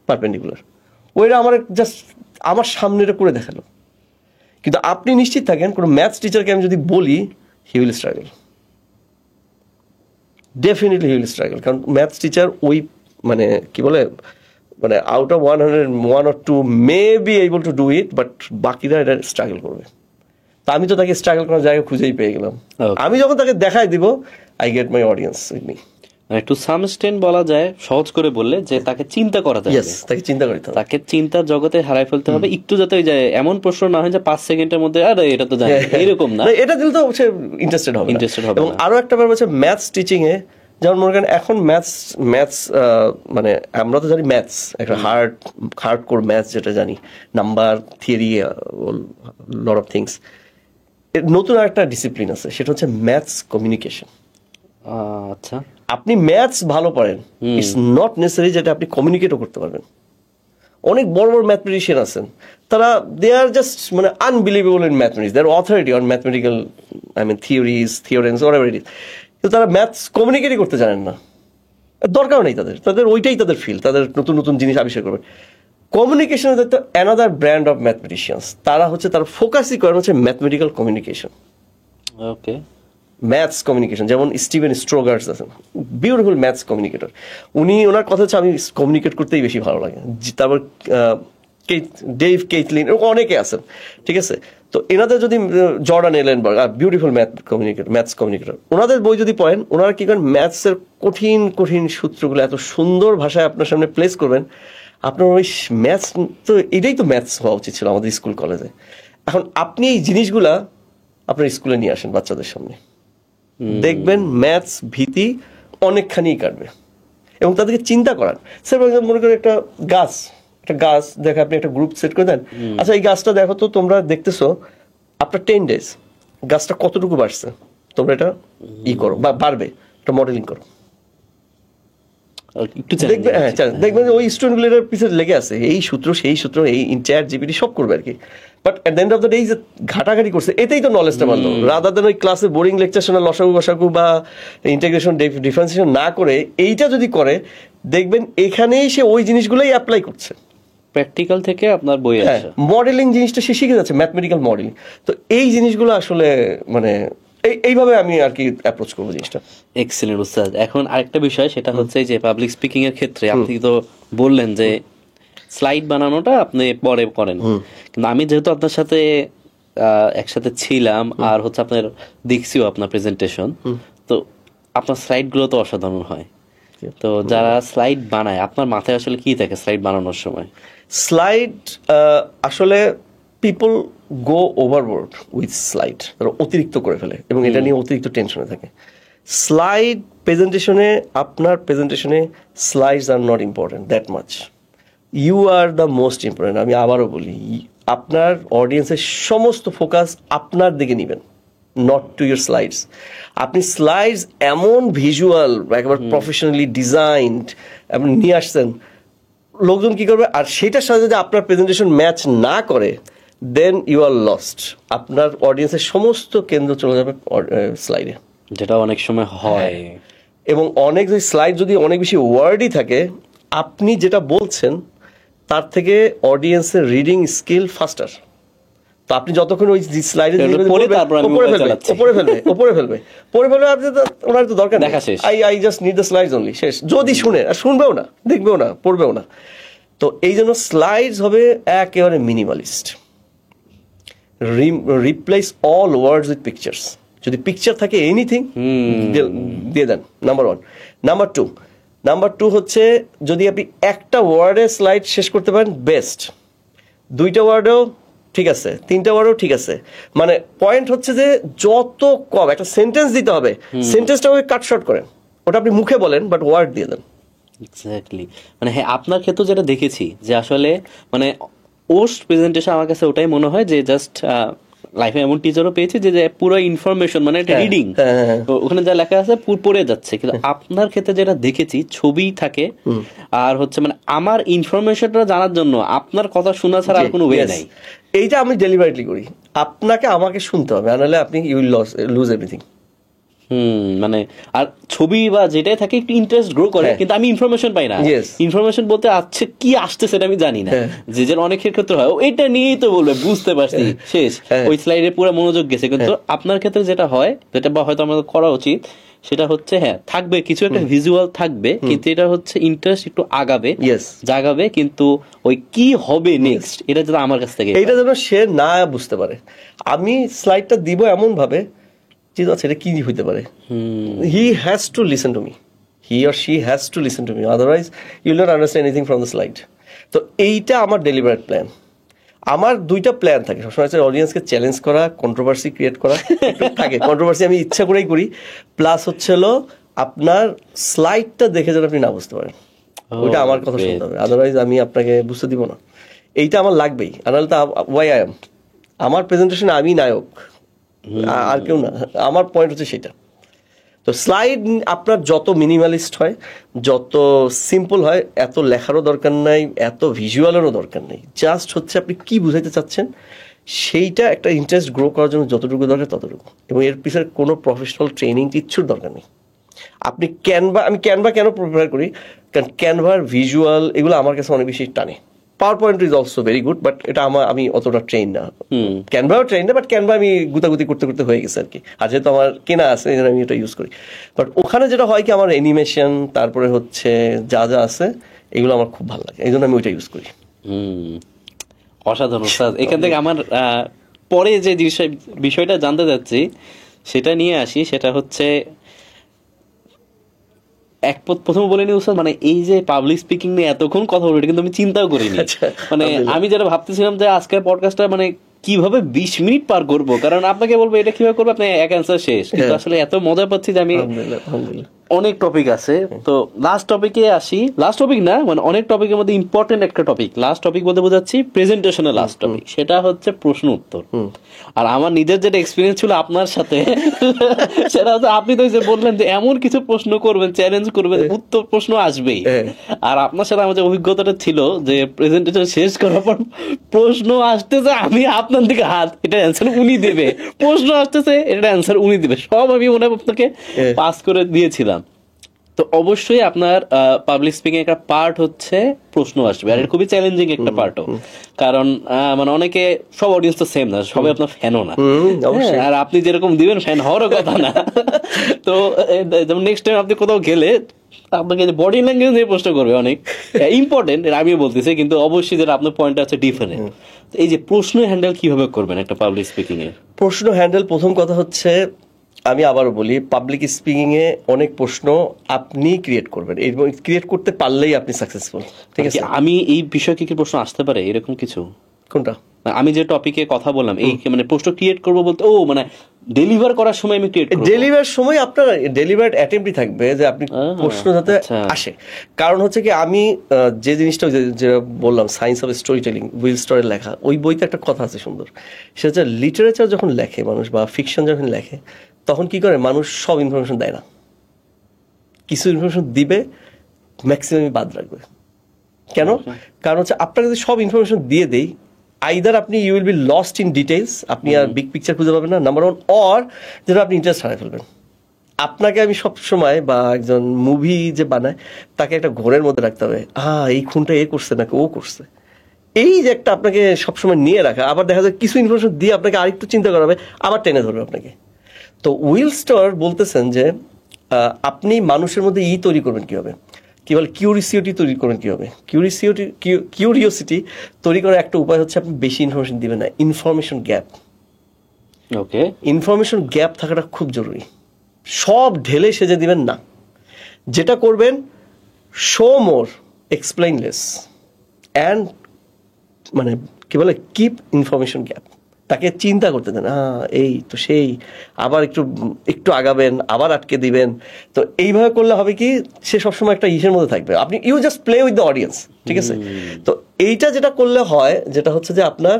পারপেন্ডিকুলার। ওইটা আমার জাস্ট আমার সামনে এটা করে দেখালো। কিন্তু আপনি নিশ্চিত থাকেন, কোনো ম্যাথস টিচারকে আমি যদি বলি, he will struggle, definitely he will struggle. কারণ ম্যাথস টিচার ওই মানে কি বলে, মানে out of 100 1 or 2 may be able to do it, but বাকিরা এটা স্ট্রাগল করবে। তা আমি তো তাকে স্ট্রাগল করার জায়গা খুঁজেই পেয়ে গেলাম। আমি যখন তাকে দেখাই দিব, I get my audience with me. To some extent বলা যায়, সহজ করে বললে, যে তাকে চিন্তা করাতে হবে, তাকে চিন্তা করতে হবে, তাকে চিন্তার জগতে হারাই ফেলতে হবে একটু, যাতে ওই যে এমন প্রশ্ন না হয় যে 5 সেকেন্ডের মধ্যে আরে এটা তো জানি, এরকম না, এটা দিলে তো সে ইন্টারেস্টেড হবে। এবং আরো একটা ব্যাপার হচ্ছে ম্যাথস টিচিং এ, যেমন মনে করেন এখন ম্যাথস মানে আমরা তো জানি ম্যাথস একটা হার্ড কোর ম্যাথস, যেটা জানি number theory lot of things. নতুন আরেকটা ডিসিপ্লিন আছে, সেটা হচ্ছে ম্যাথস কমিউনিকেশন। আচ্ছা, আপনি ম্যাথস ভালো পারেন, ইটস নট নেসেসারি যেটা আপনি কমিউনিকেটও করতে পারবেন। অনেক বড় বড় ম্যাথমেটিশিয়ান আছেন, তারা দে আর জাস্ট মানে unbelievable in mathematics, they are authority on mathematical theories, theorems, whatever it is, কিন্তু তারা ম্যাথস কমিউনিকেটই করতে জানেন না। দরকার নেই তাদের ওইটাই তাদের ফিল্ড, তাদের নতুন নতুন জিনিস আবিষ্কার করবে। কমিউনিকেশনের তো অ্যানাদার ব্র্যান্ড অফ ম্যাথমেটিশিয়ানস, তারা ফোকাসই করেন হচ্ছে ম্যাথমেটিক্যাল কমিউনিকেশন। ওকে, ম্যাথস কমিউনিকেশন, যেমন স্টিভেন স্ট্রোগার্স আছেন, বিউটিফুল ম্যাথস কমিউনিকেটর। ওনার কথা হচ্ছে আমি কমিউনিকেট করতেই বেশি ভালো লাগে। তারপর ডেভ কেইথলিন, এরকম অনেকে আছেন, ঠিক আছে। তো এনাদের যদি জর্ডান এলেনবার্গ, বিউটিফুল ম্যাথস কমিউনিকেটর, ওনাদের বই যদি পড়েন, ওনারা কি করেন ম্যাথসের কঠিন কঠিন সূত্রগুলো এত সুন্দর ভাষায় আপনার সামনে প্লেস করবেন, আপনার ওই ম্যাথস তো এটাই তো ম্যাথস হওয়া উচিত ছিল আমাদের স্কুল কলেজে। এখন আপনি এই জিনিসগুলা আপনার স্কুলে নিয়ে আসেন বাচ্চাদের সামনে, দেখবেন ম্যাথস ভীতি অনেকখানি কাটবে। এবং তাদেরকে চিন্তা করান। স্যার মনে করেন একটা গাছ দেখে আপনি একটা গ্রুপ সেট করে দেন, আচ্ছা এই গাছটা দেখো তো, তোমরা দেখতেছো আপনার 10 days গাছটা কতটুকু বাড়ছে, তোমরা এটা করো বা বাড়বে, এটা মডেলিং করো, দেখবেন যে ওই স্টুডেন্টগুলো এটার পিছনে লেগে আছে, এই সূত্র সেই সূত্র, এই চ্যাট জিপিটি সব করবে আর কি। But at the end of the day যে ঘাটাঘাটি করছে, এতেই তো নলেজটা বাড়লো, রাদার দেন ওই ক্লাসে বোরিং লেকচার শোনা, লসাগু বা ইন্টিগ্রেশন ডিফারেন্সিয়েশন না করে এইটা যদি করে, দেখবেন এখানেই সে ওই জিনিসগুলোই অ্যাপ্লাই করছে। প্র্যাকটিক্যাল থেকে আপনার বই আছে, মডেলিং জিনিসটা সে শিখে যাচ্ছে, ম্যাথমেটিক্যাল মডেলিং। তো এই জিনিসগুলো আসলে মানে এইভাবে আমি আর কি অ্যাপ্রোচ করবো জিনিসটা। এক্সেলেন্ট উস্তাদ। এখন আরেকটা বিষয়, সেটা হচ্ছে যে পাবলিক স্পিকিং এর ক্ষেত্রে আপনি তো বললেন যে স্লাইড বানানোটা আপনি পরে করেন, কিন্তু আমি যেহেতু আপনার সাথে একসাথে ছিলাম আর হচ্ছে আপনার দেখছিও আপনার প্রেজেন্টেশন, তো আপনার স্লাইড গুলো তো অসাধারণ হয়। তো যারা স্লাইড বানায়, আপনার মাথায় আসলে কি থাকে স্লাইড বানানোর সময়? স্লাইড আসলে পিপল গো ওভারবোর্ড উইথ স্লাইড, তারা অতিরিক্ত করে ফেলে এবং এটা নিয়ে অতিরিক্ত টেনশনে থাকে। স্লাইড প্রেজেন্টেশনে, আপনার প্রেজেন্টেশনে slides are not important that much, you are the most important. আমি আবারও বলি, আপনার অডিয়েন্সের সমস্ত ফোকাস আপনার দিকে নেবেন, নট টু ইউর স্লাইডস। আপনি স্লাইডস এমন ভিজুয়াল একেবারে প্রফেশনালি ডিজাইনড আপনি নিয়ে আসছেন, লোকজন কি করবে, আর সেটার সাথে যদি আপনার প্রেজেন্টেশন ম্যাচ না করে, দেন ইউ আর লস্ট। আপনার অডিয়েন্সের সমস্ত কেন্দ্র চলে যাবে স্লাইডে, যেটা অনেক সময় হয়। এবং অনেক স্লাইড যদি অনেক বেশি ওয়ার্ডই থাকে, আপনি যেটা বলছেন তার থেকে অডিয়েন্সের রিডিং স্কিল ফাস্টার। তো আপনি যতক্ষণ ওই স্লাইডে পড়ে ফেলবে আপনি, ওনার তো দরকার নেই, I just need the slides only, শেষ। যদি শুনে, আর শুনবেও না, দেখবেও না, পড়বেও না। তো এই জন্য স্লাইডস হবে একেবারে minimalist, replace all words with pictures. যদি পিকচার থাকে এনিথিং দিয়ে দেন, নাম্বার 1। নাম্বার টু হচ্ছে, যদি আপনি একটা ওয়ার্ডে স্লাইড শেষ করতে পারেন বেস্ট, 2টা ওয়ার্ডেও ঠিক আছে, 3টা ওয়ার্ডেও ঠিক আছে। মানে পয়েন্ট হচ্ছে যে যত কম, একটা সেন্টেন্স দিতে হবে, সেন্টেন্সটা ওই কাট শর্ট করেন, ওটা আপনি মুখে বলেন বাট ওয়ার্ড দিয়ে দেন। এক্স্যাক্টলি, মানে হ্যাঁ, আপনার ক্ষেত্রে যেটা দেখেছি যে আসলে মানে পোস্ট প্রেজেন্টেশন আমার কাছে ওটাই মনে হয় যে জাস্ট লাইফে এমন টিচারও পেয়েছি যে পুরো ইনফরমেশন মানে একটা রিডিং, ওখানে যা লেখা আছে পড়ে যাচ্ছে। কিন্তু আপনার ক্ষেত্রে যেটা দেখেছি, ছবি থাকে আর হচ্ছে মানে আমার ইনফরমেশনটা জানার জন্য আপনার কথা শোনা ছাড়া আর কোনো ওয়ে নাই। এইটা আমি ডেলিভারেটলি করি, আপনাকে আমাকে শুনতে হবে, নাহলে আপনি ইউ উইল লুজ এভরিথিং। মানে আর ছবি বা যেটাই থাকে একটু ইন্টারেস্ট গ্রো করে, কিন্তু আমি ইনফরমেশন পাই না। ইনফরমেশন বলতে কি আসছে সেটা আমি জানি না। যে অনেকের ক্ষেত্রে হয় এটা নিয়েই তো বলবে, বুঝতে পারছি শেষ, ওই স্লাইডে পুরো মনোযোগ গেছে। কিন্তু আপনার ক্ষেত্রে যেটা হয়, যেটা বা হয়তো আমাদের করা উচিত, সেটা হচ্ছে হ্যাঁ থাকবে কিছু একটা ভিজুয়াল থাকবে, কিন্তু এটা হচ্ছে ইন্টারেস্ট একটু আগাবে, জাগাবে, কিন্তু ওই কি হবে নেক্সট এটা যেন আমার কাছ থেকে, এটা যেন সে না বুঝতে পারে। আমি স্লাইডটা দিব এমন ভাবে যে এটা কি হইতে পারে, he has to listen to me, he or she has to listen to me, otherwise you will not understand anything from the slide. তো এইটা আমার ডেলিভারেট প্ল্যান। আমার দুইটা প্ল্যান থাকে সবসময়, অডিয়েন্সকে চ্যালেঞ্জ করা, কন্ট্রোভার্সি ক্রিয়েট করা থাকে। কন্ট্রোভার্সি আমি ইচ্ছা করেই করি, প্লাস হচ্ছে হলো আপনার স্লাইডটা দেখে যেন আপনি না বুঝতে পারেন, ওইটা আমার কথা শুনতে হবে, আদারওয়াইজ আমি আপনাকে বুঝতে দিব না। এইটা আমার লাগবেই, আর নাহলে তো ওয়াই আই এম, আমার প্রেজেন্টেশনে আমি নায়ক আর কেউ না, আমার পয়েন্ট হচ্ছে সেটা। তো স্লাইড আপনার যত মিনিমালিস্ট হয়, যত সিম্পল হয়, এত লেখারও দরকার নাই, এত ভিজুয়ালেরও দরকার নেই, জাস্ট হচ্ছে আপনি কি বুঝাইতে চাচ্ছেন সেইটা একটা ইন্টারেস্ট গ্রো করার জন্য যতটুকু দরকার ততটুকু, এবং এর পিছনে কোনো প্রফেশনাল ট্রেনিং কিচ্ছুর দরকার নেই। আপনি আমি ক্যানভা কেন প্রিফার করি, কারণ ক্যানভার ভিজুয়াল এগুলো আমার কাছে অনেক বেশি টানে। Power point is also very good, but এটা আমি অতটা ট্রেন না, ক্যানভাও ট্রেন না, বাট ক্যানভা আমি গুতাগুতি করতে করতে হয়ে গেছে আর কি, আর যেহেতু আমার কেনা আছে এই জন্য আমি এটা ইউজ করি। বাট ওখানে যেটা হয় কি, আমার অ্যানিমেশন তারপরে হচ্ছে যা যা আছে এগুলো আমার খুব ভালো লাগে, এই জন্য আমি ওইটা ইউজ করি। অসাধারণ স্যার। এখান থেকে আমার পরে যে বিষয়টা জানতে যাচ্ছি সেটা নিয়ে আসি, সেটা হচ্ছে প্রথমে বলে নিই স্যার, মানে এই যে পাবলিক স্পিকিং নিয়ে এতক্ষণ কথা বলি, কিন্তু আমি চিন্তাও করিনি। মানে আমি যেটা ভাবতেছিলাম যে আজকের পডকাস্টটা মানে কিভাবে 20 মিনিট পার করবো, কারণ আপনাকে বলবো এটা কিভাবে করবো, আপনি এক অ্যান্সার শেষ। কিন্তু আসলে এত মজা পাচ্ছি যে আমি, অনেক টপিক আছে। তো লাস্ট টপিকে আসি, লাস্ট টপিক না মানে অনেক টপিকের মধ্যে ইম্পর্টেন্ট একটা টপিক, লাস্ট টপিক বলতে বোঝাচ্ছি প্রেজেন্টেশনের লাস্ট টপিক, সেটা হচ্ছে প্রশ্ন উত্তর। আর আমার নিজের যেটা এক্সপিরিয়েন্স ছিল আপনার সাথে, সেটা হচ্ছে আপনি তো যে বললেন যে এমন কিছু প্রশ্ন করবেন, চ্যালেঞ্জ করবেন, উত্তর প্রশ্ন আসবেই। আর আপনার সাথে আমার যে অভিজ্ঞতাটা ছিল যে প্রেজেন্টেশন শেষ করার পর প্রশ্ন আসতেছে, আমি আপনার দিকে হাত, এটা অ্যান্সার উনি দেবে, প্রশ্ন আসতেছে এটা অ্যান্সার উনি দেবে, সব আমি মনে হয় আপনাকে পাস করে দিয়েছিলাম। তো অবশ্যই আপনার পাবলিক স্পিকিং একটা পার্ট হচ্ছে প্রশ্ন আসবে, আর এটা খুবই চ্যালেঞ্জিং একটা পার্টও, কারণ মানে অনেকে, সব অডিয়েন্স তো সেম না, সবাই আপনার ফ্যানও না, আর আপনি যেরকম দিবেন ফ্যান হওয়ারও কথা না। তো যেমন নেক্সট টাইম আপনি কোথাও গেলে আপনাকে বডি ল্যাঙ্গুয়েজ নিয়ে প্রশ্ন করবে, অনেক ইম্পর্টেন্ট, আমিও বলতেছি, কিন্তু অবশ্যই যেটা আপনার পয়েন্ট আছে ডিফারেন্ট। এই যে প্রশ্ন হ্যান্ডেল কিভাবে করবেন একটা পাবলিক স্পিকিং এ? প্রশ্ন হ্যান্ডেল, প্রথম কথা হচ্ছে আমি আবারও বলি, পাবলিক স্পিকিং এ অনেক প্রশ্ন আপনি ক্রিয়েট করবেন, এবং ক্রিয়েট করতে পারলেই আপনি সাকসেসফুল। ঠিক আছে, আমি এই বিষয়ে কি প্রশ্ন আসতে পারে এরকম কিছু? কোনটা? আমি যে টপিকে কথা বললাম, এই মানে প্রশ্ন ক্রিয়েট করবো বলতে, ও মানে ডেলিভার করার সময় আমি ক্রিয়েট করব, ডেলিভার সময় আপনার ডেলিভার অ্যাটেম্পটই থাকবে যে আপনি প্রশ্ন যাতে আসে। কারণ হচ্ছে কি, আমি যে জিনিসটা যে বললাম, science of story telling, will স্টোরের লেখা, ওই বইতে একটা কথা আছে সুন্দর, সেটা হচ্ছে লিটারেচার যখন লেখে মানুষ বা ফিকশন যখন লেখে, তখন কি করে মানুষ সব ইনফরমেশন দেয় না, কিছু ইনফরমেশন দিবে, ম্যাক্সিমামই বাদ রাখবে। কেন? কারণ হচ্ছে আপনাকে যদি সব ইনফরমেশন দিয়ে দেই, আইদার আপনি you will be lost in details, আপনি আর বিগ পিকচার খুঁজে পাবেন না, নাম্বার ওয়ান, অর যেটা আপনি ইন্টারেস্ট হারাই ফেলবেন। আপনাকে আমি সবসময়, বা একজন মুভি যে বানায় তাকে একটা ঘোরের মধ্যে রাখতে হবে, এই খুনটা এ করছে নাকি ও করছে, এই যে একটা আপনাকে সবসময় নিয়ে রাখা, আবার দেখা যায় কিছু ইনফরমেশন দিয়ে আপনাকে আরেকটু চিন্তা করাবে, আবার টেনে ধরবে আপনাকে। তো উইল স্টোর বলতেছেন যে আপনি মানুষের মধ্যে তৈরি করবেন কীভাবে, কি বলে কিউরিসিটি তৈরি করবেন কীভাবে। কিউরিওসিটি তৈরি করার একটা উপায় হচ্ছে আপনি বেশি ইনফরমেশন দিবেন না, ইনফরমেশন গ্যাপ। ওকে, ইনফরমেশন গ্যাপ থাকাটা খুব জরুরি। সব ঢেলে সেজে দিবেন না, যেটা করবেন show more, explain less, and মানে কি বলে কিপ ইনফরমেশন গ্যাপ। তাকে চিন্তা করতে দেন, এই তো সেই, আবার একটু আগাবেন, আবার আটকে দিবেন। তো এইভাবে করলে হবে কি, সে সবসময় একটা ইসের মধ্যে থাকবে, আপনি you just play with the audience. ঠিক আছে, তো এইটা যেটা করলে হয়, যেটা হচ্ছে যে আপনার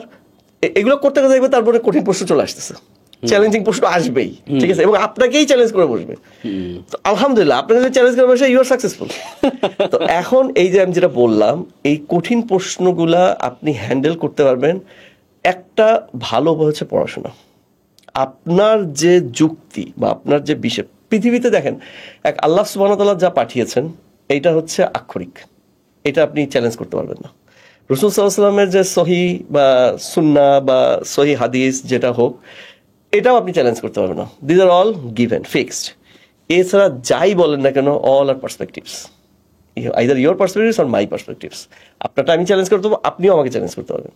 এগুলো করতে করতে দেখবে তারপরে কঠিন প্রশ্ন চলে আসতেছে, চ্যালেঞ্জিং প্রশ্ন আসবেই। ঠিক আছে, এবং আপনাকেই চ্যালেঞ্জ করে বসবে। তো আলহামদুলিল্লাহ, আপনাকে যদি চ্যালেঞ্জ করে বসে, ইউ আর সাকসেসফুল। তো এখন এই যে আমি যেটা বললাম, এই কঠিন প্রশ্নগুলা আপনি হ্যান্ডেল করতে পারবেন। একটা ভালো উপায় হচ্ছে পড়াশোনা। আপনার যে যুক্তি বা আপনার যে বিষয়, পৃথিবীতে দেখেন এক আল্লাহ সুবহানাহু ওয়া তাআলা যা পাঠিয়েছেন এইটা হচ্ছে আক্ষরিক, এটা আপনি চ্যালেঞ্জ করতে পারবেন না। রাসূল সাল্লাল্লাহু আলাইহি ওয়াসাল্লামের যে সহি বা সুন্নাহ বা সহি হাদিস যেটা হোক, এটাও আপনি চ্যালেঞ্জ করতে পারবেন না। This are all given, fixed. এছাড়া যাই বলেন না কেন, all are perspectives, either your perspectives or my perspectives. আপনারটা আমি চ্যালেঞ্জ করতে পারবো, আপনিও আমাকে চ্যালেঞ্জ করতে পারবেন।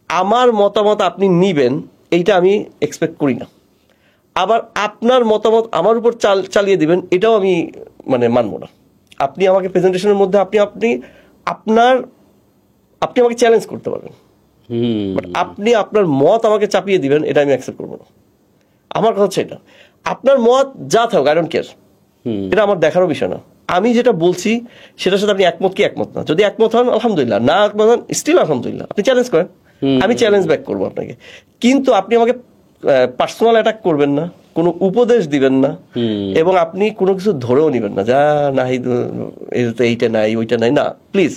আমার মতামত আপনি নিবেন এইটা আমি এক্সপেক্ট করি না, আবার আপনার মতামত আমার উপর চালিয়ে দিবেন এটাও আমি মানে মানবো না। আপনি আমাকে প্রেজেন্টেশনের মধ্যে আপনি আমাকে চ্যালেঞ্জ করতে পারবেন, বাট আপনি আপনার মত আমাকে চাপিয়ে দিবেন এটা আমি অ্যাকসেপ্ট করবো না। আমার কথা হচ্ছে এটা, আপনার মত যা থাকুক, আই ডোন্ট কেয়ার, এটা আমার দেখারও বিষয় না। আমি যেটা বলছি সেটার সাথে আপনি একমত কি একমত না, যদি একমত হন আলহামদুলিল্লাহ, না একমত হন স্টিল আলহামদুলিল্লাহ, আপনি চ্যালেঞ্জ করেন, আমি চ্যালেঞ্জ ব্যাক করবো আপনাকে। কিন্তু আপনি আমাকে পার্সোনাল অ্যাটাক করবেন না, কোনো উপদেশ দিবেন না, এবং আপনি কোনো কিছু ধরেও নিবেন না, যা না এইটা নাই ওইটা নাই, না প্লিজ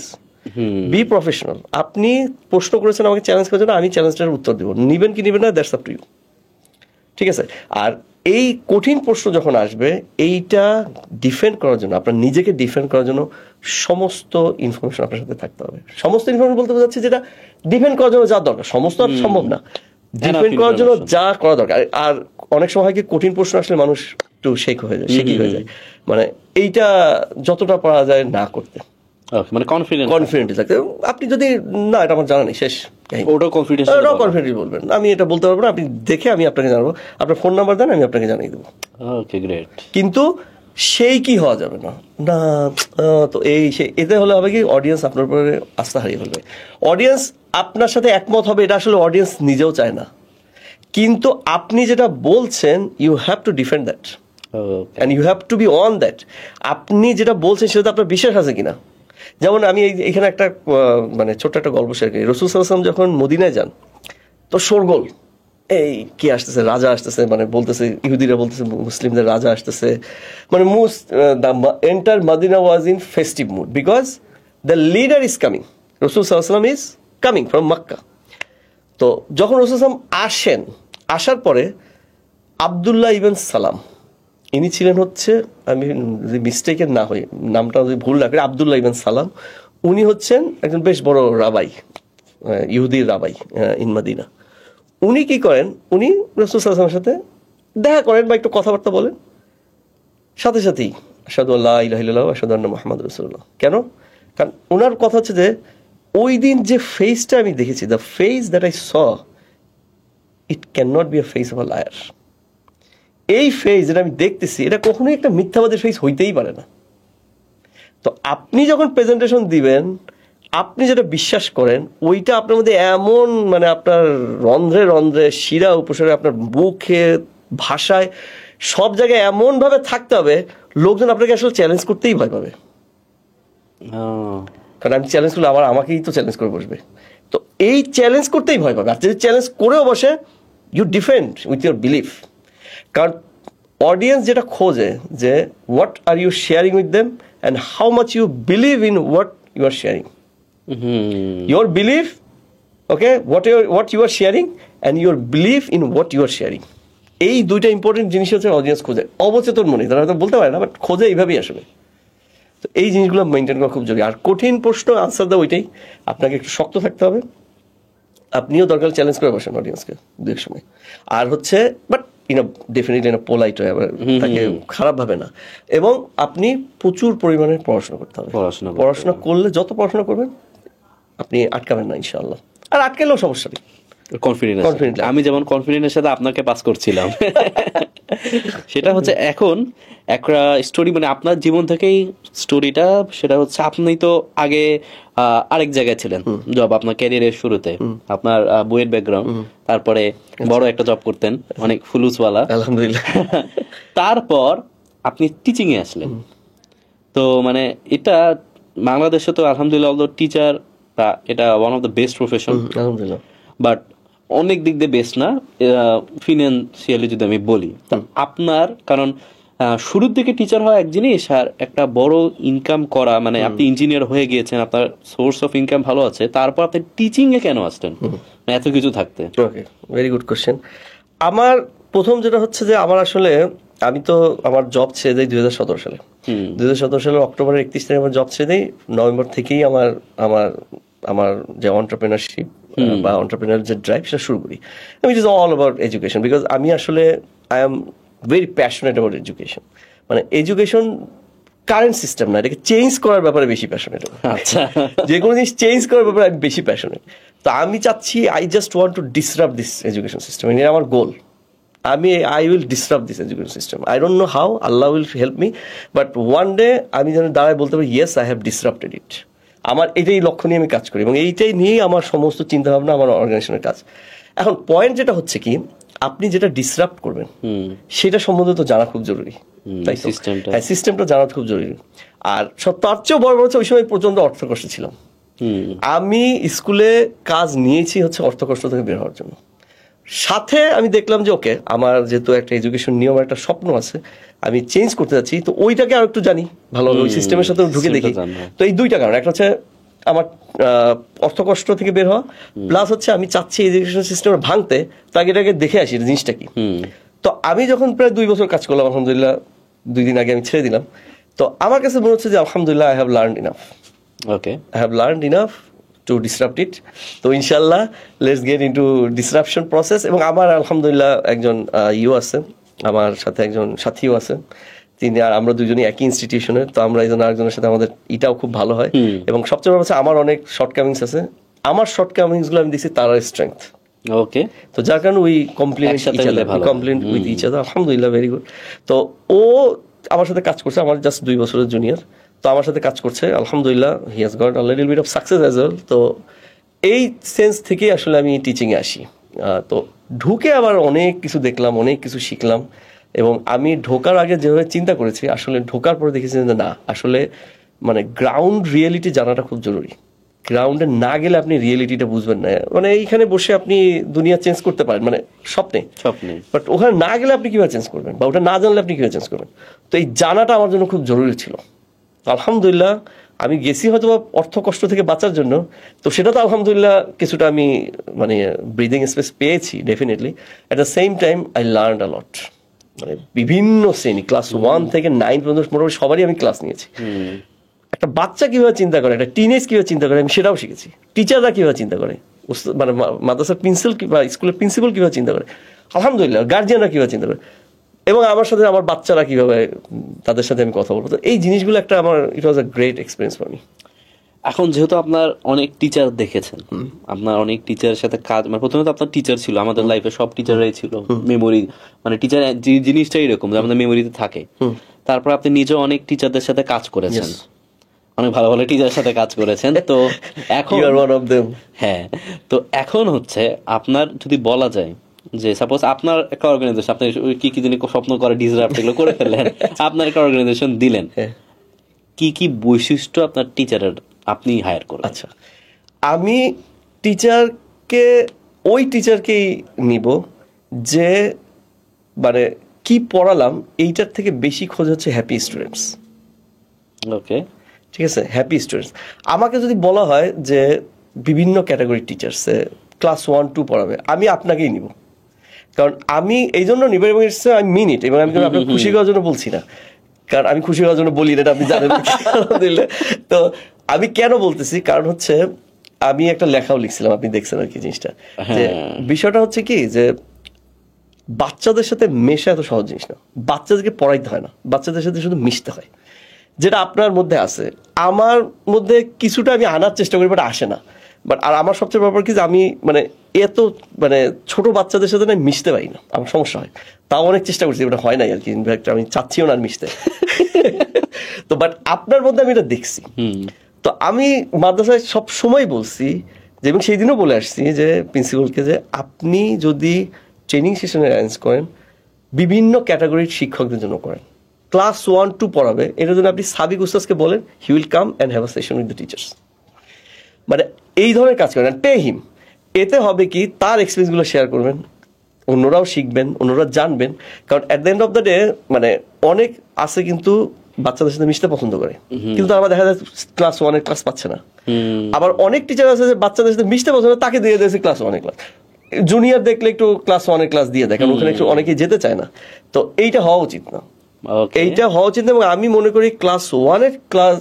বি প্রফেশনাল। আপনি প্রশ্ন করেছেন আমাকে চ্যালেঞ্জ করার জন্য, আমি চ্যালেঞ্জটার উত্তর দেবো, নিবেন কি নিবেন না দ্যাটস আপ টু ইউ, ঠিক আছে? আর এই কঠিন প্রশ্ন যখন আসবে, এইটা ডিফেন্ড করার জন্য, আপনার নিজেকে ডিফেন্ড করার জন্য সমস্ত ইনফরমেশন আপনার সাথে থাকতে হবে। সমস্ত ইনফরমেশন বলতে বোঝাচ্ছি যেটা ডিফেন্ড করার জন্য যা দরকার, সমস্ত আর সম্ভব না, ডিফেন্ড করার জন্য যা করা দরকার। আর অনেক সময় কি কঠিন প্রশ্ন আসলে মানুষ একটু শেকি হয়ে যায়, মানে এইটা যতটা পারা যায় না করতে, মানে কনফিডেন্ট থাকতে। আপনি যদি না এটা আমার জানা নেই, শেষ, ওটাও কনফিডেন্স বলবেন, আমি এটা বলতে পারবো না, আপনি দেখে আমি আপনাকে জানাবো, আপনার ফোন নাম্বার দেন আমি আপনাকে জানিয়ে দেবো। Okay great. কিন্তু সেই কি হওয়া যাবে না, না তো এই সেই, এতে হলে হবে কি অডিয়েন্স আপনার উপরে আস্থা হারিয়ে ফেলবে। অডিয়েন্স আপনার সাথে একমত হবে এটা আসলে অডিয়েন্স নিজেও চায় না, কিন্তু আপনি যেটা বলছেন you have to defend that and you have to be on that. আপনি যেটা বলছেন সেটা আপনার বিশ্বাস আছে কিনা। যেমন আমি এখানে একটা মানে ছোট্ট একটা গল্প শেয়ার করি। রাসূল সাল্লাল্লাহু আলাইহি ওয়াসাল্লাম যখন মদিনায় যান তো শোরগোল, এই কি আসতেছে, রাজা আসতেছে, মানে বলতেছে ইহুদিরা বলতেছে মুসলিমদের রাজা আসতেছে, মানে entire Medina was in festive mood because the leader is coming, রাসূল সাল্লাল্লাহু আলাইহি ওয়াসাল্লাম ইজ কামিং ফ্রম মক্কা। তো যখন রাসূল সাল্লাল্লাহু আলাইহি ওয়াসাল্লাম আসার পরে আব্দুল্লাহ ইবনে সালাম, ইনি ছিলেন হচ্ছে, আমি যদি মিস্টেকের না হই, নামটা যদি ভুল না করি, আব্দুল্লাহ ইবনে সালাম, উনি হচ্ছেন একজন বেশ বড় রাবাই, ইহুদির রাবাই ইন মদিনা। উনি কি করেন, উনি রাসূল সাল্লাল্লাহু আলাইহি ওয়াসাল্লামের সাথে দেখা করেন বা একটু কথাবার্তা বলেন, সাথে সাথেই আশহাদু আল্লা ইলাহা ইল্লাল্লাহ ওয়া আশহাদু আন্না মুহাম্মাদুর রাসূলুল্লাহ। কেন? কারণ ওনার কথা হচ্ছে যে ওই দিন যে ফেসটা আমি দেখেছি, the face that I saw, it can not be a face of a liar. এই ফেস যেটা আমি দেখতেছি এটা কখনোই একটা মিথ্যাবাদীর ফেস হইতেই পারে না। তো আপনি যখন প্রেজেন্টেশন দিবেন, আপনি যেটা বিশ্বাস করেন ওইটা আপনার মধ্যে এমন, মানে আপনার রন্ধ্রে রন্ধ্রে, শিরা উপশিরা, আপনার মুখে, ভাষায়, সব জায়গায় এমন ভাবে থাকতে হবে লোকজন আপনাকে আসলে চ্যালেঞ্জ করতেই ভয় পাবে। কারণ আমি চ্যালেঞ্জ করলে আবার আমাকেই তো চ্যালেঞ্জ করে বসবে, তো এই চ্যালেঞ্জ করতেই ভয় পাবে। আর যদি চ্যালেঞ্জ করেও বসে, you defend with your belief. কারণ অডিয়েন্স যেটা খোঁজে যে what are you sharing with them and how much you believe in what you are sharing. Your belief, okay, what you are sharing and your belief in what you are sharing, এই দুইটা ইম্পর্টেন্ট জিনিস হচ্ছে অডিয়েন্স খোঁজে অবচেতন মনে, তারা হয়তো বলতে পারে না, বাট খোঁজে এইভাবেই আসবে। তো এই জিনিসগুলো মেনটেন করা খুব জরুরি। আর কঠিন প্রশ্ন আনসার দেওয়া ওইটাই, আপনাকে একটু শক্ত থাকতে হবে, আপনিও দরকার চ্যালেঞ্জ করে বসেন অডিয়েন্সকে দু এক সময়। আর হচ্ছে বাট ডেফিনেটলি পোলাইট হয়, আবার তাকে খারাপ ভাবে না। এবং আপনি প্রচুর পরিমাণে পড়াশোনা করতে হবে। পড়াশোনা করলে যত পড়াশোনা করবেন আপনি আটকাবেন না ইনশাআল্লাহ। আর আটকালেও সমস্যা নেই, কনফিডেন্স। আমি যেমন কনফিডেন্সের সাথে আপনাকে পাস করছিলাম, সেটা হচ্ছে এখন একটা স্টোরি, মানে আপনার জীবন থেকেই স্টোরিটা। সেটা হচ্ছে আপনি তো আগে আরেক জায়গায় ছিলেন, জব আপনার ক্যারিয়ারের শুরুতে, আপনার বইয়ের ব্যাকগ্রাউন্ড, তারপরে বড় একটা জব করতেন অনেক ফুলুসওয়ালা, আলহামদুলিল্লাহ। তারপর আপনি টিচিং এ আসলেন। তো মানে এটা বাংলাদেশে তো আলহামদুলিল্লাহ টিচার, এটা one of the best profession, আলহামদুলিল্লাহ, বাট অনেক দিক দিয়ে বেস্ট না ফিনান্সিয়ালি যদি আমি বলি। আপনার কারণ শুরুর দিকে টিচার হওয়া এক জিনিস, আর একটা বড় ইনকাম করা, মানে আপনি ইঞ্জিনিয়ার হয়ে গিয়েছেন, আপনার সোর্স অফ ইনকাম ভালো আছে, তারপর আপনি টিচিং এ কেন আসলেন এত কিছু থাকতে? ওকে, ভেরি গুড কোশ্চেন। আমার প্রথম যেটা হচ্ছে যে আমার আসলে আমি তো আমার জব ছেড়ে দেই 2017 সালে। 2017 সালের অক্টোবরের 31 তারিখে আমার জব ছেড়ে দেই। নভেম্বর থেকেই আমার আমার আমার যে অন্টারপ্রেনারশিপ বা অন্টারপ্রেনার যে ড্রাইভ সেটা শুরু করি, which is all about education. Because আমি আসলে I am very passionate about education. মানে এডুকেশন কারেন্ট সিস্টেম না, এটাকে চেঞ্জ করার ব্যাপারে বেশি প্যাশনেট। আচ্ছা, যে কোনো জিনিস চেঞ্জ করার ব্যাপারে আমি বেশি প্যাশনেট। তো আমি চাচ্ছি, I just want to disrupt this education system. এটা আমার গোল। I will disrupt this education system. I don't know how, Allah will help me, but one day আমি যেন দাঁড়ায় বলতে পারি yes, I have disrupted it. আমার এটাই লক্ষ্য নিয়ে আমি কাজ করি এবং এইটাই নিয়েই আমার সমস্ত চিন্তাভাবনা, আমার অর্গানাইজেশনের কাজ। এখন পয়েন্ট যেটা হচ্ছে কি, আপনি যেটা ডিসরাপ্ট করবেন সেটা সম্বন্ধে তো জানা খুব জরুরি, তাই তো? হ্যাঁ, সিস্টেমটা জানা খুব জরুরি। আর তার চেয়েও বড় বড় হচ্ছে ওই সময় প্রচন্ড অর্থকষ্ট ছিলাম। আমি স্কুলে কাজ নিয়েছি হচ্ছে অর্থকষ্ট থেকে বের হওয়ার জন্য। সাথে আমি দেখলাম যে ওকে, আমার যেহেতু একটা এডুকেশন নিয়ে আমার একটা স্বপ্ন আছে, আমি চেঞ্জ করতে যাচ্ছি, তো ওইটাকে আর একটু জানি ভালোভাবে, ওই সিস্টেমের সাথে ঢুকে দেখি। তো এই দুইটা কারণ, একটা হচ্ছে আমার অর্থকষ্ট থেকে বের হওয়া, প্লাস হচ্ছে আমি চাচ্ছি এডুকেশন সিস্টেম ভাঙতে, তাকে এটাকে দেখে আসি জিনিসটা কি। তো আমি যখন প্রায় 2 বছর কাজ করলাম, আলহামদুলিল্লাহ 2 দিন আগে আমি ছেড়ে দিলাম। তো আমার কাছে মনে হচ্ছে যে আলহামদুলিল্লাহ I have learned enough. Okay, I have learned enough to disrupt it. তো ইনশাল্লাহ let's get into disruption process. এবং আমার আলহামদুলিল্লাহ একজন আছে, আমার সাথে একজন সাথীও আছে, তিনি আর আমরা দুজনই একই ইনস্টিটিউশনের। তো আমরা একজন আরেকজনের সাথে আমাদের এটাও খুব ভালো হয়। এবং সবচেয়ে বড় হচ্ছে আমার অনেক শর্টকামিংস আছে, আমার শর্টকামিংস গুলো আমি দেখছি তার স্ট্রেংথ। ওকে, তো যার কারণে we compliment with each other, আলহামদুলিল্লাহ ভেরি গুড। তো ও আমার সাথে কাজ করছে, আমার জাস্ট 2 বছরের জুনিয়র। তো আমার সাথে কাজ করছে আলহামদুলিল্লাহ, he has got a little bit of success as well. তো এই সেন্স থেকে আসলে আমি টিচিংয়ে আসি। তো ঢুকে আবার অনেক কিছু দেখলাম, অনেক কিছু শিখলাম। এবং আমি ঢোকার আগে যেভাবে চিন্তা করেছি, আসলে ঢোকার পরে দেখেছি যে না, আসলে মানে গ্রাউন্ড রিয়েলিটি জানাটা খুব জরুরি। গ্রাউন্ডে না গেলে আপনি রিয়েলিটিটা বুঝবেন না। মানে এইখানে বসে আপনি দুনিয়া চেঞ্জ করতে পারেন, মানে স্বপ্নে, বাট ওখানে না গেলে আপনি কিভাবে চেঞ্জ করবেন, বা ওটা না জানলে আপনি কিভাবে চেঞ্জ করবেন। তো এই জানাটা আমার জন্য খুব জরুরি ছিল। আলহামদুলিল্লাহ আমি গেছি হয়তো অর্থ কষ্ট থেকে বাঁচার জন্য, তো সেটা তো আলহামদুলিল্লাহ কিছুটা আমি মানে ব্রিদিং স্পেস পেয়েছি definitely. At the same time I learned a lot. মানে বিভিন্ন শ্রেণী, ক্লাস 1 থেকে 9 পর্যন্ত মোটামুটি সবারই আমি ক্লাস নিয়েছি। একটা বাচ্চা কিভাবে চিন্তা করে, একটা টিনেজ কিভাবে চিন্তা করে, আমি সেটাও শিখেছি। টিচাররা কিভাবে চিন্তা করে, মানে মাদ্রাসার প্রিন্সিপাল বা স্কুলের প্রিন্সিপাল কিভাবে চিন্তা করে, আলহামদুলিল্লাহ গার্জিয়ানরা কিভাবে চিন্তা করে, এবং আমার সাথে আমার বাচ্চারা কিভাবে, তাদের সাথে আমি কথা বলবো। তো এই জিনিসগুলো একটা আমার, it was a great experience for me. এখন যেহেতু আপনার অনেক টিচার দেখেছেন, আপনার অনেক টিচারের সাথে কাজ, মানে প্রথমে তো আপনার টিচার ছিল, আমাদের লাইফে সব টিচাররাই ছিল মেমোরি, মানে টিচার জিনিসটা এরকম যে আমাদের মেমোরিতে থাকে। তারপর আপনি নিজেও অনেক টিচারদের সাথে কাজ করেছেন, অনেক ভালো ভালো টিচারের সাথে কাজ করেছেন। তো এখন হ্যাঁ, তো এখন হচ্ছে আপনার যদি বলা যায় যে সাপোজ আপনার একটা অর্গানাইজেশন, আপনি কি কি জিনিস স্বপ্ন করে ডিসরাপ্ট এগুলো করে ফেললেন, আপনার একটা অর্গানাইজেশন দিলেন, কি কি বৈশিষ্ট্য আপনার টিচারের আপনি হায়ার করলেন? আচ্ছা, আমি টিচারকে ওই টিচারকেই নিব যে মানে কি পড়ালাম এইটার থেকে বেশি খোঁজ হচ্ছে হ্যাপি স্টুডেন্টস। ওকে, ঠিক আছে, হ্যাপি স্টুডেন্টস। আমাকে যদি বলা হয় যে বিভিন্ন ক্যাটাগরির টিচার্সে ক্লাস 1-2 পড়াবে, আমি আপনাকেই নিব। কারণ আমি এই জন্য নিব, এবং আই মিন ইট, এবং আমি আপনাকে খুশি করার জন্য বলছি না, কারণ আমি খুশি করার জন্য বলি না, এটা আপনি জানেন। তো আমি কেন বলতেছি, কারণ হচ্ছে আমি একটা লেখাও লিখছিলাম, আপনি দেখছেন আর কি জিনিসটা, যে বিষয়টা হচ্ছে কি যে বাচ্চাদের সাথে মেশা এত সহজ জিনিস না। বাচ্চাদেরকে পড়াইতে হয় না, বাচ্চাদের সাথে শুধু মিশতে হয়। যেটা আপনার মধ্যে আছে, আমার মধ্যে কিছুটা আমি আনার চেষ্টা করি, বাট আসে না। বাট আর আমার সবচেয়ে ব্যাপার কি যে আমি মানে এত মানে ছোট বাচ্চাদের সাথে না মিশতে পারি না, আমার সমস্যা হয়। তাও অনেক চেষ্টা করছি, ওটা হয় নাই আর কি। ইনফ্যাক্ট আমি চাচ্ছিও না আর মিশতে। তো বাট আপনার মধ্যে আমি এটা দেখছি। তো আমি মাদ্রাসায় সব সময় বলছি যে, এবং সেই দিনও বলে আসছি যে প্রিন্সিপালকে, যে আপনি যদি ট্রেনিং সেশনে অ্যারেঞ্জ করেন, বিভিন্ন ক্যাটাগরির শিক্ষকদের জন্য করেন, ক্লাস 1-2 পড়াবে, এটার জন্য আপনি সাবিক উস্তাদকে বলেন, he will come and have a session with the teachers. মানে এই ধরনের কাজ করেন, পে হিম। এতে হবে কি, তার এক্সপিরিয়েন্সগুলো শেয়ার করবেন, অন্যরাও শিখবেন, অন্যরা জানবেন। কারণ at the end of the day মানে অনেক আছে কিন্তু বাচ্চাদের সাথে মিশতে পছন্দ করে, কিন্তু আবার দেখা যায় ক্লাস 1-এর ক্লাস পাচ্ছে না। আবার অনেক টিচার আছে যে বাচ্চাদের সাথে মিশতে পছন্দ, তাকে দিয়ে দিয়েছে ক্লাস 1-এর ক্লাস। জুনিয়র দেখলে একটু ক্লাস 1 ক্লাস দিয়ে দেয়, কারণ ওখানে একটু অনেকেই যেতে চায় না। তো এইটা হওয়া উচিত না, এইটা হওয়া উচিত না। এবং আমি মনে করি ক্লাস 1 এর ক্লাস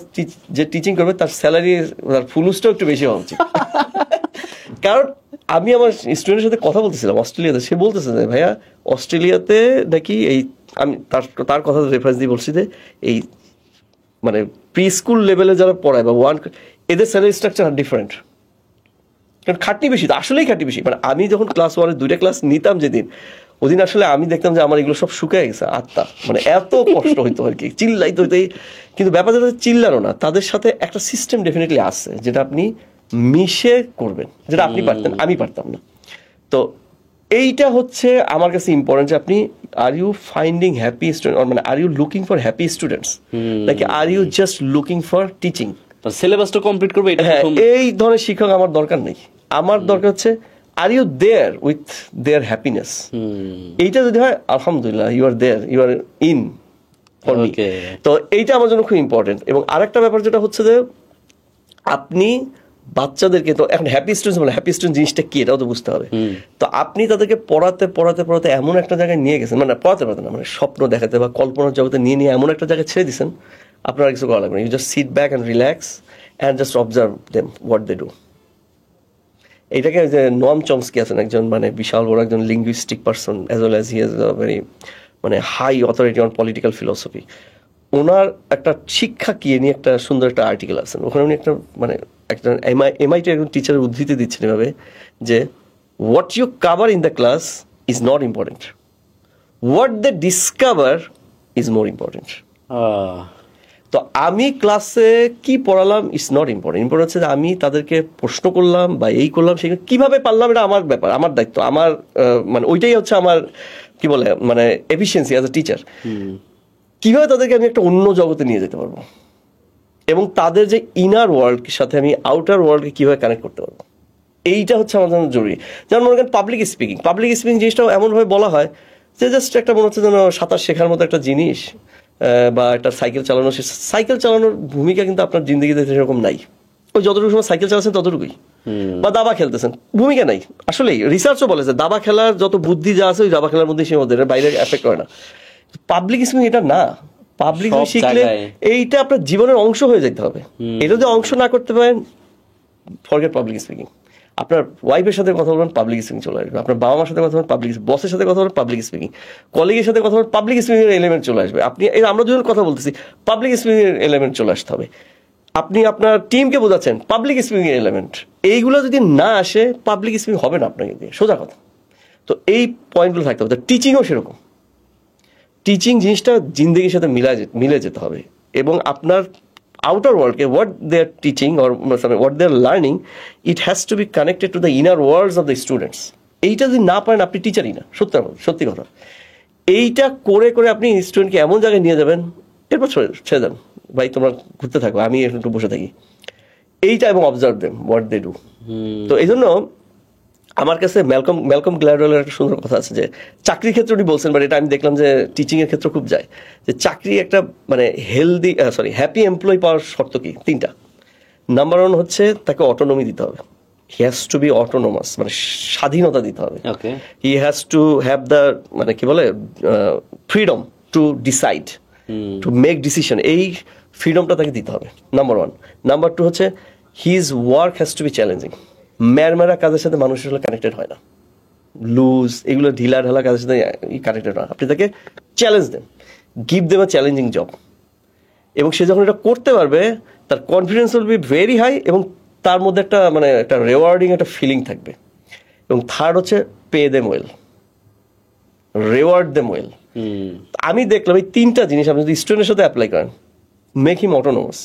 যে টিচিং করবে তার স্যালারি, তার ফুলুসটাও একটু বেশি হওয়া উচিত। কারণ আমি আমার স্টুডেন্টের সাথে কথা বলতেছিলাম অস্ট্রেলিয়াতে, সে বলতেছে যে ভাইয়া অস্ট্রেলিয়াতে নাকি এই, আমি তার কথা রেফারেন্স দিয়ে বলছি যে এই মানে প্রি স্কুল লেভেলে যারা পড়ায় বা এদের স্যালারি স্ট্রাকচার ডিফারেন্ট, কারণ খাটনি বেশি, তো আসলেই খাটনি বেশি। মানে আমি যখন ক্লাস 1 2টা ক্লাস নিতাম যেদিন, ওদিন আসলে আমি দেখতাম যে আমার এগুলো সব শুকিয়ে গেছে আত্মা, মানে এত কষ্ট হইতো আর কি, চিল্লাইতে হইতে। কিন্তু ব্যাপারটা চিল্লানো না, তাদের সাথে একটা সিস্টেম ডেফিনেটলি আসছে যেটা আপনি মিশে করবেন, যেটা আপনি পারতেন, আমি পারতাম না। তো এইটা হচ্ছে আমার কাছে ইম্পর্টেন্ট, যে আপনি are you finding happy student, মানে are you looking for happy students, নাকি are you just looking for teaching, সিলেবাসটা কমপ্লিট করবে। হ্যাঁ, এই ধরনের শিক্ষক আমার দরকার নেই। আমার দরকার হচ্ছে are you there with their happiness. এইটা যদি হয়, আলহামদুলিল্লাহ, you are there, you are in for me. তো এইটা আমার জন্য খুব ইম্পর্টেন্ট। এবং আরেকটা ব্যাপার যেটা হচ্ছে যে আপনি বাচ্চাদেরকে, তো এখন হ্যাপি স্টুডেন্টস বলে, হ্যাপি স্টুডেন্ট জিনিসটা কি এটাও তো বুঝতে হবে। তো আপনি তাদেরকে পড়াতে পড়াতে পড়াতে এমন একটা জায়গায় নিয়ে গেছেন, মানে পড়াতে পড়াতে না, মানে স্বপ্ন দেখাতে বা কল্পনার জগতে নিয়ে নিয়ে এমন একটা জায়গায় ছেড়ে দিচ্ছেন, আপনার কিছু করা লাগবে না। You just sit back and relax and just observe them what they do. এইটাকে যে নোয়াম চমস্কি আছেন, একজন মানে বিশাল বড় একজন linguistic person, as well as he has a very মানে high authority on political philosophy. ওনার একটা শিক্ষা কি নিয়ে একটা সুন্দর একটা আর্টিকেল আছেন, ওখানে উনি একটা মানে একটা MIT একজন টিচারের উদ্ধৃতি দিচ্ছেন এভাবে যে what you cover in the class is not important, what they discover is more important. তো আমি ক্লাসে কি পড়ালাম ইজ নট ইম্পর্টেন্ট, ইম্পর্টেন্ট হচ্ছে যে আমি তাদেরকে প্রশ্ন করলাম বা এই করলাম, সেখানে কিভাবে পারলাম এটা আমার ব্যাপার, আমার দায়িত্ব, আমার মানে ওইটাই হচ্ছে আমার কি বলে মানে এফিসিয়েন্সি অ্যাজ এ টিচার। কিভাবে তাদেরকে আমি একটা অন্য জগতে নিয়ে যেতে পারবো, এবং তাদের যে ইনার ওয়ার্ল্ডের সাথে আমি আউটার ওয়ার্ল্ডকে কিভাবে কানেক্ট করতে পারবো, এইটা হচ্ছে আমার জন্য জরুরি। যেমন মনে করেন পাবলিক স্পিকিং জিনিসটাও এমনভাবে বলা হয় যে জাস্ট একটা মনে হচ্ছে যেন সাঁতার শেখার মতো একটা জিনিস, বা একটা সাইকেল চালানোর ভূমিকা কিন্তু আপনার জিন্দগিতে সেরকম নাই। ওই যতটুকু সময় সাইকেল চালাচ্ছেন ততটুকুই, বা দাবা খেলতেছেন, ভূমিকা নাই। আসলেই রিসার্চও বলে যে দাবা খেলার যত বুদ্ধি যা আছে ওই দাবা খেলার মধ্যেই সীমাবদ্ধ, বাইরে এফেক্ট করে না। পাবলিক স্পিকিং এটা না, পাবলিক শিখলে এইটা আপনার জীবনের অংশ হয়ে যেতে হবে। এটা যদি অংশ না করতে পারেন, ফরগেট পাবলিক স্পিকিং। আপনার ওয়াইফের সাথে কথা বলবেন, পাবলিক স্পিকিং চলে আসবে। আপনার বাবা মার সাথে কথা বলবেন, পাবলিক, বসের সাথে কথা বলবেন, পাবলিক স্পিকিং, কলিগের সাথে কথা বলবেন, পাবলিক স্পিকিং এর এলিমেন্ট চলে আসবে। আপনি আমরা দুজন কথা বলতেছি, পাবলিক স্পিকিং এর এলিমেন্ট চলে আসতে হবে। আপনি আপনার টিমকে বোঝাচ্ছেন, পাবলিক স্পিকিং এর এলিমেন্ট। এইগুলো যদি না আসে, পাবলিক স্পিকিং হবে না আপনাকে দিয়ে, সোজা কথা। তো এই পয়েন্টগুলো থাকতে হবে। টিচিংও সেরকম, টিচিং জিনিসটা জিন্দগির সাথে মিলে যেতে হবে, এবং আপনার outer world, what they are teaching or what they are learning, it has to be connected to the inner worlds of the students. এইটা যদি না পারেন আপনি টিচারই না, সত্যি কথা। এইটা করে করে আপনি স্টুডেন্টকে এমন জায়গায় নিয়ে যাবেন, এরপর ছেড়ে দেন, ভাই তোমরা ঘুরতে থাকো, আমি একটু বসে থাকি। এইটা, এবং observe them what they do. তো এই জন্য আমার কাছে ম্যালকম গ্ল্যাডওয়েলের একটা সুন্দর কথা আছে, যে চাকরির ক্ষেত্রে উনি বলছেন, বাট এটা আমি দেখলাম যে টিচিং এর ক্ষেত্রে খুব যায়, যে চাকরি একটা মানে হ্যাপি এমপ্লয়ি পাওয়ার শর্ত কি? 3টা। নাম্বার 1 হচ্ছে তাকে অটোনমি দিতে হবে, he has to be autonomous, মানে স্বাধীনতা দিতে হবে। He has to have the মানে কি বলে freedom to decide, to make decision, এই ফ্রিডমটা তাকে দিতে হবে, নাম্বার 1। নাম্বার 2 হচ্ছে his work has to be challenging. ম্যারমেরা কাজের সাথে মানুষের সাথে কানেক্টেড হয় না, লুজ এগুলো ঢিলা ঢালা কাজের সাথে কানেক্টেড হয়। আপনি তাকে চ্যালেঞ্জ দেন, give them a challenging job, এবং সে যখন এটা করতে পারবে তার confidence will be very high, এবং তার মধ্যে একটা মানে একটা রেওয়ার্ডিং একটা ফিলিং থাকবে। এবং থার্ড হচ্ছে pay them well, reward them well. আমি দেখলাম এই 3টা জিনিস আপনি যদি স্টুডেন্টের সাথে অ্যাপ্লাই করেন, make him autonomous,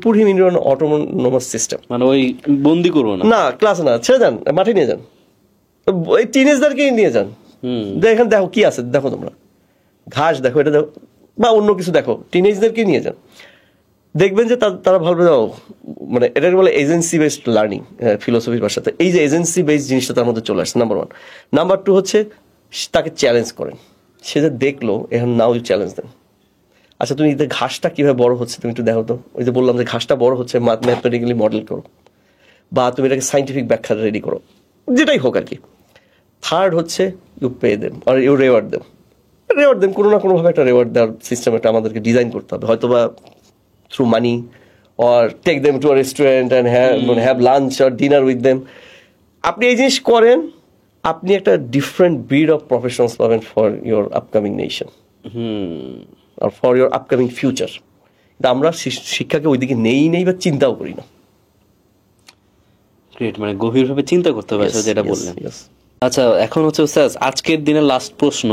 put him in on autonomous system. মানে ওই বন্দি করবো না, ক্লাসে না, ছেড়ে যান, মাঠে নিয়ে যান, ওই টিনেজদেরকেই নিয়ে যান, এখানে দেখো কি আছে, দেখো তোমরা ঘাস দেখো, এটা দেখো, বা অন্য কিছু দেখো, টিনেজদেরকে নিয়ে যান, দেখবেন যে তারা ভাববে মানে এটাকে বলে এজেন্সি বেসড লার্নিং ফিলোসফির ভাষাতে। এই যে এজেন্সি বেসড জিনিসটা তার মধ্যে চলে আসছে, নাম্বার 1। নাম্বার 2 হচ্ছে তাকে চ্যালেঞ্জ করেন, সে যে দেখলো এখন নাও ইউ চ্যালেঞ্জ দেন। আচ্ছা তুমি ঘাসটা কিভাবে বড় হচ্ছে তুমি একটু দেখো তো, ওই যে বললাম যে ঘাসটা বড় হচ্ছে ম্যাথমেটিক্যালি মডেল করো, বা তুমি এটাকে সাইন্টিফিক ব্যাখ্যা রেডি করো। যেটাই হোক আর কি। থার্ড হচ্ছে ইউ পে দেম আর ইউ রেওয়ার্ড দেম কোনো না কোনোভাবে একটা রেওয়ার্ড দেওয়ার সিস্টেম একটা আমাদেরকে ডিজাইন করতে হবে, হয়তো বা through money or take them to a restaurant and have lunch or dinner with them. আপনি এই জিনিস করেন, আপনি একটা ডিফারেন্ট ব্রিড অফ প্রফেশনালস পাবেন ফর ইউর আপকামিং নেশন আর ফর ইউর আপকামিং ফিউচার। আমরা শিক্ষাকে ওইদিকে নেই বা চিন্তাও করি না। গ্রেট, মানে গভীরভাবে চিন্তা করতে হবে যেটা বললেন। আচ্ছা, এখন হচ্ছে স্যার আজকের দিনের লাস্ট প্রশ্ন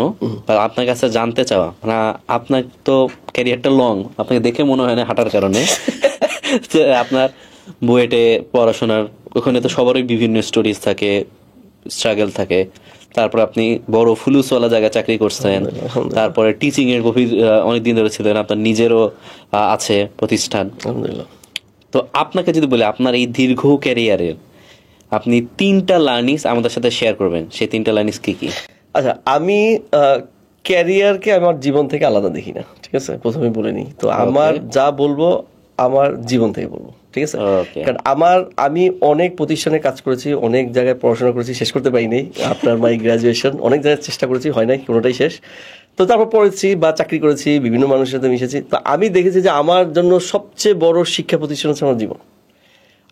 আপনার কাছে জানতে চাওয়া, মানে আপনার তো ক্যারিয়ারটা লং, আপনাকে দেখে মনে হয় না হাঁটার কারণে আপনার বুয়েটে পড়াশোনার ওখানে তো সবারই বিভিন্ন স্টোরিজ থাকে, স্ট্রাগল থাকে, তারপর আপনি বড় ফুলুসওয়ালা জায়গায় চাকরি করছেন, তারপরে টিচিং এর গভীর অনেকদিন ধরে ছিলেন, আপনার নিজেরও আছে প্রতিষ্ঠান। তো আপনাকে যদি বলে আপনার এই দীর্ঘ ক্যারিয়ারের আপনি 3টা লার্নিংস আমাদের সাথে শেয়ার করবেন, সেই 3টা লার্নিংস কি কি? আচ্ছা, আমি ক্যারিয়ারকে আমার জীবন থেকে আলাদা দেখি না, ঠিক আছে, প্রথমে বলে নিই। তো আমার যা বলবো আমার জীবন থেকে বলবো, ঠিক আছে। কারণ আমি অনেক প্রতিষ্ঠানে কাজ করেছি, অনেক জায়গায় পড়াশোনা করেছি, শেষ করতে পারিনি। আপনার মাই গ্রাজুয়েশন অনেক জায়গায় চেষ্টা করেছি, হয় নাই, কোনোটাই শেষ। তো তারপর পড়েছি বা চাকরি করেছি, বিভিন্ন মানুষের সাথে মিশেছি। তো আমি দেখেছি যে আমার জন্য সবচেয়ে বড় শিক্ষা প্রতিষ্ঠান হচ্ছে আমার জীবন।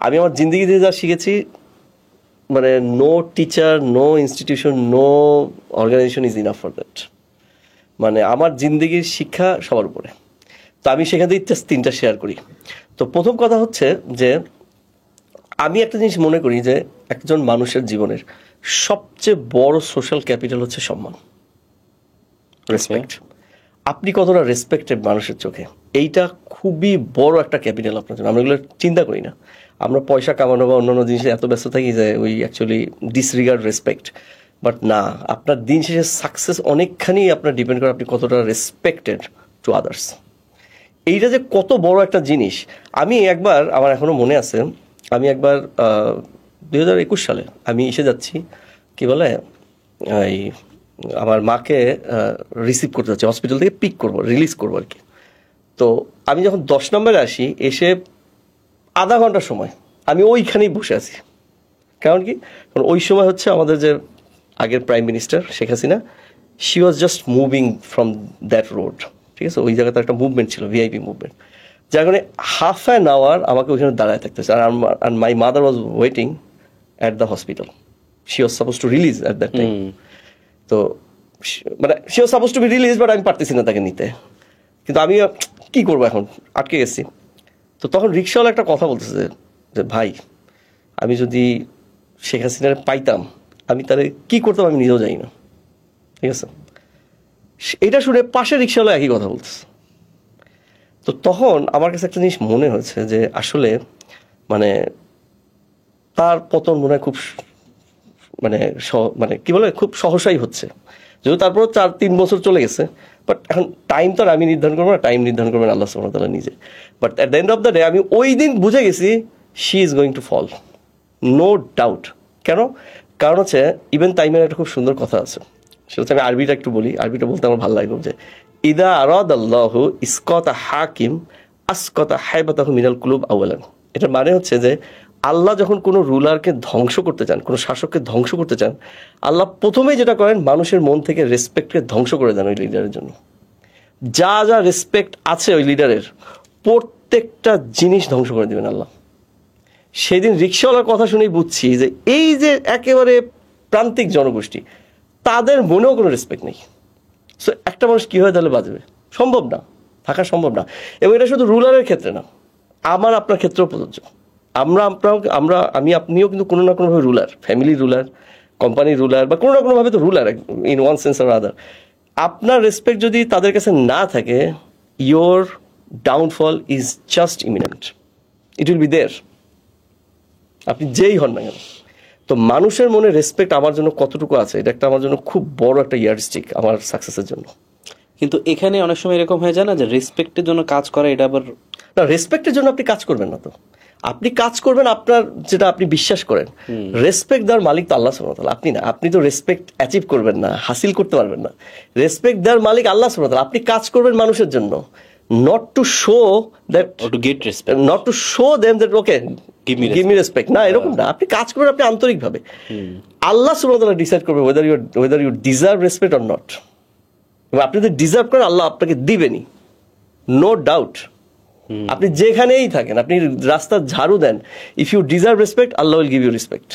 আমি আমার জিন্দগিতে যা শিখেছি, মানে no teacher, no institution, no organisation is enough for that. মানে আমার জিন্দগির শিক্ষা সবার উপরে। তো আমি সেখান থেকে জাস্ট 3টা শেয়ার করি। তো প্রথম কথা হচ্ছে যে আমি একটা জিনিস মনে করি যে একজন মানুষের জীবনের সবচেয়ে বড় সোশ্যাল ক্যাপিটাল হচ্ছে সম্মান, রেসপেক্ট। আপনি কতটা রেসপেক্টেড মানুষের চোখে, এইটা খুবই বড় একটা ক্যাপিটাল আপনার জন্য। আমরা এগুলো চিন্তা করি না, আমরা পয়সা কামানো বা অন্যান্য জিনিসে এত ব্যস্ত থাকি যে we actually disregard respect. But না, আপনার দিন শেষে সাকসেস অনেকখানি আপনার ডিপেন্ড করে আপনি কতটা রেসপেক্টেড টু আদার্স। এইটা যে কত বড় একটা জিনিস। আমি একবার, আমার এখনো মনে আছে, আমি একবার 2021 সালে আমি এসে যাচ্ছি, কি বলে, এই আমার মাকে রিসিভ করতে যাচ্ছি, হসপিটাল থেকে পিক করবো, রিলিজ করবো আর কি। তো আমি যখন 10 নম্বরে আসি, এসে আধা ঘন্টার সময় আমি ওইখানেই বসে আছি। কারণ কি, কারণ ওই সময় হচ্ছে আমাদের যে আগের prime minister Sheikh Hasina, she was just moving from that road, ঠিক আছে। ওই জায়গাতে একটা মুভমেন্ট ছিল, ভিআইপি মুভমেন্ট, যার কারণে হাফ অ্যান আওয়ার আমাকে ওইখানে দাঁড়ায় থাকতে হচ্ছে। আর my mother was waiting at the hospital, she was suppose to release at that time. তো মানে she was suppose to be release, but আমি পারতেছি না তাকে নিতে। কিন্তু আমি কি করবো, এখন আটকে গেছি। তো তখন রিক্সাওয়ালা একটা কথা বলতেছে যে ভাই, আমি যদি শেখ হাসিনার পাইতাম, আমি তাহলে কি করতাম আমি নিজেও জানি না, ঠিক আছে। এটা শুনে পাশে রিক্সাওয়ালা একই কথা বলতেছে। তো তখন আমার কাছে একটা জিনিস মনে হয়েছে যে আসলে মানে তার পতন মনে হয় খুব মানে কি বলে, খুব সহসাই হচ্ছে। যদিও তারপর 4-3 বছর চলে গেছে, বাট এখন টাইম তো আর আমি নির্ধারণ করবো না, টাইম নির্ধারণ করবেন আল্লাহ সুবহানাহু ওয়া তাআলা নিজে। But at the end of the day আমি ওই দিন বুঝে গেছি she is going to fall, no doubt. কেন? কারণ হচ্ছে ইবেন তাইমের একটা খুব সুন্দর কথা আছে, সেটা হচ্ছে, আমি আরবিটা একটু বলি, আরবিটা বলতে আমার ভালো লাগলো, যে ইদা আরাদাল্লাহু ইসকাতা হাকিম আসকাতা হাইবাতাহু মিনাল কুলুব আওয়ালান। এটার মানে হচ্ছে যে আল্লাহ যখন কোনো রুলারকে ধ্বংস করতে চান, কোনো শাসককে ধ্বংস করতে চান, আল্লাহ প্রথমেই যেটা করেন, মানুষের মন থেকে রেসপেক্টকে ধ্বংস করে দেন ওই লিডারের জন্য। যা যা রেসপেক্ট আছে ওই লিডারের, প্রত্যেকটা জিনিস ধ্বংস করে দেবেন আল্লাহ। সেদিন রিক্সাওয়ালার কথা শুনেই বুঝছি যে এই যে একেবারে প্রান্তিক জনগোষ্ঠী, তাদের মনেও কোনো রেসপেক্ট নেই। সো একটা মানুষ কীভাবে তাহলে বাঁচবে? সম্ভব না, থাকা সম্ভব না। এবং এটা শুধু রুলারের ক্ষেত্রে না, আমার আপনার ক্ষেত্রেও প্রযোজ্য। আমি আপনিও কিন্তু কোনো না কোনোভাবে ruler, family ruler, company ruler, বা কোনো না কোনোভাবে তো ruler in one sense or other. আপনার রেসপেক্ট যদি তাদের কাছে না থাকে, your downfall is just imminent, it will be there, আপনি যেই হন না কেন। তো মানুষের মনে রেসপেক্ট আমার জন্য কতটুকু আছে, এটা একটা আমার জন্য খুব বড় একটা ইয়ারস্টিক আমার সাকসেসের জন্য। কিন্তু এখানে অনেক সময় এরকম হয়ে যায় না যে রেসপেক্টের জন্য কাজ করা, এটা আবার না, রেসপেক্টের জন্য আপনি কাজ করবেন না। তো আপনি কাজ করবেন আপনার যেটা আপনি বিশ্বাস করেন। রেসপেক্ট দেওয়ার মালিক তো আল্লাহ সুবহানাহু ওয়া তাআলা, আপনি না। আপনি তো রেসপেক্ট অ্যাচিভ করবেন না, হাসিল করতে পারবেন না। রেসপেক্ট দেওয়ার মালিক আল্লাহ সুবহানাহু ওয়া তাআলা। আপনি কাজ করবেন মানুষের জন্য, not to show that, or to get respect, not to show them that okay give me respect, না এরকম না। আপনি কাজ করবেন আপনি আন্তরিকভাবে, আল্লাহ সুবহানাহু ওয়া তাআলা ডিসাইড করবে whether you deserve respect or not। এবং আপনি যদি ডিজার্ভ করেন আল্লাহ আপনাকে দিবেনই, নো ডাউট। আপনি যেখানেই থাকেন, আপনি রাস্তার ঝাড়ু দেন, if you deserve respect Allah will give you respect.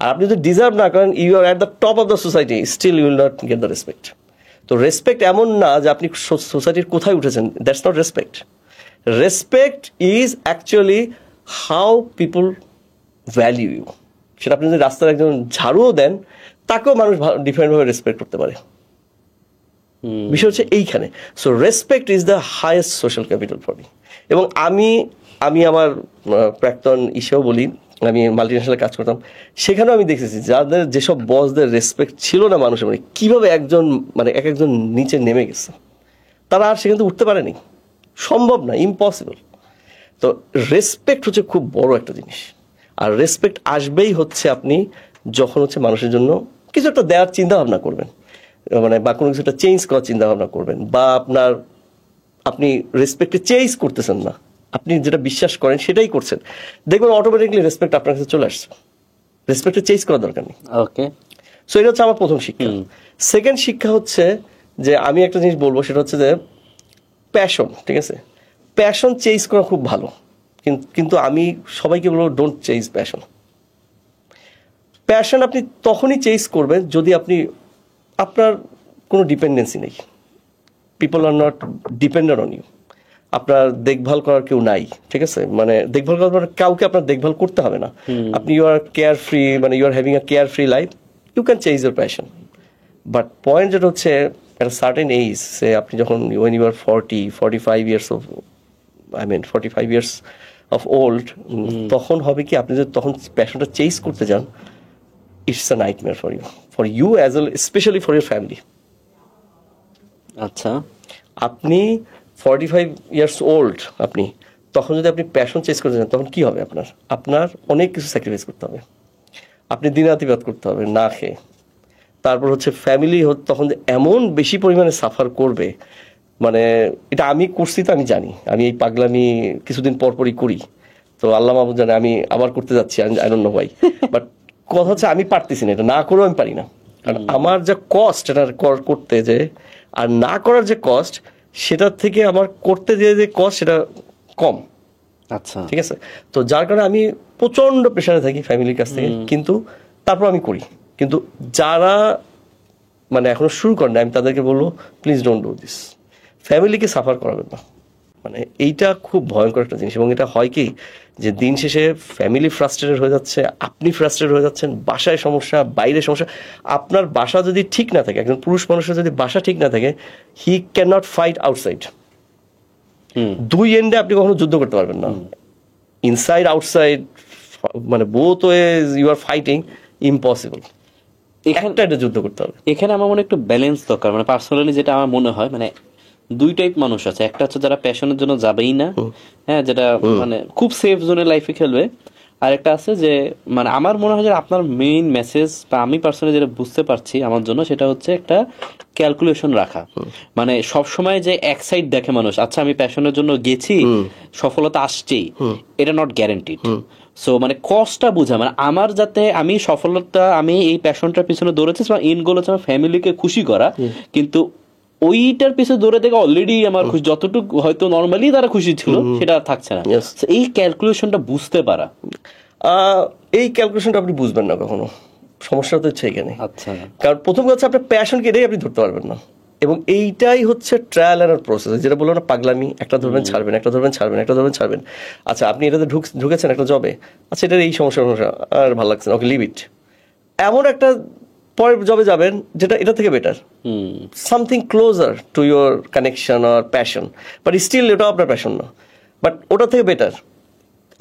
আর আপনি যদি ডিজার্ভ না করেন, you are at the top of the society, still you will not get the respect. তো রেসপেক্ট এমন না যে আপনি সোসাইটির কোথায় উঠেছেন, that's not respect. Respect is actually how people value you. সেটা আপনি যদি রাস্তার একজন ঝাড়ুও দেন, তাকেও মানুষ ডিফারেন্টভাবে রেসপেক্ট করতে পারে। বিষয় হচ্ছে এইখানে। So respect is the highest social capital for me. এবং আমি আমার প্রাক্তন ইসেও বলি, আমি মাল্টিনেশনালে কাজ করতাম, সেখানেও আমি দেখেছি যাদের যেসব বসদের রেসপেক্ট ছিল না মানুষের, মানে কীভাবে এক একজন নিচে নেমে গেছে, তারা আর সেখান থেকে উঠতে পারেনি, সম্ভব না, ইম্পসিবল। তো রেসপেক্ট হচ্ছে খুব বড় একটা জিনিস। আর রেসপেক্ট আসবেই হচ্ছে আপনি যখন হচ্ছে মানুষের জন্য কিছু একটা দেওয়ার চিন্তা ভাবনা করবেন, মানে বা কোনো কিছু একটা চেঞ্জ করার চিন্তা ভাবনা করবেন, বা আপনি রেসপেক্টে চেঞ্জ করতেছেন না, আপনি যেটা বিশ্বাস করেন সেটাই করছেন, দেখবেন অটোমেটিকলি রেসপেক্ট আপনার কাছে চলে আসছে। রেসপেক্টে চেঞ্জ করার দরকার নেই। ওকে, সো এটা হচ্ছে আমার প্রথম শিক্ষা। সেকেন্ড শিক্ষা হচ্ছে যে আমি একটা জিনিস বলবো, সেটা হচ্ছে যে প্যাশন, ঠিক আছে, প্যাশন চেঞ্জ করা খুব ভালো, কিন্তু আমি সবাইকে বলবো ডোন্ট চেঞ্জ প্যাশন। প্যাশন আপনি তখনই চেঞ্জ করবেন যদি আপনার কোনো ডিপেন্ডেন্সি নেই, people are not dependent on you, আপনার দেখভাল করার কেউ নাই, ঠিক আছে, মানে দেখভাল করার কাউকে আপনার দেখভাল করতে হবে না, আপনি ইউ আর কেয়ার ফ্রি, মানে you are having a care free life, you can change your passion. But point যেটা হচ্ছে একটা সার্টেন এজ, সে আপনি যখন when you are 45 years of 45 years of old, তখন হবে কি, আপনি যদি তখন প্যাশনটা চেঞ্জ করতে যান, it's a nightmare for you as well, specially for your family. আচ্ছা, আপনি 45 ইয়ার্স ওল্ড, তখন যদি আপনি প্যাশন চেঞ্জ করতে চান, তখন কি হবে, আপনার অনেক কিছু স্যাক্রিফাইস করতে হবে, আপনি দিনাতিপাত করতে হবে না খেয়ে। তারপর হচ্ছে ফ্যামিলি তখন এমন বেশি পরিমাণে সাফার করবে, মানে এটা আমি করছি তো আমি জানি, আমি এই পাগলামি কিছুদিন পরপরই করি, তো আল্লাহ মাহবুব জানে আমি আবার করতে যাচ্ছি, I don't know why, but কথা হচ্ছে আমি পারতেছি না, এটা না করেও আমি পারি না, কারণ আমার যা কস্ট এটা করতে যে, আর না করার যে কস্ট, সেটার থেকে আমার করতে যে কস্ট সেটা কম। আচ্ছা, ঠিক আছে, তো যার কারণে আমি প্রচন্ড প্রেশারে থাকি ফ্যামিলির কাছ থেকে, কিন্তু তারপর আমি করি। কিন্তু যারা মানে এখনো শুরু করেন, আমি তাদেরকে বলবো প্লিজ ডোন্ট ডু দিস, ফ্যামিলিকে সাফার করাবেন না। মানে এইটা খুব ভয়ঙ্কর একটা জিনিস, এবং এটা হয় কি যে দিন শেষে ফ্যামিলি ফ্রাস্ট্রেটেড হয়ে যাচ্ছে, আপনি ফ্রাস্ট্রেটেড হয়ে যাচ্ছেন, বাসায় সমস্যা, বাইরে সমস্যা। আপনার বাসা যদি ঠিক না থাকে, একজন পুরুষ মানুষের যদি বাসা ঠিক না থাকে, he can not fight outside. দুই এন্ডে আপনি কখনো যুদ্ধ করতে পারবেন না, ইনসাইড আউটসাইড, মানে both ways you are fighting, impossible. একটা যুদ্ধ করতে হবে। এখানে আমার মনে একটু ব্যালেন্স দরকার, মানে পার্সোনালি যেটা আমার মনে হয়, মানে দুই টাইপ মানুষ আছে, একটা হচ্ছে যারা প্যাশনের জন্য যাবেই না, হ্যাঁ, যেটা মানে খুব সেফ জোনে লাইফে খেলবে, আর একটা আছে যে, মানে আমার মনে হয় যে আপনার মেইন মেসেজ, বা আমি পার্সোনালি যেটা বুঝতে পারছি আমার জন্য, সেটা হচ্ছে একটা ক্যালকুলেশন রাখা। মানে সবসময় যে এক সাইড দেখে মানুষ, আচ্ছা আমি প্যাশনের জন্য গেছি, সফলতা আসছেই, এটা নট গ্যারান্টিড। সো মানে কস্টটা বোঝা, মানে আমার যাতে আমি সফলতা, আমি এই প্যাশনটার পিছনে দৌড়েছি, এন্ড গোল হচ্ছে আমার ফ্যামিলিকে খুশি করা, কিন্তু ওইটার পিছনে দৌড়ে থেকে অলরেডি আমার খুশি, যতটুকু হয়তো নর্মালি তারা খুশি ছিল সেটা থাকছে না। এই ক্যালকুলেশনটা বুঝতে পারা, এই ক্যালকুলেশনটা আপনি বুঝবেন না কখনো, সমস্যা তো হচ্ছে এখানে। আচ্ছা, কারণ প্রথম কথা আপনার প্যাশনকে এটাই আপনি ধরতে পারবেন না, এবং এইটাই হচ্ছে ট্রায়াল এন্ড প্রসেস, যেটা বললো না পাগলামি, একটা ধরবেন ছাড়বেন, একটা ধরবেন ছাড়বেন, একটা ধরবেন ছাড়বেন। আচ্ছা আপনি এটাতে ঢুকেছেন একটা জবে, আচ্ছা এটার এই সমস্যা আর ভালো লাগছে না, ওকে লিভ ইট, এমন একটা পরের জবে যাবেন যেটা এটা থেকে better, something closer to your connection আর প্যাশন, বাট স্টিল এটাও আপনার প্যাশন না, বাট ওটা থেকে বেটার।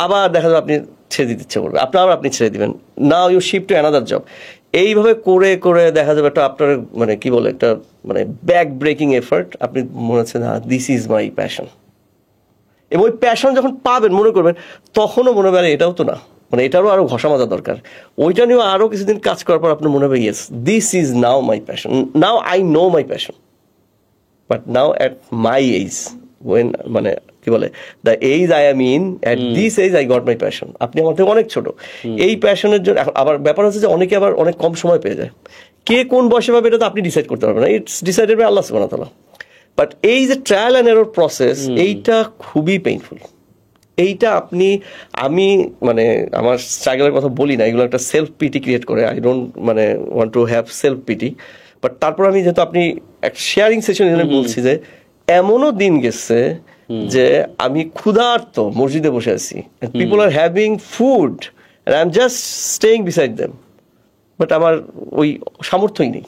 আবার দেখা যাবে আপনি ছেড়ে দিতে ইচ্ছে করবে, আপনি ছেড়ে দিবেন, now you shift to another job. এইভাবে করে করে দেখা যাবে একটা আপনার মানে কি বলে একটা মানে ব্যাক ব্রেকিং এফার্ট, আপনি মনে হচ্ছে না দিস ইজ মাই প্যাশন। এবং ওই প্যাশন যখন পাবেন মনে করবেন, তখনও মনে হবে এটাও তো না, মানে এটারও আরো ঘষা মাজা দরকার, ওইটা নিয়েও আরো কিছুদিন কাজ করার পর আপনার মনে হবে yes this is now my passion, now I know my passion. But now at my age, when মানে কি কি বলে, the age I am in at this age I got my passion. আপনি আমার থেকে অনেক ছোট, এই প্যাশনের জন্য আবার ব্যাপার হচ্ছে যে অনেকে আবার অনেক কম সময় পেয়ে যায়। কে কোন বয়সে পাবে এটা তো আপনি ডিসাইড করতে পারবেন না, ইটস ডিসাইডেড বাই আল্লাহ সুবহানাহু ওয়া তাআলা। বাট এই যে ট্রায়াল অ্যান্ড এরর প্রসেস, এইটা খুবই পেইনফুল। এইটা আমি মানে আমার স্ট্রাগলের কথা বলি না, এগুলো একটা সেলফ পিটি ক্রিয়েট করে। আই ডোন্ট মানে want to have self pity, but তারপর আমি যেহেতু আপনি শেয়ারিং সেশন বলছি যে এমনও দিন গেছে যে আমি ক্ষুধার্ত মসজিদে বসে আছি, people are having food, I am just staying beside them, but আমার ওই সামর্থ্যই নেই।